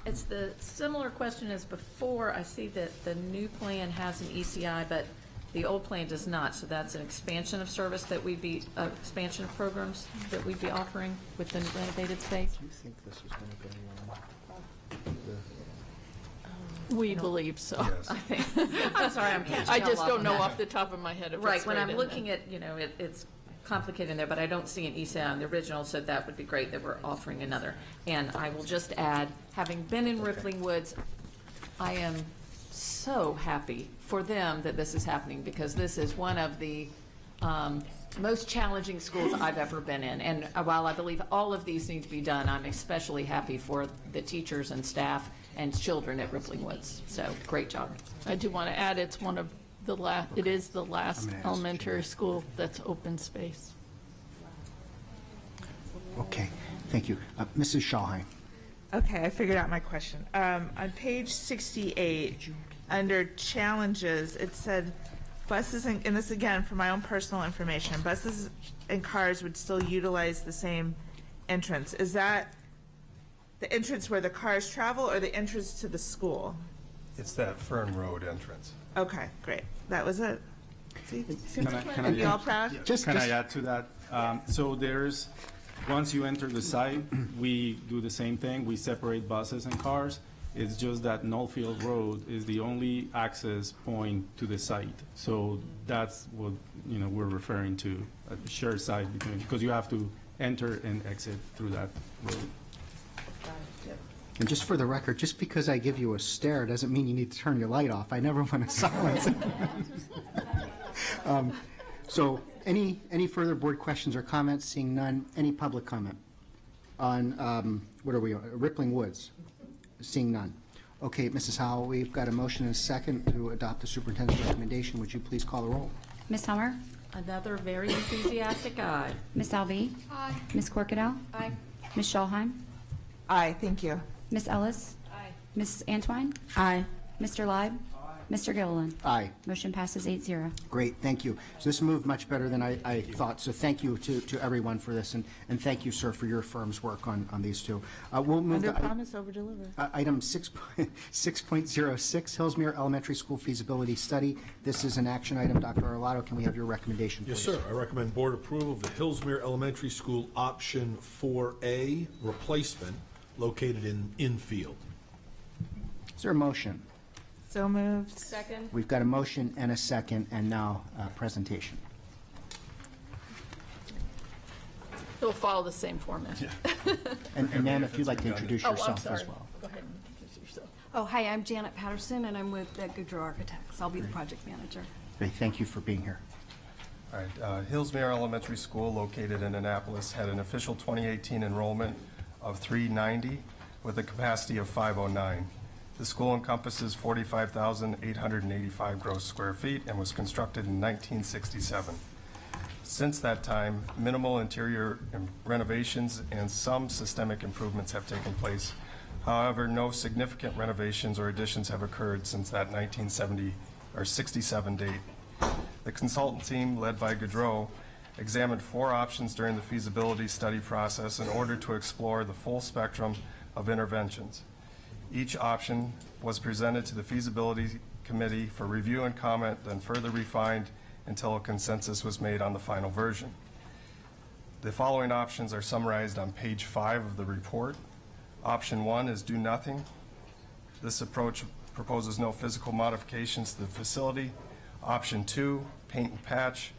It's the similar question as before. I see that the new plan has an ECI, but the old plan does not. So that's an expansion of service that we'd be, expansion of programs that we'd be offering with the renovated space. Do you think this is going to go We believe so. Yes. I think. I'm sorry, I'm catching I just up don't on know that. off the top of my head if Right, it's when right I'm in looking there. at, it's complicated in there, but I don't see an ECI on the original, so that would be great that we're offering another. And I will just add, having been in Rippling Woods, I am so happy for them that this is happening, because this is one of the most challenging schools I've ever been in. And while I believe all of these need to be done, I'm especially happy for the teachers and staff and children at Rippling Woods. So, great job. I do want to add, it's one of the last, it is the last elementary school that's open space. Okay, thank you. Mrs. Schallheim. Okay, I figured out my question. On page 68, under challenges, it said buses, and this again for my own personal information, buses and cars would still utilize the same entrance. Is that the entrance where the cars travel or the entrance to the school? It's that Fern Road entrance. Okay, great. That was it. See? Can I You all proud? Can I add to that? So there's, once you enter the site, we do the same thing. We separate buses and cars. It's just that Knollfield Road is the only access point to the site. So that's what, we're referring to, a shared site between, because you have to enter and exit through that road. And just for the record, just because I give you a stare doesn't mean you need to turn your light off. I never want to silence it. So any further board questions or comments? Seeing none, any public comment on, what are we on, Rippling Woods? Seeing none. Okay, Mrs. Howell, we've got a motion and a second to adopt the superintendent's recommendation. Would you please call the roll? Ms. Hummer? Another very enthusiastic aye. Miss Alvey? Aye. Miss Corkadell? Aye. Miss Schulheim? Aye, thank you. Miss Ellis? Aye. Miss Antwine? Aye. Mr. Leib? Mr. Gilliland? Aye. Motion passes 8-0. Great, thank you. So this moved much better than I thought, so thank you to everyone for this, and thank you, sir, for your firm's work on these two. We'll move Under to promise, over deliver. item 6.06, Hillsmere Elementary School Feasibility Study. This is an action item. Dr. Arlotto, can we have your recommendation, please? Yes, sir. I recommend board approval of the Hillsmere Elementary School Option 4A replacement located in infield. Is there a motion? So moved. Second. We've got a motion and a second, and now presentation. It'll follow the same format. And ma'am, if you'd like to introduce Oh, I'm yourself sorry. as well. Go ahead and introduce yourself. Oh, hi, I'm Janet Patterson, and I'm with Goodrow Architects. I'll be the project manager. Great, thank you for being here. All right, Hillsmere Elementary School, located in Annapolis, had an official 2018 enrollment of 390 with a capacity of 509. The school encompasses 45,885 gross square feet and was constructed in 1967. Since that time, minimal interior renovations and some systemic improvements have taken place. However, no significant renovations or additions have occurred since that 1970 or 67 date. The consultant team, led by Goodrow, examined 4 options during the feasibility study process in order to explore the full spectrum of interventions. Each option was presented to the feasibility committee for review and comment, then further refined until a consensus was made on the final version. The following options are summarized on page 5 of the report. Option 1 is do nothing. This approach proposes no physical modifications to the facility. Option 2, paint and patch,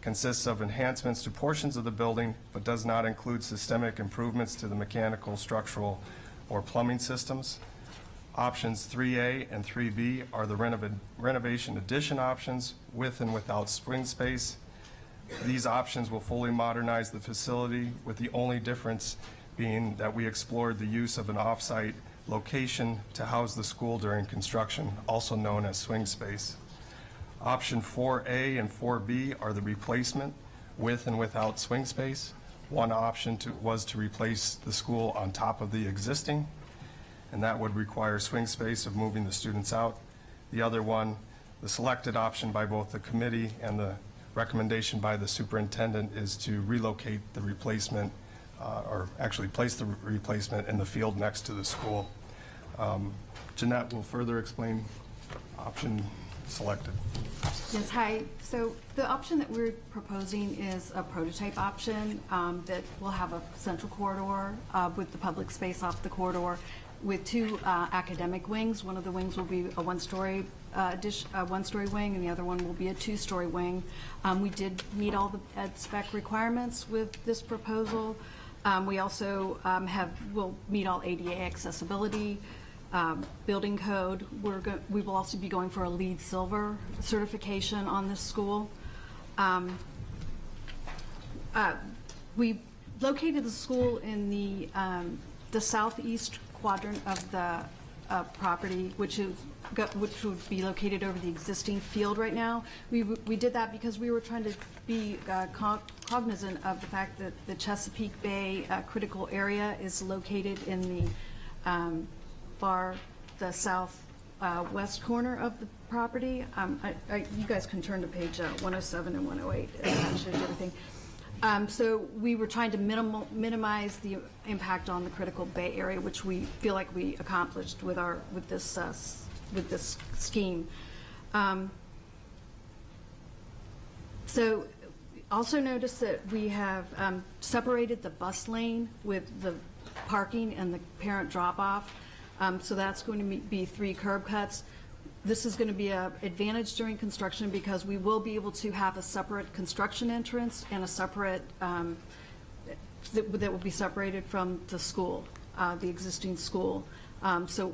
consists of enhancements to portions of the building, but does not include systemic improvements to the mechanical, structural, or plumbing systems. Options 3A and 3B are the renovation addition options with and without swing space. These options will fully modernize the facility, with the only difference being that we explored the use of an off-site location to house the school during construction, also known as swing space. Option 4A and 4B are the replacement with and without swing space. One option was to replace the school on top of the existing, and that would require swing space of moving the students out. The other one, the selected option by both the committee and the recommendation by the superintendent, is to relocate the replacement, or actually place the replacement in the field next to the school. Jeanette will further explain option selected. Yes, hi. So the option that we're proposing is a prototype option that will have a central corridor with the public space off the corridor with 2 academic wings. One of the wings will be a one-story wing, and the other one will be a 2-story wing. We did meet all the ed spec requirements with this proposal. We also will meet all ADA accessibility, building code. We will also be going for a LEED Silver certification on this school. We located the school in the southeast quadrant of the property, which would be located over the existing field right now. We did that because we were trying to be cognizant of the fact that the Chesapeake Bay critical area is located in the the southwest corner of the property. You guys can turn to page 107 and 108. That shows everything. So we were trying to minimize the impact on the critical Bay area, which we feel like we accomplished with this scheme. So also notice that we have separated the bus lane with the parking and the parent drop-off. So that's going to be 3 curb cuts. This is going to be an advantage during construction because we will be able to have a separate construction entrance and a separate, that will be separated from the school, the existing school. So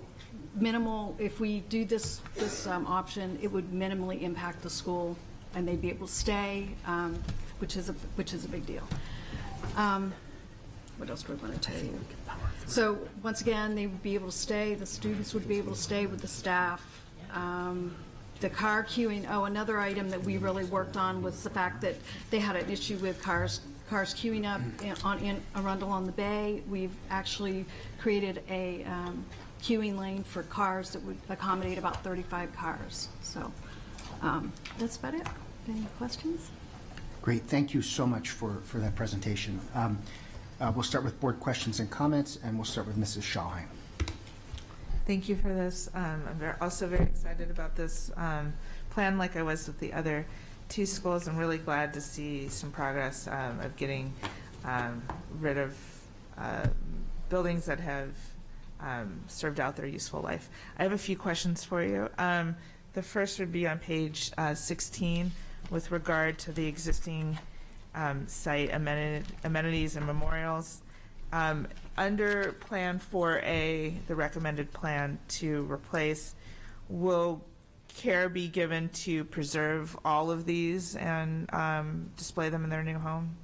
minimal, if we do this option, it would minimally impact the school and they'd be able to stay, which is a big deal. What else do I want to tell you? So once again, they would be able to stay, the students would be able to stay with the staff. the car queuing, another item that we really worked on was the fact that they had an issue with cars queuing up in Arundel on the Bay. We've actually created a queuing lane for cars that would accommodate about 35 cars. So that's about it. Any questions? Great, thank you so much for that presentation. We'll start with board questions and comments, and we'll start with Mrs. Schallheim. Thank you for this. I'm also very excited about this plan, like I was with the other two schools. I'm really glad to see some progress of getting rid of buildings that have served out their useful life. I have a few questions for you. The first would be on page 16 with regard to the existing site amenities and memorials. Under Plan 4A, the recommended plan to replace, will care be given to preserve all of these and display them in their new home?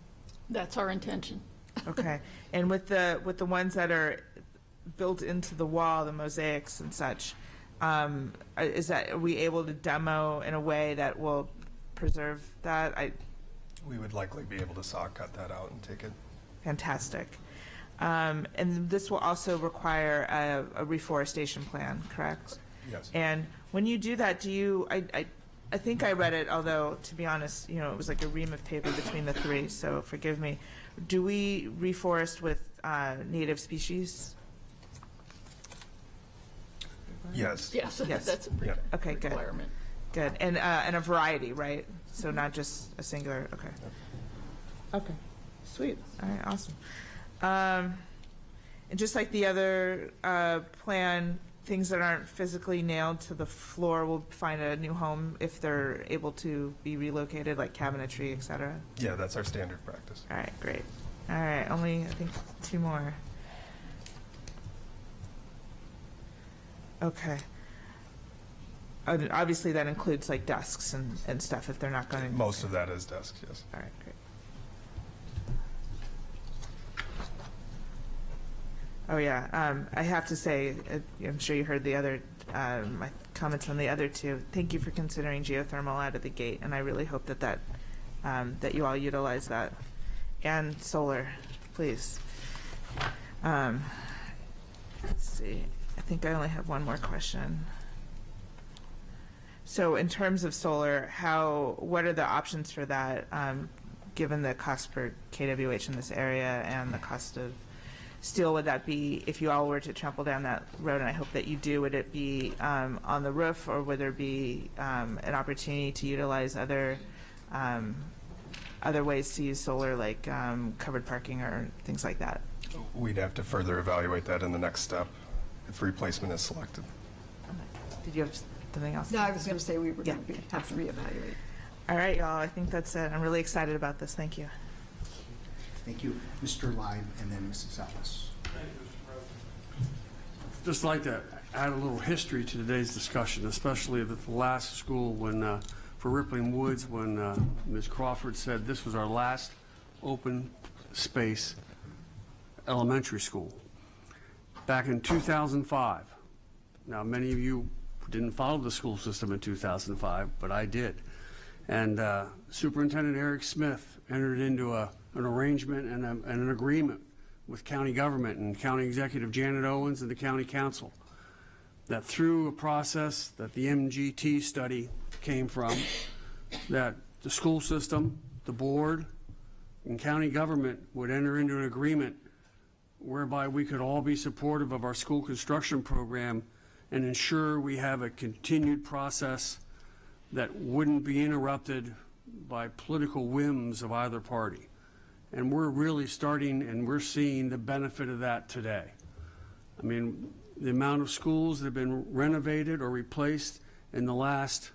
That's our intention. Okay. And with the ones that are built into the wall, the mosaics and such, are we able to demo in a way that will preserve that? We would likely be able to saw cut that out and take it. Fantastic. And this will also require a reforestation plan, correct? Yes. And when you do that, I think I read it, although to be honest, it was like a ream of paper between the three, so forgive me. Do we reforest with native species? Yes. Yes, Yes. that's a Okay, good. requirement. Good. And a variety, right? So not just a singular, okay. Okay, sweet. All right, awesome. And just like the other plan, things that aren't physically nailed to the floor will find a new home if they're able to be relocated, like cabinetry, et cetera? Yeah, that's our standard practice. All right, great. All right, only, I think, two more. Okay. Obviously, that includes like desks and stuff if they're not going to... Most of that is desks, yes. All right, great. Oh, yeah. I have to say, I'm sure you heard the other, my comments on the other two. Thank you for considering geothermal out of the gate, and I really hope that you all utilize that. And solar, please. Let's see. I think I only have one more question. So in terms of solar, what are the options for that, given the cost per kWh in this area and the cost of steel? Would that be, if you all were to trample down that road, and I hope that you do, would it be on the roof, or would there be an opportunity to utilize other ways to use solar, like covered parking or things like that? We'd have to further evaluate that in the next step if replacement is selected. Did you have something else? No, I was going to say we were going to have to reevaluate. All right, y'all. I think that's it. I'm really excited about this. Thank you. Thank you. Mr. Lybe and then Mrs. Ellis. Just like to add a little history to today's discussion, especially at the last school for Rippling Woods, when Ms. Crawford said this was our last open space elementary school. Back in 2005. Now, many of you didn't follow the school system in 2005, but I did. And Superintendent Eric Smith entered into an arrangement and an agreement with county government and County Executive Janet Owens and the County Council that through a process that the MGT study came from, that the school system, the board, and county government would enter into an agreement whereby we could all be supportive of our school construction program and ensure we have a continued process that wouldn't be interrupted by political whims of either party. And we're really starting and we're seeing the benefit of that today. I mean, the amount of schools that have been renovated or replaced in the last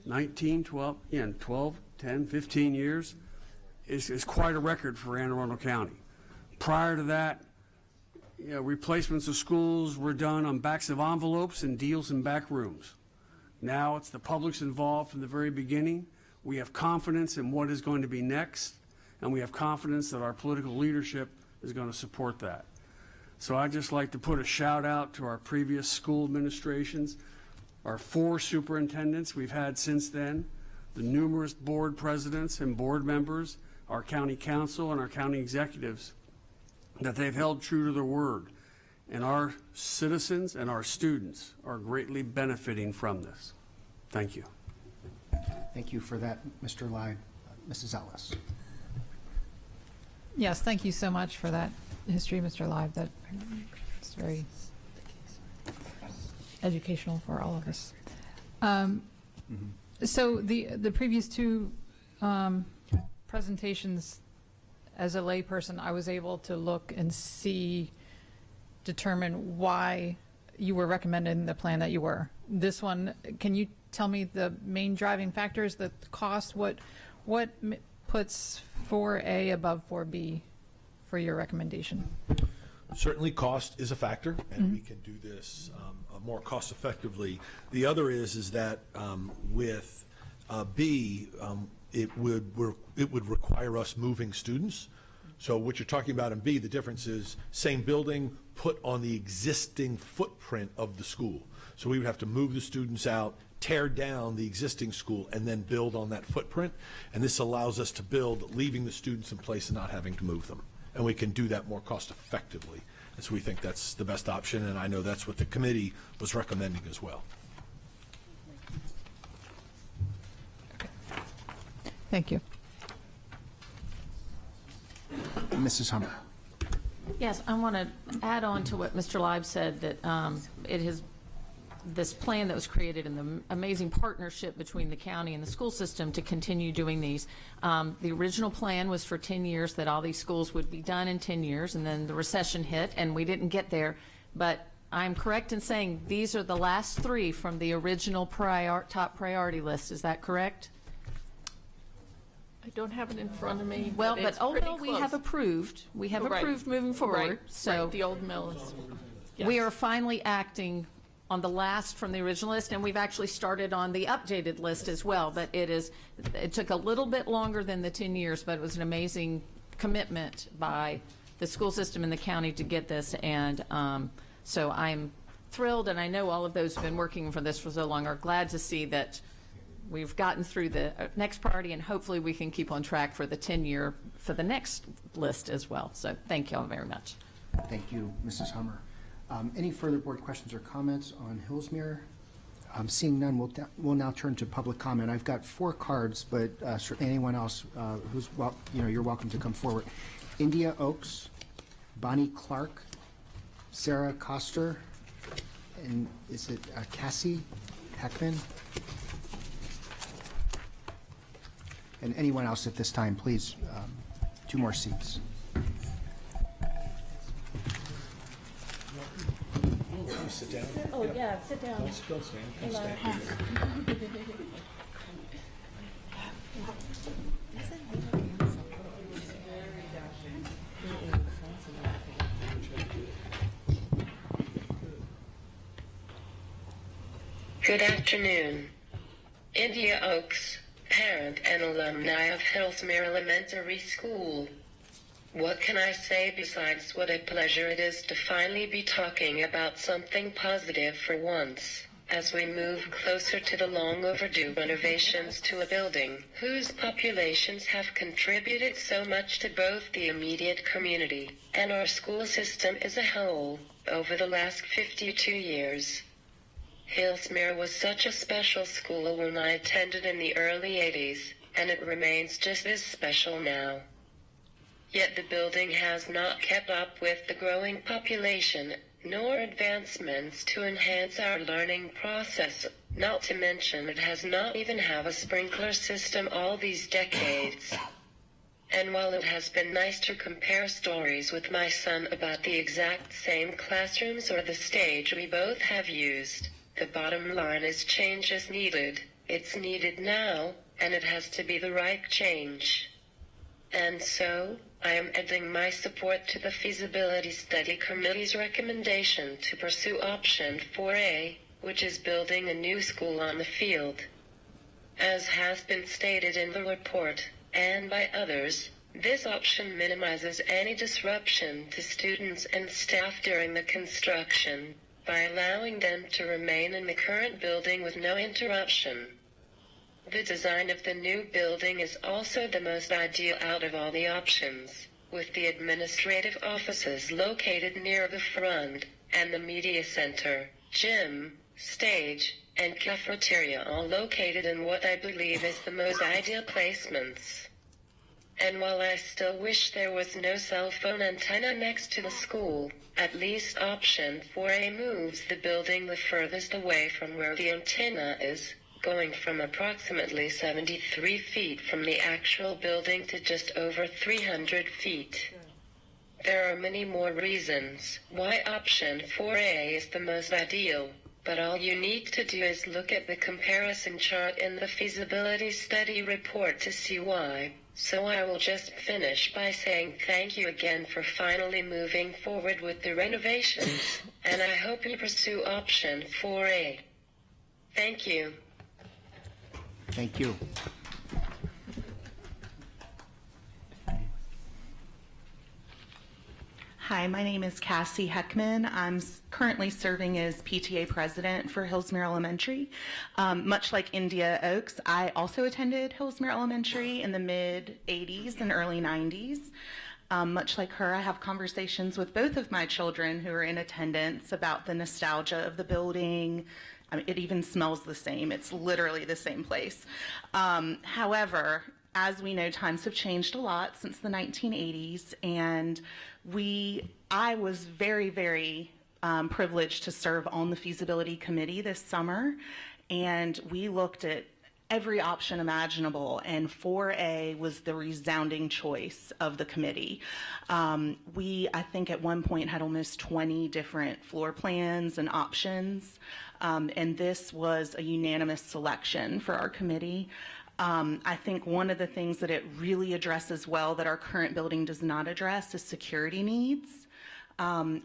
10, 15 years is quite a record for Anne Arundel County. Prior to that, replacements of schools were done on backs of envelopes and deals in back rooms. Now it's the public's involved from the very beginning. We have confidence in what is going to be next, and we have confidence that our political leadership is going to support that. So I'd just like to put a shout out to our previous school administrations. our 4 superintendents we've had since then, the numerous board presidents and board members, our county council and our county executives, that they've held true to their word. And our citizens and our students are greatly benefiting from this. Thank you. Thank you for that, Mr. Lai. Mrs. Ellis. Yes, thank you so much for that history, Mr. Live. It's very educational for all of us. So the previous 2 presentations, as a layperson, I was able to look and determine why you were recommending the plan that you were. This one, can you tell me the main driving factors, the cost, what puts 4A above 4B for your recommendation? Certainly cost is a factor, and we can do this more cost effectively. The other is that with B, it would require us moving students. So what you're talking about in B, the difference is same building put on the existing footprint of the school. So we would have to move the students out, tear down the existing school, and then build on that footprint. And this allows us to build, leaving the students in place and not having to move them. And we can do that more cost effectively. And so we think that's the best option, and I know that's what the committee was recommending as well. Thank you. Mrs. Hummer. Yes, I want to add on to what Mr. Live said, that this plan that was created in the amazing partnership between the county and the school system to continue doing these. The original plan was for 10 years, that all these schools would be done in 10 years, and then the recession hit, and we didn't get there. But I'm correct in saying these are the last 3 from the original top priority list. Is that correct? I don't have it in front of me. Well, it's but Old pretty Mill we close. have approved. We have Right. approved moving forward. Right. So Right. The Old Mill is. Yes. we are finally acting on the last from the original list, and we've actually started on the updated list as well. But it took a little bit longer than the 10 years, but it was an amazing commitment by the school system and the county to get this. And so I'm thrilled, and I know all of those who've been working for this for so long are glad to see that we've gotten through the next priority, and hopefully we can keep on track for the 10-year for the next list as well. So thank you all very much. Thank you, Mrs. Hummer. Any further board questions or comments on Hillsmere? Seeing none, we'll now turn to public comment. I've got 4 cards, but certainly anyone else who's you're welcome to come forward. India Oaks, Bonnie Clark, Sarah Koster, and is it Cassie Heckman? And anyone else at this time, please, 2 more seats. Sit down. Oh, yeah, sit down. Don't stand. Come stand. Good afternoon. India Oaks, parent and alumni of Hillsmere Elementary School. What can I say besides what a pleasure it is to finally be talking about something positive for once, as we move closer to the long overdue renovations to a building whose populations have contributed so much to both the immediate community and our school system as a whole over the last 52 years. Hillsmere was such a special school when I attended in the early 80s, and it remains just as special now. Yet the building has not kept up with the growing population, nor advancements to enhance our learning process, not to mention it has not even have a sprinkler system all these decades. And while it has been nice to compare stories with my son about the exact same classrooms or the stage we both have used, the bottom line is change is needed. It's needed now, and it has to be the right change. And so, I am adding my support to the Feasibility Study Committee's recommendation to pursue option 4A, which is building a new school on the field. As has been stated in the report, and by others, this option minimizes any disruption to students and staff during the construction, by allowing them to remain in the current building with no interruption. The design of the new building is also the most ideal out of all the options, with the administrative offices located near the front, and the media center, gym, stage, and cafeteria all located in what I believe is the most ideal placements. And while I still wish there was no cell phone antenna next to the school, at least option 4A moves the building the furthest away from where the antenna is, going from approximately 73 feet from the actual building to just over 300 feet. There are many more reasons why option 4A is the most ideal, but all you need to do is look at the comparison chart in the feasibility study report to see why. So I will just finish by saying thank you again for finally moving forward with the renovations, and I hope you pursue option 4A. Thank you. Thank you. Hi, my name is Cassie Heckman. I'm currently serving as PTA president for Hillsmere Elementary. Much like India Oaks, I also attended Hillsmere Elementary in the mid-'80s and early '90s. Much like her, I have conversations with both of my children who are in attendance about the nostalgia of the building. I mean, it even smells the same. It's literally the same place. However, as we know, times have changed a lot since the 1980s, and I was very, very privileged to serve on the feasibility committee this summer, and we looked at every option imaginable, and 4A was the resounding choice of the committee. I think at one point had almost 20 different floor plans and options, and this was a unanimous selection for our committee. I think one of the things that it really addresses well that our current building does not address is security needs,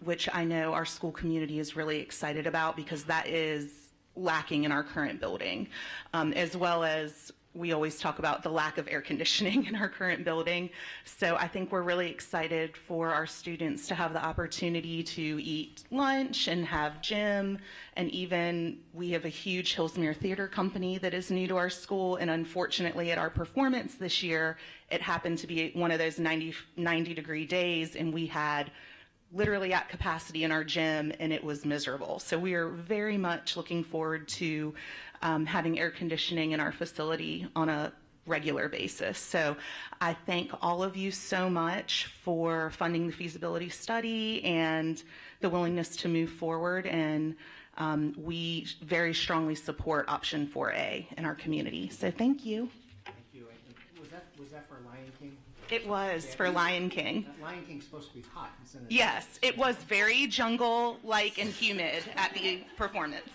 which I know our school community is really excited about because that is lacking in our current building, as well as we always talk about the lack of air conditioning in our current building. So I think we're really excited for our students to have the opportunity to eat lunch and have gym, and even we have a huge Hillsmere Theater Company that is new to our school, and unfortunately at our performance this year, it happened to be one of those 90-degree days, and we had literally at capacity in our gym, and it was miserable. So we are very much looking forward to having air conditioning in our facility on a regular basis. So I thank all of you so much for funding the feasibility study and the willingness to move forward, and we very strongly support option 4A in our community. So thank you. Thank you. Was that for Lion King? It was for Lion King. Lion King's supposed to be hot, isn't it? Yes, it was very jungle-like and humid at the performance.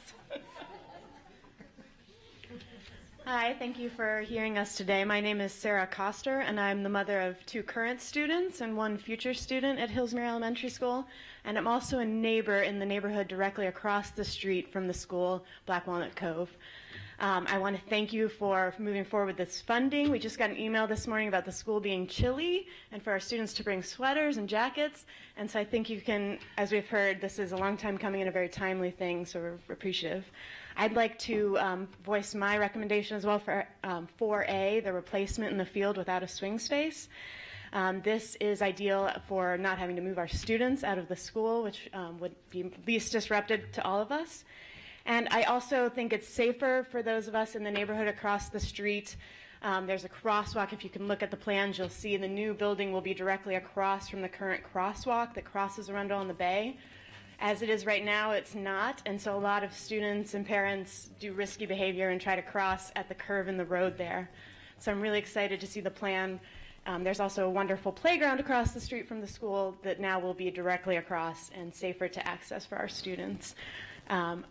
Hi, thank you for hearing us today. My name is Sarah Koster, and I'm the mother of 2 current students and 1 future student at Hillsmere Elementary School. And I'm also a neighbor in the neighborhood directly across the street from the school, Black Walnut Cove. I want to thank you for moving forward with this funding. We just got an email this morning about the school being chilly and for our students to bring sweaters and jackets. And so I think you can, as we've heard, this is a long time coming and a very timely thing, so we're appreciative. I'd like to voice my recommendation as well for 4A, the replacement in the field without a swing space. This is ideal for not having to move our students out of the school, which would be least disruptive to all of us. And I also think it's safer for those of us in the neighborhood across the street. There's a crosswalk. If you can look at the plans, you'll see the new building will be directly across from the current crosswalk that crosses Arundel on the bay. As it is right now, it's not, and so a lot of students and parents do risky behavior and try to cross at the curve in the road there. So I'm really excited to see the plan. There's also a wonderful playground across the street from the school that now will be directly across and safer to access for our students.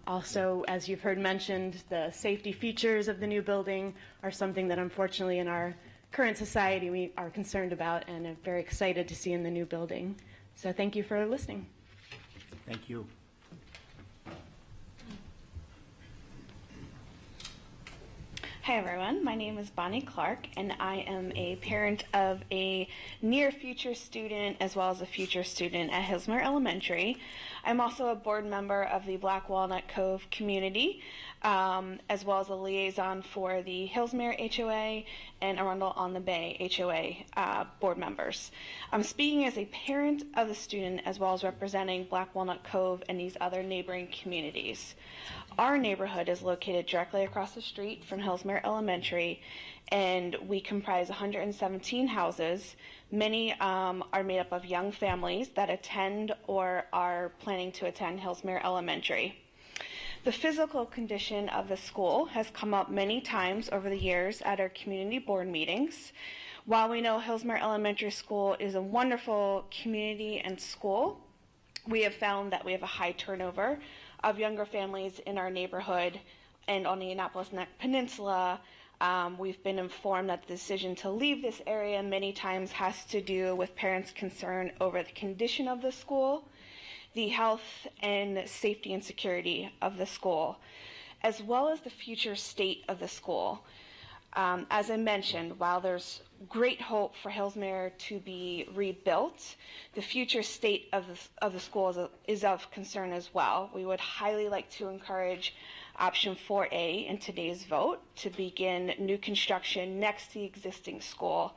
Also, as you've heard mentioned, the safety features of the new building are something that unfortunately in our current society we are concerned about and are very excited to see in the new building. So thank you for listening. Thank you. Hi everyone, my name is Bonnie Clark and I am a parent of a near future student as well as a future student at Hillsmere Elementary. I'm also a board member of the Black Walnut Cove community, as well as a liaison for the Hillsmere HOA and Arundel on the Bay HOA board members. I'm speaking as a parent of the student as well as representing Black Walnut Cove and these other neighboring communities. Our neighborhood is located directly across the street from Hillsmere Elementary, and we comprise 117 houses. Many are made up of young families that attend or are planning to attend Hillsmere Elementary. The physical condition of the school has come up many times over the years at our community board meetings. While we know Hillsmere Elementary School is a wonderful community and school, we have found that we have a high turnover of younger families in our neighborhood and on the Annapolis Neck Peninsula. We've been informed that the decision to leave this area many times has to do with parents' concern over the condition of the school, the health and safety and security of the school, as well as the future state of the school. As I mentioned, while there's great hope for Hillsmere to be rebuilt, the future state of the school is of concern as well. We would highly like to encourage option 4A in today's vote to begin new construction next to the existing school.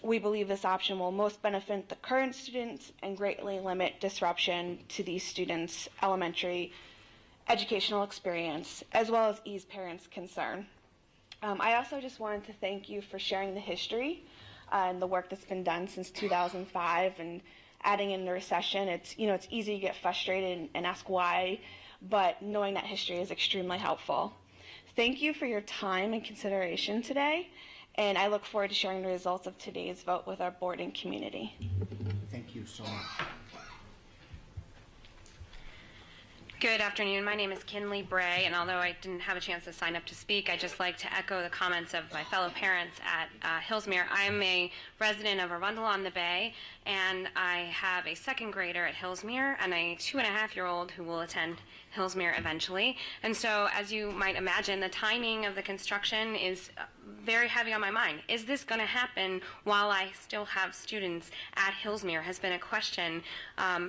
We believe this option will most benefit the current students and greatly limit disruption to these students' elementary educational experience, as well as ease parents' concern. I also just wanted to thank you for sharing the history and the work that's been done since 2005 and adding in the recession. It's easy to get frustrated and ask why, but knowing that history is extremely helpful. Thank you for your time and consideration today, and I look forward to sharing the results of today's vote with our board and community. Thank you so much. Good afternoon. My name is Kinley Bray, and although I didn't have a chance to sign up to speak, I'd just like to echo the comments of my fellow parents at Hillsmere. I'm a resident of Arundel on the Bay, and I have a second grader at Hillsmere and a 2.5-year-old who will attend Hillsmere eventually. And so, as you might imagine, the timing of the construction is very heavy on my mind. Is this going to happen while I still have students at Hillsmere has been a question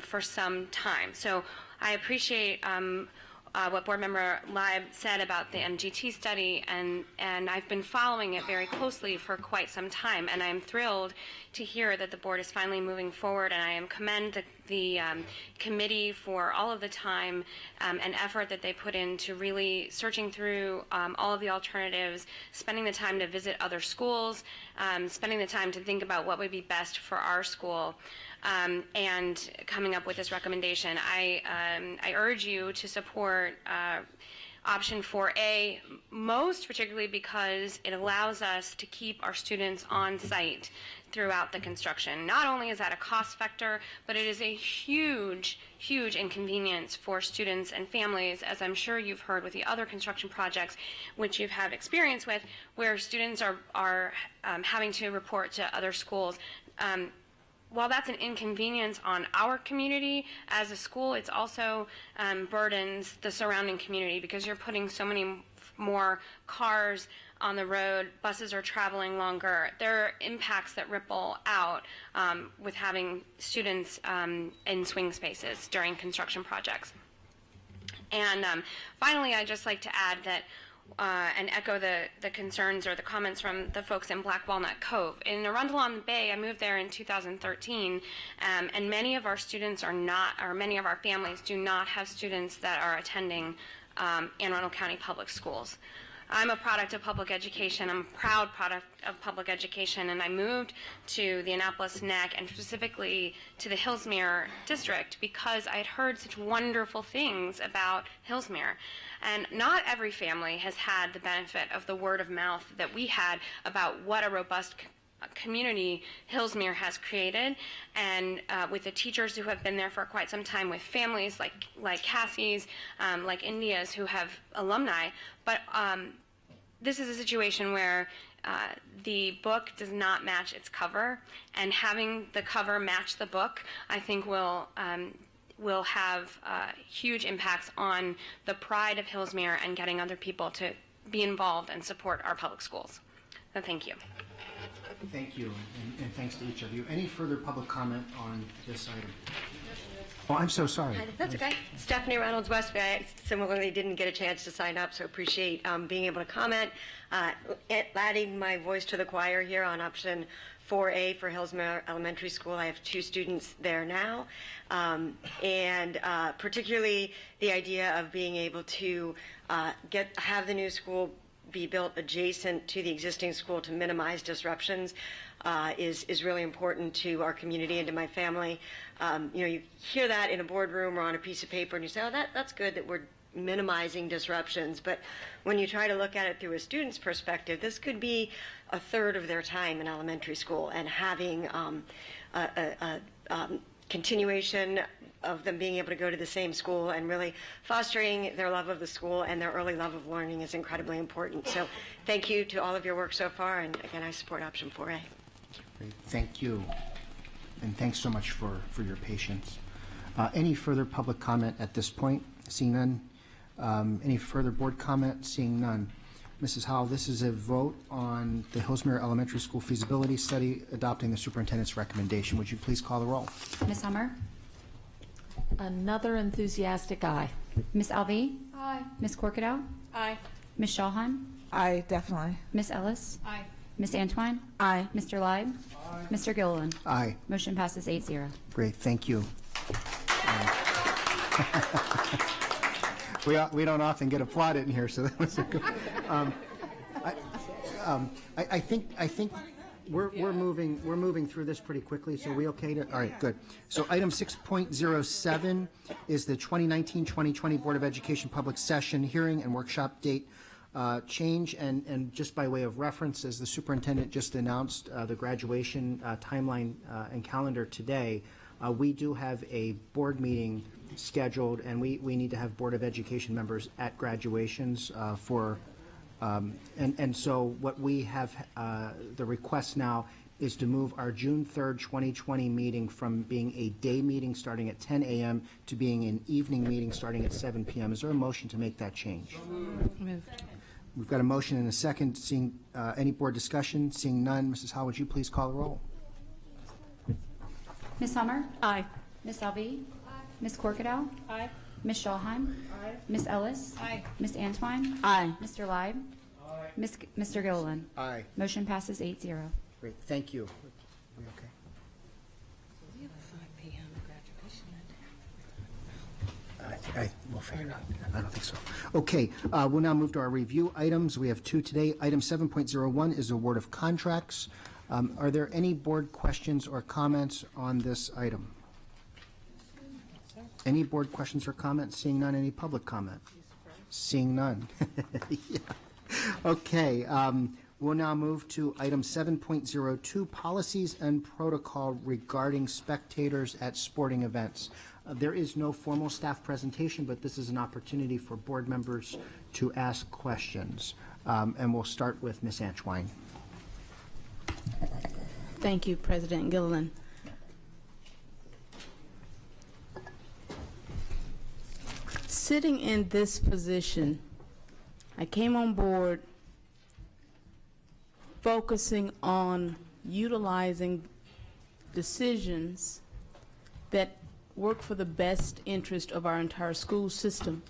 for some time. So I appreciate what Board Member Leib said about the MGT study, and I've been following it very closely for quite some time, and I'm thrilled to hear that the board is finally moving forward, and I commend the committee for all of the time and effort that they put into really searching through all of the alternatives, spending the time to visit other schools, spending the time to think about what would be best for our school. And coming up with this recommendation. I urge you to support option 4A, most particularly because it allows us to keep our students on site throughout the construction. Not only is that a cost factor, but it is a huge, huge inconvenience for students and families, as I'm sure you've heard with the other construction projects which you've had experience with, where students are having to report to other schools. While that's an inconvenience on our community as a school, it's also burdens the surrounding community because you're putting so many more cars on the road, buses are traveling longer. There are impacts that ripple out with having students in swing spaces during construction projects. And finally, I'd just like to add that and echo the concerns or the comments from the folks in Black Walnut Cove. In Arundel on the Bay, I moved there in 2013, and many of our students are not, or many of our families do not have students that are attending Anne Arundel County Public Schools. I'm a product of public education. I'm a proud product of public education, and I moved to the Annapolis Neck and specifically to the Hillsmere district because I had heard such wonderful things about Hillsmere. And not every family has had the benefit of the word of mouth that we had about what a robust community Hillsmere has created, and with the teachers who have been there for quite some time, with families like Cassie's, like India's, who have alumni. But this is a situation where the book does not match its cover, and having the cover match the book, I think will have huge impacts on the pride of Hillsmere and getting other people to be involved and support our public schools. So thank you. Thank you, and thanks to each of you. Any further public comment on this item? Oh, I'm so sorry. That's okay. Stephanie Reynolds, West Bay. I similarly didn't get a chance to sign up, so appreciate being able to comment. Adding my voice to the choir here on option 4A for Hillsmere Elementary School. I have 2 students there now, and particularly the idea of being able to have the new school be built adjacent to the existing school to minimize disruptions is really important to our community and to my family. You hear that in a boardroom or on a piece of paper and you say, oh, that's good that we're minimizing disruptions. But when you try to look at it through a student's perspective, this could be a third of their time in elementary school, and having a continuation of them being able to go to the same school and really fostering their love of the school and their early love of learning is incredibly important. So thank you to all of your work so far, and again, I support option 4A. Great. Thank you, and thanks so much for your patience. Any further public comment at this point? Seeing none. Any further board comment? Seeing none. Mrs. Howell, this is a vote on the Hillsmere Elementary School feasibility study adopting the superintendent's recommendation. Would you please call the roll? Ms. Hummer? Another enthusiastic aye. Ms. Alvey? Aye. Ms. Corkadell? Aye. Ms. Schallheim? Aye, definitely. Ms. Ellis? Aye. Ms. Antwine? Aye. Mr. Leib? Mr. Gilliland? Aye. Motion passes 8-0. Great, thank you. We don't often get applauded in here, so that was a good. I think we're moving through this pretty quickly. So we okay to? All right, good. So item 6.07 is the 2019-2020 Board of Education public session hearing and workshop date change, and just by way of reference, as the superintendent just announced the graduation timeline and calendar today, we do have a board meeting scheduled, and we need to have Board of Education members at graduations and so what we have, the request now is to move our June 3rd, 2020 meeting from being a day meeting starting at 10 a.m. to being an evening meeting starting at 7 p.m. Is there a motion to make that change? Moved. We've got a motion and a second. Seeing any board discussion? Seeing none, Mrs. Howell, would you please call the roll? Ms. Hummer? Aye. Ms. Alvey? Ms. Corkadell? Aye. Ms. Schallheim? Aye. Ms. Ellis? Aye. Ms. Antwine? Aye. Mr. Leib? Aye. Mr. Gilliland? Aye. Motion passes 8-0. Great, thank you. We okay? We have a 5 p.m. graduation. We'll figure it out. I don't think so. Okay, we'll now move to our review items. We have 2 today. Item 7.01 is award of contracts. Are there any board questions or comments on this item? Any board questions or comments? Seeing none, any public comment? Seeing none. Yeah. Okay, we'll now move to item 7.02, policies and protocol regarding spectators at sporting events. There is no formal staff presentation, but this is an opportunity for board members to ask questions. And we'll start with Ms. Antwine. Thank you, President Gilliland. Sitting in this position, I came on board focusing on utilizing decisions that work for the best interest of our entire school system,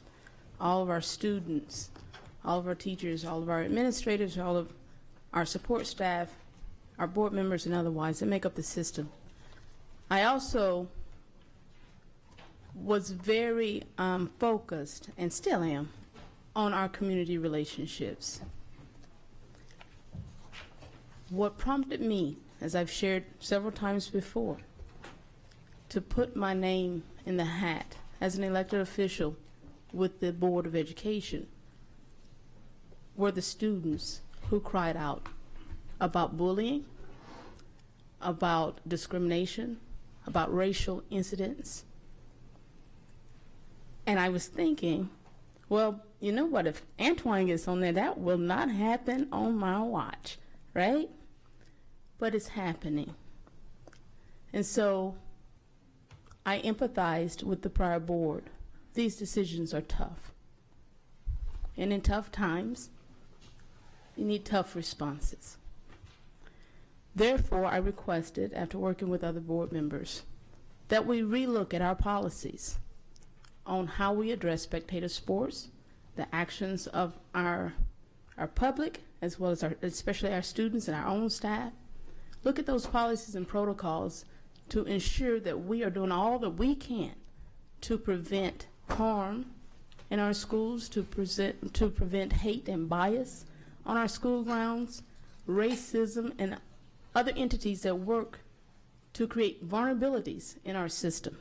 all of our students, all of our teachers, all of our administrators, all of our support staff, our board members and otherwise that make up the system. I also was very focused, and still am, on our community relationships. What prompted me, as I've shared several times before, to put my name in the hat as an elected official with the Board of Education were the students who cried out about bullying, about discrimination, about racial incidents. And I was thinking, well, you know what, if Antwine gets on there, that will not happen on my watch, right? But it's happening. And so I empathized with the prior board. These decisions are tough. And in tough times, You need tough responses. Therefore, I requested, after working with other board members, that we relook at our policies on how we address spectator sports, the actions of our public, as well as especially our students and our own staff. Look at those policies and protocols to ensure that we are doing all that we can to prevent harm in our schools, to prevent hate and bias on our school grounds, racism, and other entities that work to create vulnerabilities in our system.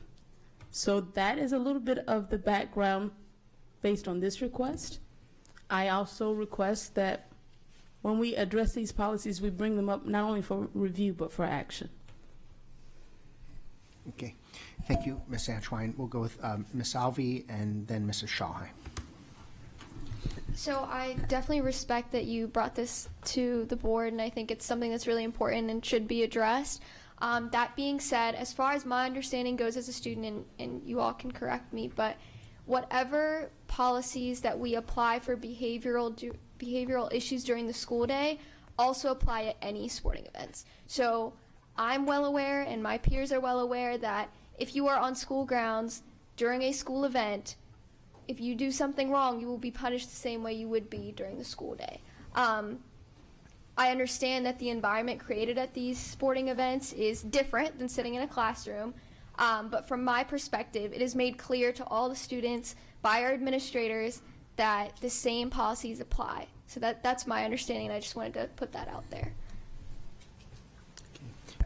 So that is a little bit of the background based on this request. I also request that when we address these policies, we bring them up not only for review, but for action. Okay. Thank you, Ms. Antoine. We'll go with Ms. Alvey and then Mrs. Schallheim. So I definitely respect that you brought this to the board, and I think it's something that's really important and should be addressed. That being said, as far as my understanding goes as a student, and you all can correct me, but whatever policies that we apply for behavioral issues during the school day also apply at any sporting events. So I'm well aware, and my peers are well aware, that if you are on school grounds during a school event, if you do something wrong, you will be punished the same way you would be during the school day. I understand that the environment created at these sporting events is different than sitting in a classroom, but from my perspective, it is made clear to all the students by our administrators that the same policies apply. So that's my understanding, and I just wanted to put that out there.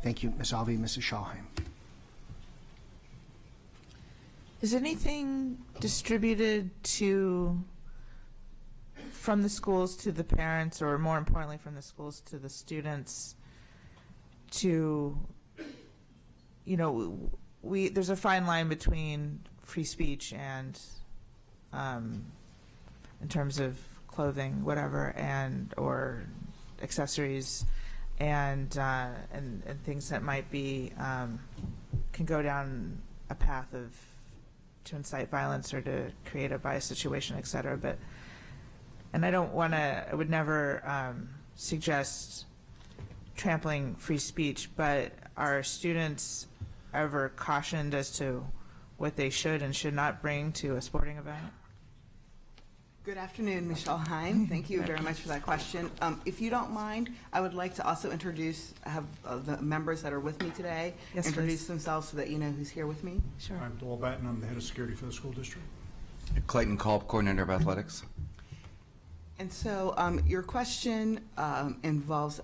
Thank you, Ms. Alvey. Mrs. Schallheim. Is anything distributed from the schools to the parents, or more importantly from the schools to the students, to, there's a fine line between free speech and in terms of clothing, whatever, or accessories, and things that might be can go down a path to incite violence or to create a bias situation, et cetera. And I would never suggest trampling free speech, but are students ever cautioned as to what they should and should not bring to a sporting event? Good afternoon, Ms. Schallheim. Thank you very much for that question. If you don't mind, I would like to also have the members that are with me today introduce themselves so that you know who's here with me. Sure. I'm Doyle Batten. I'm the head of security for the school district. Clayton Culp, coordinator of athletics. And so your question involves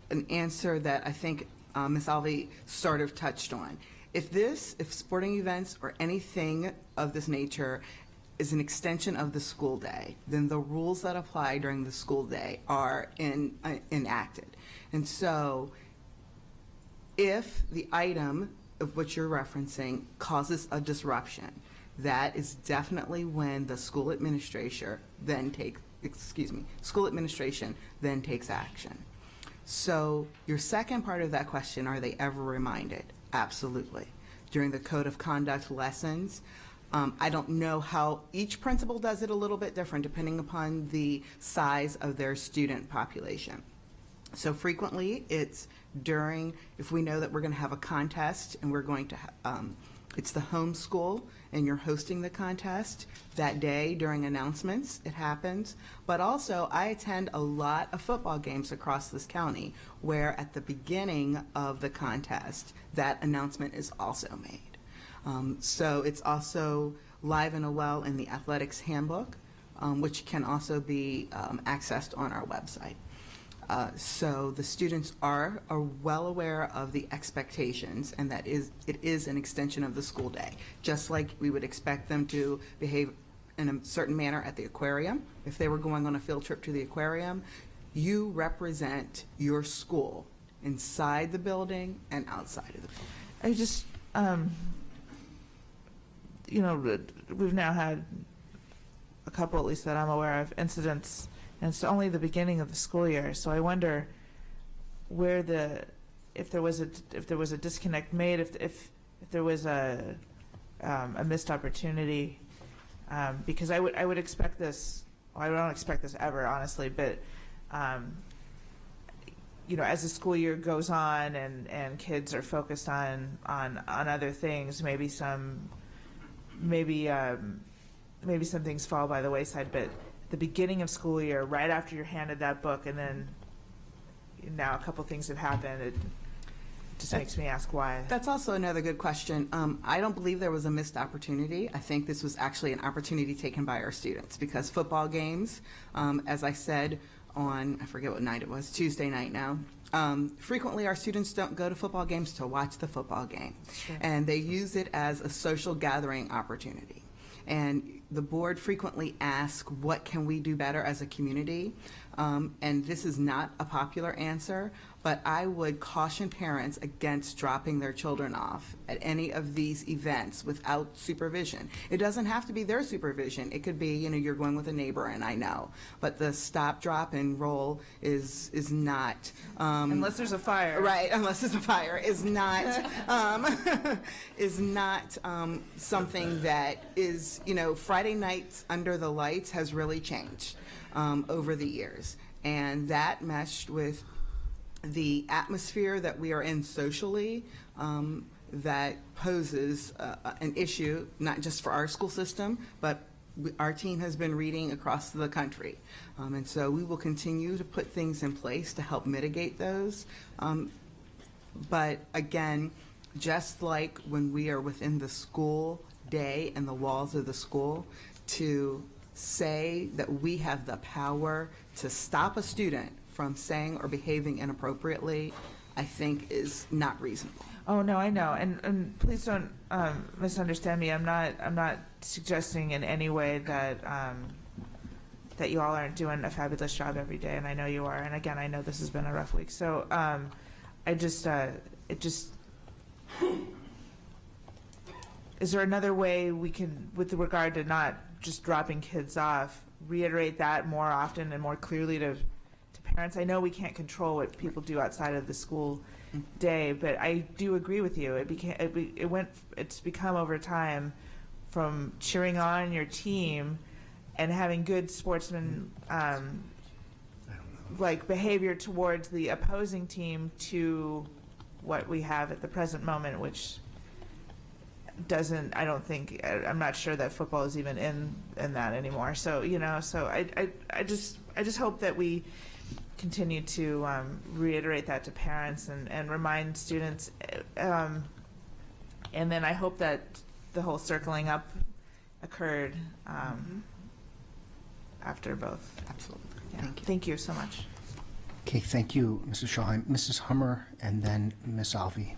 an answer that I think Ms. Alvey sort of touched on. If sporting events or anything of this nature is an extension of the school day, then the rules that apply during the school day are enacted. And so if the item of what you're referencing causes a disruption, that is definitely when the school administration then takes action. So your second part of that question, are they ever reminded? Absolutely. During the code of conduct lessons, I don't know how each principal does it a little bit different depending upon the size of their student population. So frequently it's if we know that we're going to have a contest and we're going to, it's the home school and you're hosting the contest that day during announcements, it happens. But also I attend a lot of football games across this county where at the beginning of the contest, that announcement is also made. So it's also live and well in the athletics handbook, which can also be accessed on our website. So the students are well aware of the expectations, and that it is an extension of the school day, just like we would expect them to behave in a certain manner at the aquarium. If they were going on a field trip to the aquarium, you represent your school inside the building and outside of the building. I just, we've now had a couple, at least that I'm aware of, incidents, and it's only the beginning of the school year. So I wonder if there was a disconnect made, if there was a missed opportunity, because I would expect this. Well, I don't expect this ever, honestly, but you know, as the school year goes on and kids are focused on other things, maybe some things fall by the wayside, but the beginning of school year, right after you're handed that book, and then now a couple things have happened, it just makes me ask why. That's also another good question. I don't believe there was a missed opportunity. I think this was actually an opportunity taken by our students, because football games, as I said on, I forget what night it was, Tuesday night now, frequently our students don't go to football games to watch the football game. Sure. And they use it as a social gathering opportunity. And the board frequently asks, what can we do better as a community? And this is not a popular answer, but I would caution parents against dropping their children off at any of these events without supervision. It doesn't have to be their supervision. It could be, you know, you're going with a neighbor, and I know. But the stop, drop, and roll is not. Unless there's a fire. Right, unless there's a fire, is not, something that is, you know, Friday nights under the lights has really changed over the years. And that meshed with the atmosphere that we are in socially, that poses an issue, not just for our school system, but our team has been reading across the country. And so we will continue to put things in place to help mitigate those. But again, just like when we are within the school day and the walls of the school, to say that we have the power to stop a student from saying or behaving inappropriately, I think is not reasonable. Oh no, I know, and please don't misunderstand me. I'm not suggesting in any way that that you all aren't doing a fabulous job every day, and I know you are. And again, I know this has been a rough week, so is there another way we can, with regard to not just dropping kids off, reiterate that more often and more clearly to parents? I know we can't control what people do outside of the school day, but I do agree with you. It's become over time from cheering on your team and having good sportsman like behavior towards the opposing team to what we have at the present moment, which doesn't, I don't think, I'm not sure that football is even in that anymore. So, you know, so I just hope that we continue to reiterate that to parents and remind students. And then I hope that the whole circling up occurred after both. Absolutely. Yeah. Thank you so much. Okay, thank you, Mrs. Schallheim. Mrs. Hummer, and then Ms. Alvey.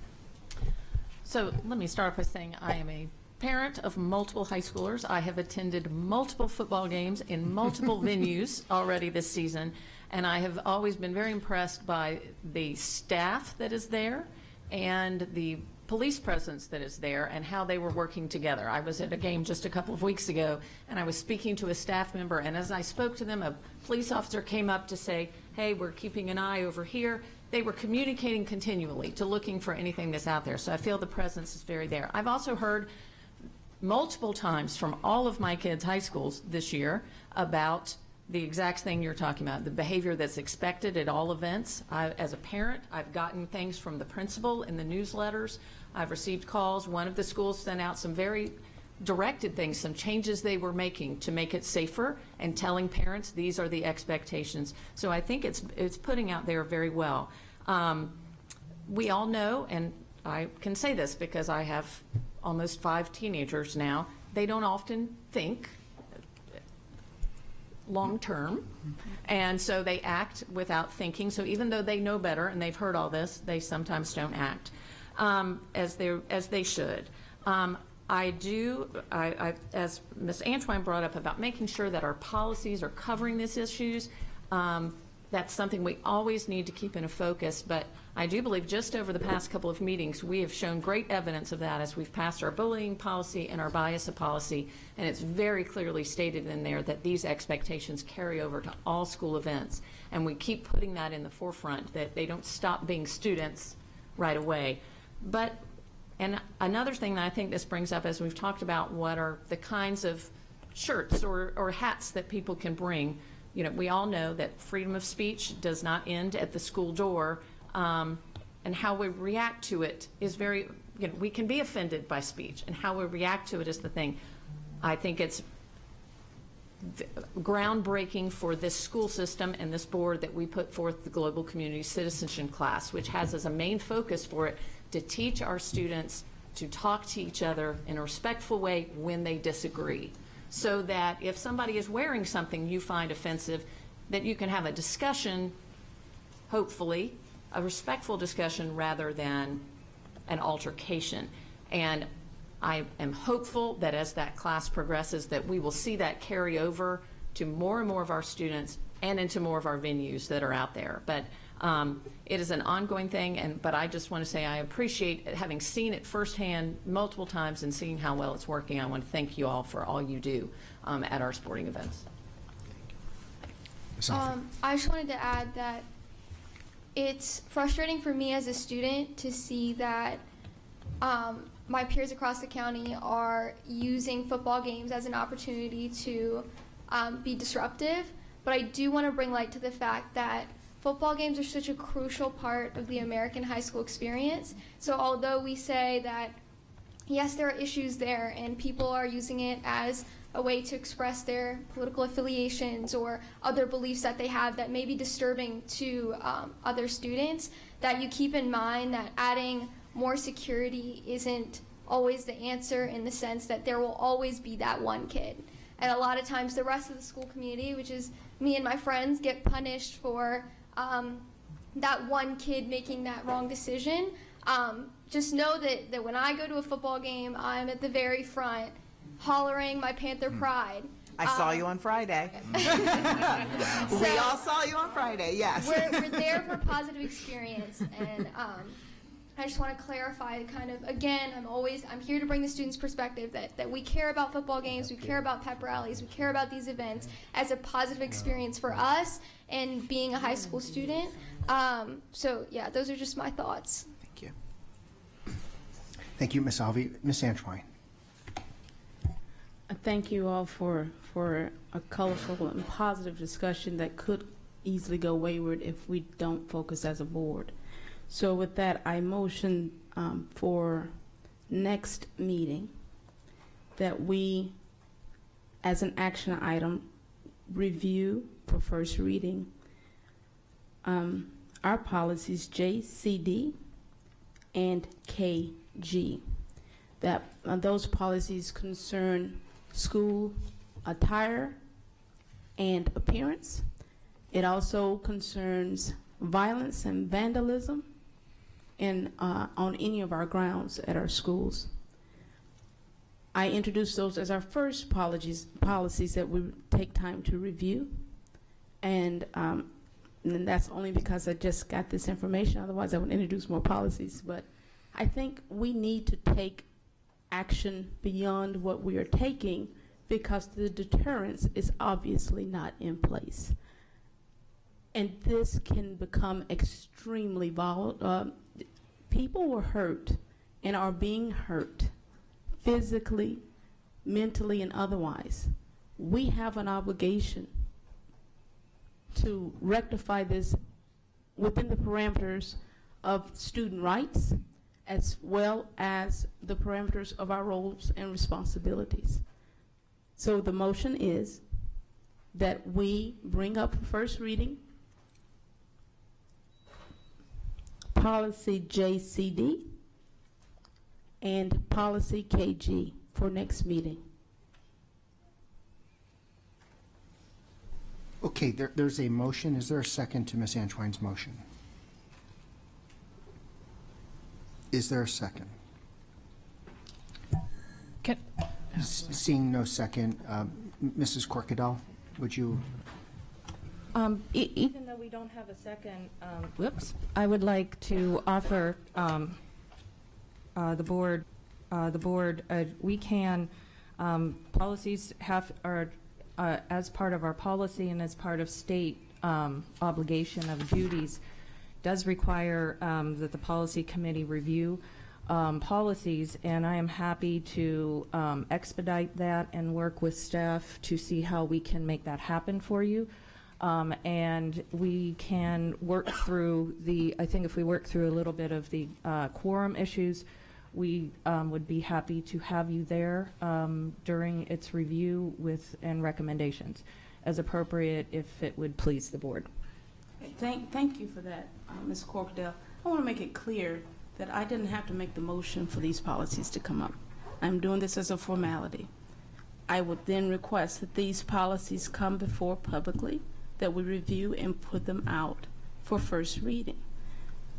So let me start by saying I am a parent of multiple high schoolers. I have attended multiple football games in multiple venues already this season, and I have always been very impressed by the staff that is there and the police presence that is there and how they were working together. I was at a game just a couple of weeks ago, and I was speaking to a staff member, and as I spoke to them, a police officer came up to say, hey, we're keeping an eye over here. They were communicating continually to looking for anything that's out there. So I feel the presence is very there. I've also heard multiple times from all of my kids' high schools this year about the exact thing you're talking about, the behavior that's expected at all events. As a parent, I've gotten things from the principal in the newsletters. I've received calls. One of the schools sent out some very directed things, some changes they were making to make it safer and telling parents these are the expectations. So I think it's putting out there very well. We all know, and I can say this because I have almost 5 teenagers now, they don't often think long term, and so they act without thinking. So even though they know better and they've heard all this, they sometimes don't act as they should. As Ms. Antwine brought up about making sure that our policies are covering these issues, that's something we always need to keep in a focus. But I do believe just over the past couple of meetings, we have shown great evidence of that as we've passed our bullying policy and our bias policy, and it's very clearly stated in there that these expectations carry over to all school events. And we keep putting that in the forefront, that they don't stop being students right away. And another thing that I think this brings up, as we've talked about what are the kinds of shirts or hats that people can bring, you know, we all know that freedom of speech does not end at the school door, and how we react to it is very, you know, we can be offended by speech, and how we react to it is the thing. I think it's groundbreaking for this school system and this board that we put forth the Global Community Citizenship class, which has as a main focus for it to teach our students to talk to each other in a respectful way when they disagree, so that if somebody is wearing something you find offensive, that you can have a discussion, hopefully, a respectful discussion rather than an altercation. And I am hopeful that as that class progresses that we will see that carry over to more and more of our students and into more of our venues that are out there. But it is an ongoing thing, but I just want to say I appreciate it, having seen it firsthand multiple times and seeing how well it's working. I want to thank you all for all you do at our sporting events. I just wanted to add that it's frustrating for me as a student to see that my peers across the county are using football games as an opportunity to be disruptive, but I do want to bring light to the fact that football games are such a crucial part of the American high school experience. So although we say that, yes, there are issues there and people are using it as a way to express their political affiliations or other beliefs that they have that may be disturbing to other students, that you keep in mind that adding more security isn't always the answer, in the sense that there will always be that one kid. And a lot of times the rest of the school community, which is me and my friends, get punished for that one kid making that wrong decision. Just know that when I go to a football game, I'm at the very front hollering my Panther pride. I saw you on Friday. We all saw you on Friday, yes. We're there for positive experience, and I just want to clarify kind of, again, I'm here to bring the students' perspective that we care about football games, we care about pep rallies, we care about these events as a positive experience for us and being a high school student. So yeah, those are just my thoughts. Thank you. Thank you, Ms. Alvey. Ms. Antoine. Thank you all for a colorful and positive discussion that could easily go wayward if we don't focus as a board. So with that, I motion for next meeting that we, as an action item, review for first reading our policies J, C, D, and KG. That those policies concern school attire and appearance. It also concerns violence and vandalism on any of our grounds at our schools. I introduced those as our first policies that we take time to review, and that's only because I just got this information. Otherwise, I would introduce more policies. But I think we need to take action beyond what we are taking, because the deterrence is obviously not in place. And this can become extremely volatile. People were hurt and are being hurt physically, mentally, and otherwise. We have an obligation to rectify this within the parameters of student rights, as well as the parameters of our roles and responsibilities. So the motion is that we bring up for first reading policy JCD and policy KG for next meeting. Okay, there's a motion. Is there a second to Ms. Antoine's motion? Is there a second? Seeing no second, Mrs. Corkadell, would you? Even though we don't have a second, I would like to offer the board, we can, policies are as part of our policy and as part of state obligation of duties, does require that the policy committee review policies, and I am happy to expedite that and work with staff to see how we can make that happen for you. And we can work through I think if we work through a little bit of the quorum issues, we would be happy to have you there during its review and recommendations as appropriate, if it would please the board. Thank you for that, Ms. Corkdale. I want to make it clear that I didn't have to make the motion for these policies to come up. I'm doing this as a formality. I would then request that these policies come before publicly, that we review and put them out for first reading.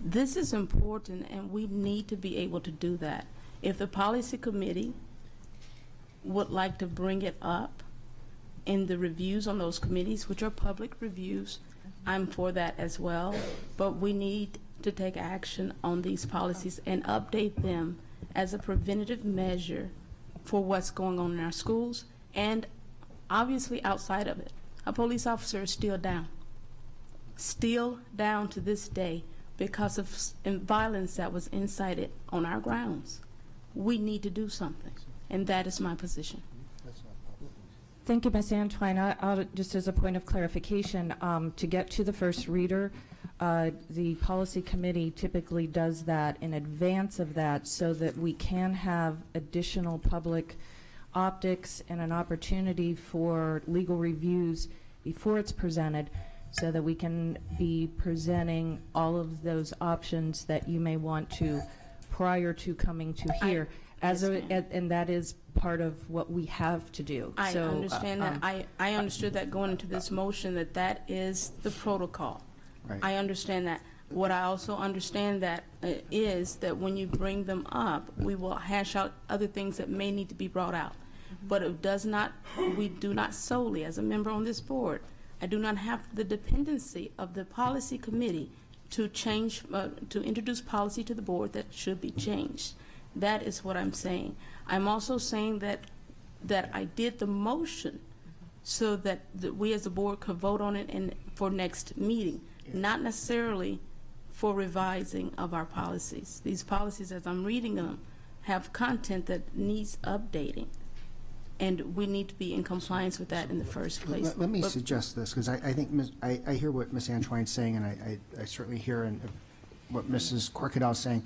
This is important, and we need to be able to do that. If the policy committee would like to bring it up in the reviews on those committees, which are public reviews, I'm for that as well. But we need to take action on these policies and update them as a preventative measure for what's going on in our schools and obviously outside of it. A police officer is still down to this day because of violence that was incited on our grounds. We need to do something, and that is my position. Thank you, Ms. Antwine. Just as a point of clarification, to get to the first reader, the policy committee typically does that in advance of that so that we can have additional public optics and an opportunity for legal reviews before it's presented, so that we can be presenting all of those options that you may want to prior to coming to here. And that is part of what we have to do. I understand that. I understood that going into this motion, that is the protocol. Right. I understand that. What I also understand that is that when you bring them up, we will hash out other things that may need to be brought out. But it does not, we do not solely, as a member on this board, I do not have the dependency of the policy committee to change, to introduce policy to the board that should be changed. That is what I'm saying. I'm also saying that I did the motion so that we as a board could vote on it for next meeting, not necessarily for revising of our policies. These policies, as I'm reading them, have content that needs updating, and we need to be in compliance with that in the first place. Let me suggest this, because I think I hear what Ms. Antwine's saying, and I certainly hear what Mrs. Corkadell is saying,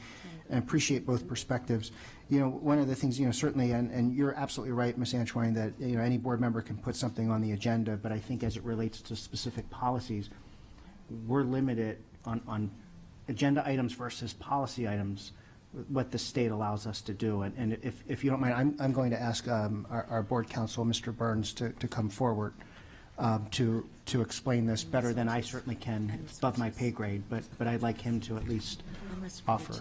and appreciate both perspectives. You know, one of the things, you know, certainly, and you're absolutely right, Ms. Antwine, that, you know, any board member can put something on the agenda, but I think as it relates to specific policies, we're limited on agenda items versus policy items, what the state allows us to do. And if you don't mind, I'm going to ask our board counsel, Mr. Burns, to come forward to explain this better than I certainly can. It's above my pay grade, but I'd like him to at least offer.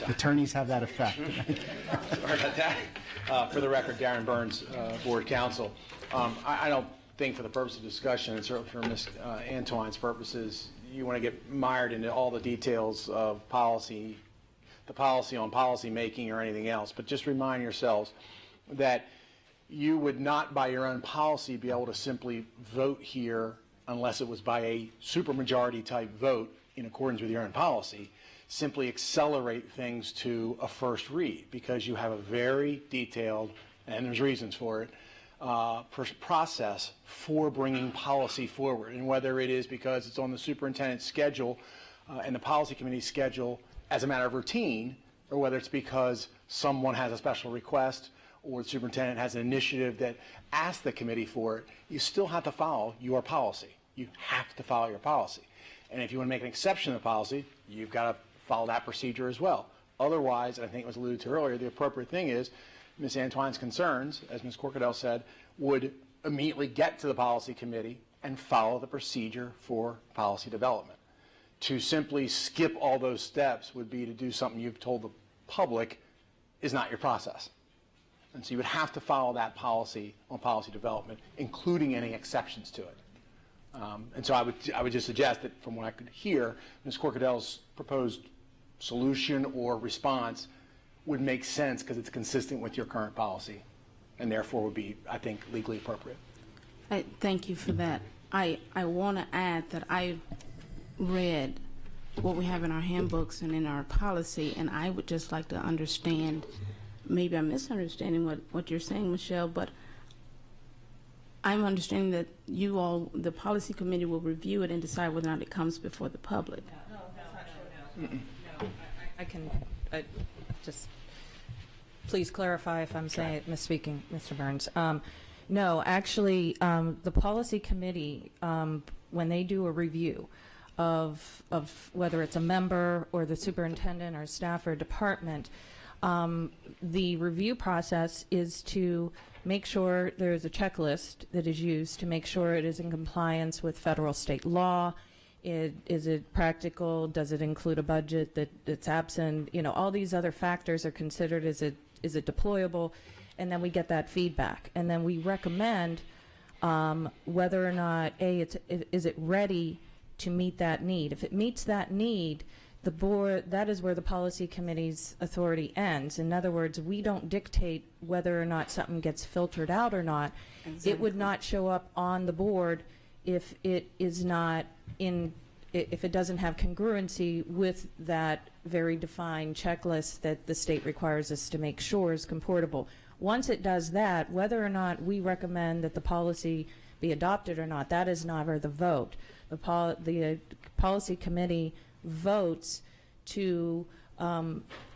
Attorneys have that effect. Sorry about that. For the record, Darren Burns, Board Counsel. I don't think for the purpose of discussion, and certainly for Ms. Antwine's purposes, you want to get mired into all the details of policy, the policy on policy making or anything else, but just remind yourselves that you would not by your own policy be able to simply vote here unless it was by a supermajority type vote in accordance with your own policy, simply accelerate things to a first read, because you have a very detailed, and there's reasons for it, process for bringing policy forward. And whether it is because it's on the superintendent's schedule and the policy committee's schedule as a matter of routine, or whether it's because someone has a special request or the superintendent has an initiative that asks the committee for it, you still have to follow your policy. You have to follow your policy. And if you want to make an exception to the policy, you've got to follow that procedure as well. Otherwise, I think it was alluded to earlier, the appropriate thing is Ms. Antwine's concerns, as Ms. Corkadell said, would immediately get to the policy committee and follow the procedure for policy development. To simply skip all those steps would be to do something you've told the public is not your process. And so you would have to follow that policy on policy development, including any exceptions to it. And so I would just suggest that from what I could hear, Ms. Corkadell's proposed solution or response would make sense because it's consistent with your current policy and therefore would be, I think, legally appropriate. Thank you for that. I want to add that I read what we have in our handbooks and in our policy, and I would just like to understand maybe I'm misunderstanding what you're saying, Michelle, but I'm understanding that you all, the policy committee, will review it and decide whether or not it comes before the public. No, I can just, please clarify if I'm saying misspeaking, Mr. Burns. No, actually, the policy committee, when they do a review of whether it's a member or the superintendent or staff or department, the review process is to make sure there's a checklist that is used to make sure it is in compliance with federal state law. Is it practical? Does it include a budget that's absent? You know, all these other factors are considered. Is it deployable? And then we get that feedback. And then we recommend whether or not, is it ready to meet that need? If it meets that need, the board, that is where the policy committee's authority ends. In other words, we don't dictate whether or not something gets filtered out or not. Exactly. It would not show up on the board if it is not if it doesn't have congruency with that very defined checklist that the state requires us to make sure is comportable. Once it does that, whether or not we recommend that the policy be adopted or not, that is never the vote. The policy committee votes to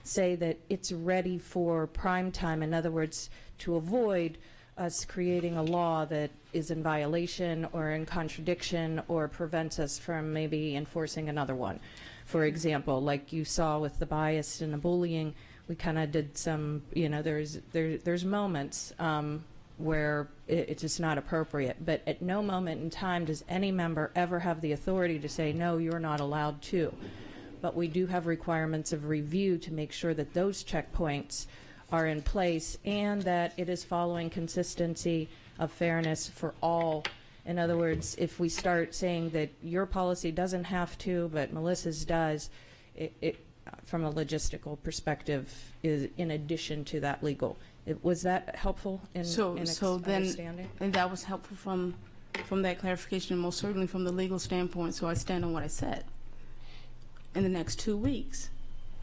say that it's ready for prime time. In other words, to avoid us creating a law that is in violation or in contradiction or prevents us from maybe enforcing another one. For example, like you saw with the bias and the bullying, we kind of did some, you know, there's moments where it's just not appropriate. But at no moment in time does any member ever have the authority to say, no, you're not allowed to. But we do have requirements of review to make sure that those checkpoints are in place and that it is following consistency of fairness for all. In other words, if we start saying that your policy doesn't have to, but Melissa's does, it from a logistical perspective is in addition to that legal. Was that helpful in understanding? And that was helpful from that clarification, and most certainly from the legal standpoint, so I stand on what I said. In the next 2 weeks,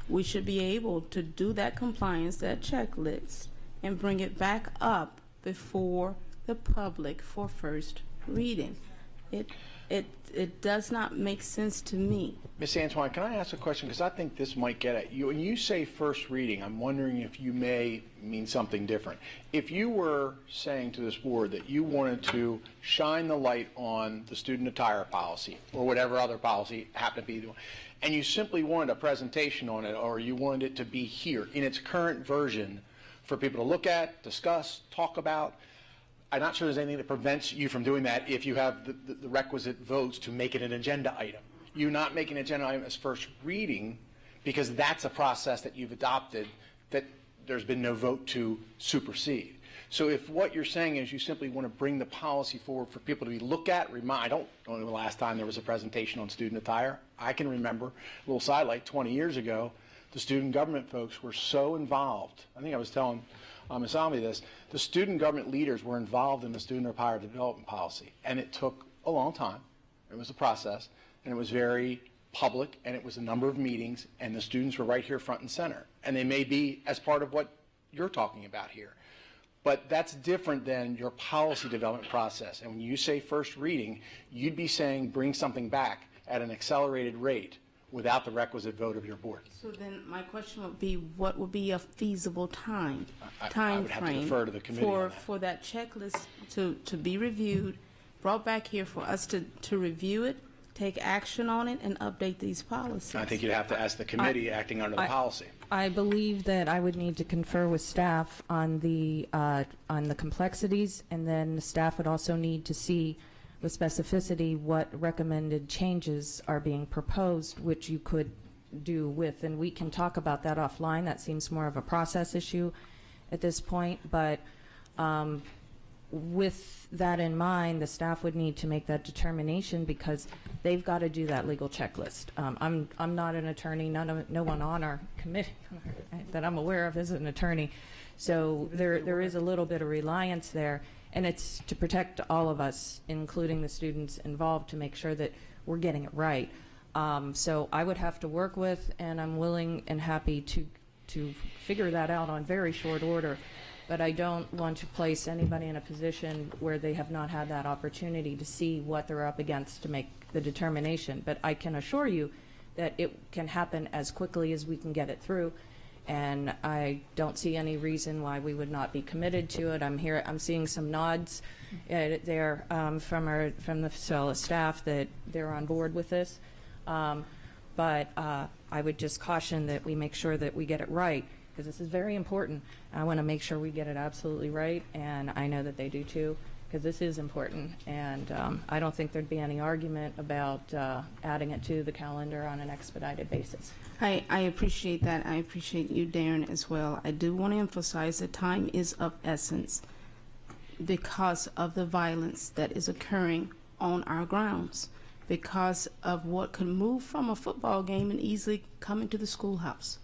we should be able to do that compliance, that checklist, and bring it back up before the public for first reading. It does not make sense to me. Ms. Antoine, can I ask a question? Because I think this might get at you. When you say first reading, I'm wondering if you may mean something different. If you were saying to this board that you wanted to shine the light on the student attire policy or whatever other policy happened to be, and you simply wanted a presentation on it, or you wanted it to be here in its current version for people to look at, discuss, talk about, I'm not sure there's anything that prevents you from doing that if you have the requisite votes to make it an agenda item. You not making an agenda item as first reading because that's a process that you've adopted that there's been no vote to supersede. So if what you're saying is you simply want to bring the policy forward for people to be looked at, I don't know the last time there was a presentation on student attire. I can remember, a little sidelight, 20 years ago, the student government folks were so involved. I think I was telling Ms. Almy this. The student government leaders were involved in the student attire development policy, and it took a long time. It was a process, and it was very public, and it was a number of meetings, and the students were right here front and center. And they may be as part of what you're talking about here. But that's different than your policy development process. And when you say first reading, you'd be saying bring something back at an accelerated rate without the requisite vote of your board. So then my question would be, what would be a feasible time I would frame have to defer to the committee on that. for that checklist to be reviewed, brought back here for us to review it, take action on it, and update these policies? I think you'd have to ask the committee acting under the policy. I believe that I would need to confer with staff on the complexities, and then the staff would also need to see with specificity what recommended changes are being proposed, which you could do with, and we can talk about that offline. That seems more of a process issue at this point, but with that in mind, the staff would need to make that determination because they've got to do that legal checklist. I'm not an attorney. No one on our committee that I'm aware of is an attorney, so there is a little bit of reliance there, and it's to protect all of us, including the students involved, to make sure that we're getting it right. So I would have to work with, and I'm willing and happy to to figure that out on very short order. But I don't want to place anybody in a position where they have not had that opportunity to see what they're up against to make the determination. But I can assure you that it can happen as quickly as we can get it through. And I don't see any reason why we would not be committed to it. I'm seeing some nods there from the fellow staff that they're on board with this. But I would just caution that we make sure that we get it right, because this is very important. I want to make sure we get it absolutely right, and I know that they do too, because this is important. And I don't think there'd be any argument about adding it to the calendar on an expedited basis. I appreciate that. I appreciate you, Darren, as well. I do want to emphasize that time is of essence because of the violence that is occurring on our grounds, because of what could move from a football game and easily come into the schoolhouse,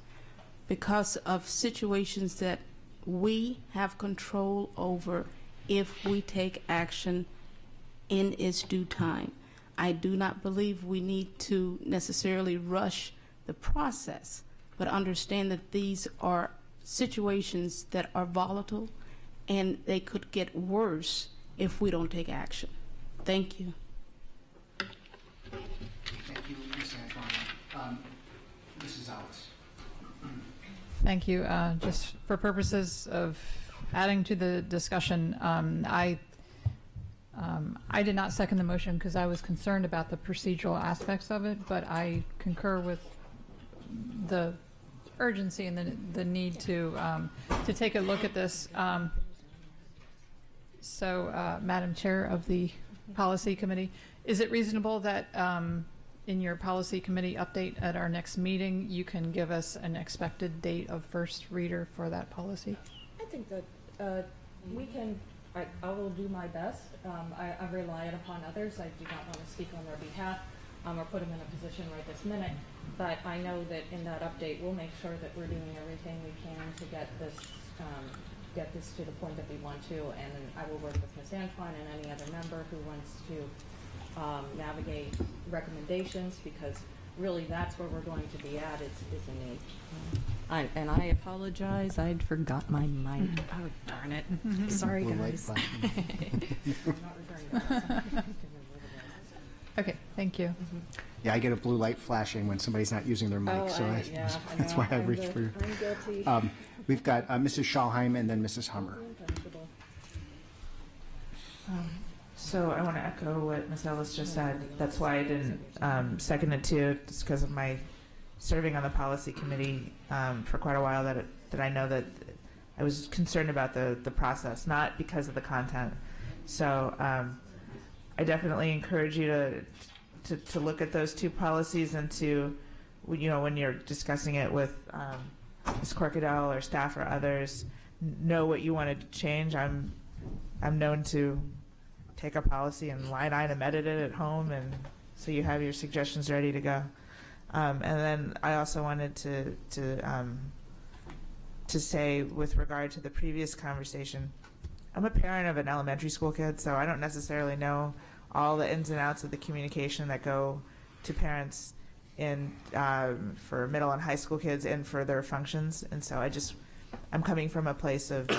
because of situations that we have control over if we take action in its due time. I do not believe we need to necessarily rush the process, but understand that these are situations that are volatile and they could get worse if we don't take action. Thank you. Thank you, Ms. Antoine. Mrs. Alice. Thank you. Just for purposes of adding to the discussion, I did not second the motion because I was concerned about the procedural aspects of it, but I concur with the urgency and the need to take a look at this. Madam Chair of the Policy Committee, is it reasonable that in your Policy Committee update at our next meeting, you can give us an expected date of first reader for that policy? I think that we can, I will do my best. I rely upon others. I do not want to speak on their behalf or put them in a position right this minute. But I know that in that update, we'll make sure that we're doing everything we can to get this to the point that we want to. And then I will work with Ms. Antoine and any other member who wants to navigate recommendations, because really that's where we're going to be at, is a need. And I apologize, I'd forgot my mic. Oh, darn it. Sorry, guys. Okay, thank you. Yeah, I get a blue light flashing when somebody's not using their mic, that's why I reached for you. I'm guilty. We've got Mrs. Schalheim and then Mrs. Hummer. So I want to echo what Ms. Ellis just said. That's why I didn't second it too, just because of my serving on the policy committee for quite a while. That I know that I was concerned about the process, not because of the content. So I definitely encourage you to look at those two policies and to, when you're discussing it with Ms. Corkadell or staff or others, know what you wanted to change. I'm known to take a policy and line item edit it at home, and so you have your suggestions ready to go. And then I also wanted to say, with regard to the previous conversation, I'm a parent of an elementary school kid, so I don't necessarily know all the ins and outs of the communication that go to parents in for middle and high school kids and for their functions. And so I'm coming from a place of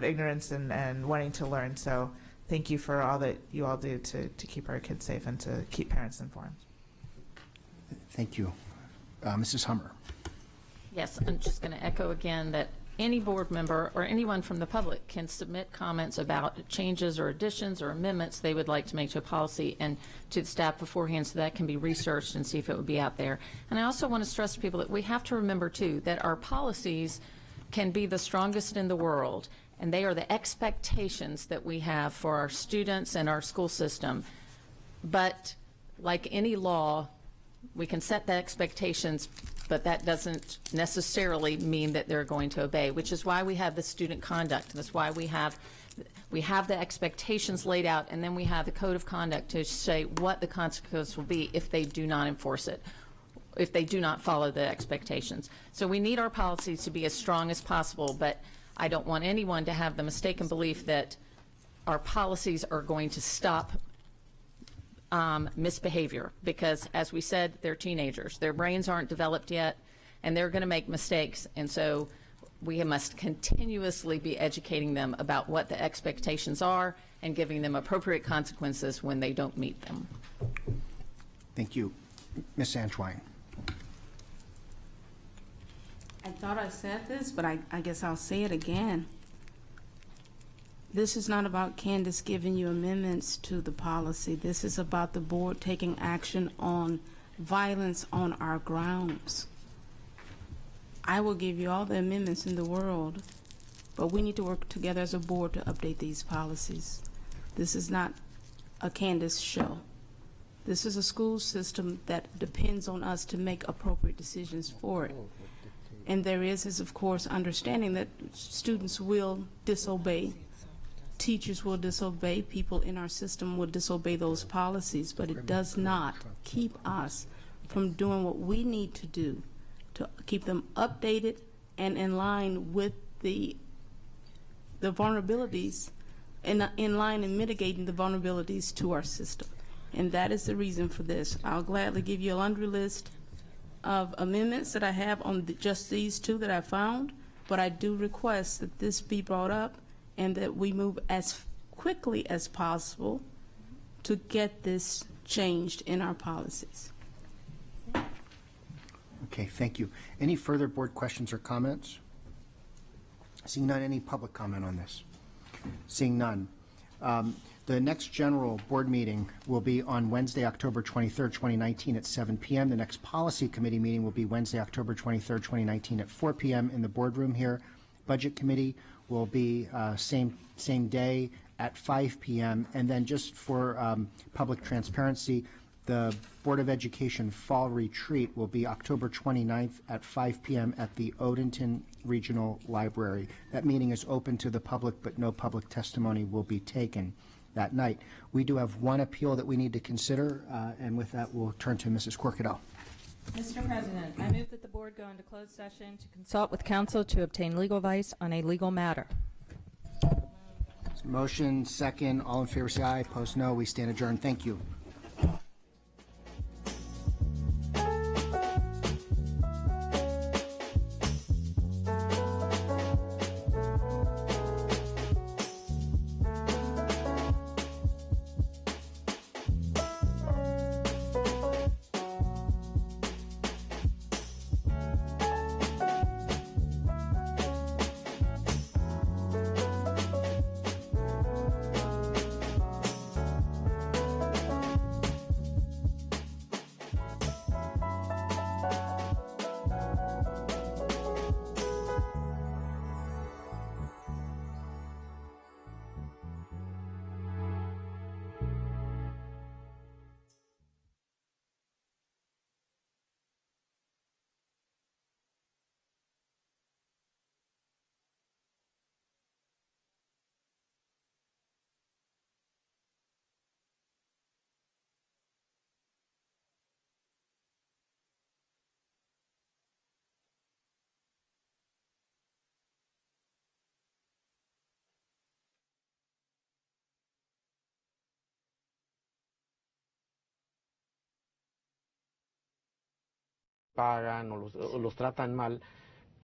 ignorance and wanting to learn. So thank you for all that you all do to keep our kids safe and to keep parents informed. Thank you. Mrs. Hummer. Yes, I'm just going to echo again that any board member or anyone from the public can submit comments about changes or additions or amendments they would like to make to a policy and to the staff beforehand, so that can be researched and see if it would be out there. And I also want to stress to people that we have to remember too that our policies can be the strongest in the world, and they are the expectations that we have for our students and our school system. But like any law, we can set the expectations, but that doesn't necessarily mean that they're going to obey, which is why we have the student conduct. That's why we have the expectations laid out, and then we have the code of conduct to say what the consequences will be if they do not enforce it, if they do not follow the expectations. So we need our policies to be as strong as possible, but I don't want anyone to have the mistaken belief that our policies are going to stop misbehavior, because as we said, they're teenagers. Their brains aren't developed yet, and they're going to make mistakes. And so we must continuously be educating them about what the expectations are and giving them appropriate consequences when they don't meet them. Thank you. Ms. Antwine. I thought I said this, but I guess I'll say it again. This is not about Candace giving you amendments to the policy. This is about the board taking action on violence on our grounds. I will give you all the amendments in the world, but we need to work together as a board to update these policies. This is not a Candace show. This is a school system that depends on us to make appropriate decisions for it. And there is of course, understanding that students will disobey, teachers will disobey, people in our system will disobey those policies, but it does not keep us from doing what we need to do to keep them updated and in line with the vulnerabilities, in line and mitigating the vulnerabilities to our system. And that is the reason for this. I'll gladly give you a laundry list of amendments that I have on just these two that I found, but I do request that this be brought up and that we move as quickly as possible to get this changed in our policies. Okay, thank you. Any further board questions or comments? Seeing none, any public comment on this? Seeing none. The next general board meeting will be on Wednesday, October 23rd, 2019 at 7 p.m. The next policy committee meeting will be Wednesday, October 23rd, 2019 at 4 p.m. in the boardroom here. Budget committee will be same day at 5 p.m. And then just for public transparency, the Board of Education Fall Retreat will be October 29th at 5 p.m. at the Odenton Regional Library. That meeting is open to the public, but no public testimony will be taken that night. We do have one appeal that we need to consider, and with that, we'll turn to Mrs. Corkadell. Mr. President, I move that the board go into closed session to consult with counsel to obtain legal advice on a legal matter. Motion, second. All in favor say aye. Opposed, no. We stand adjourned. Thank you. pagan o los tratan mal,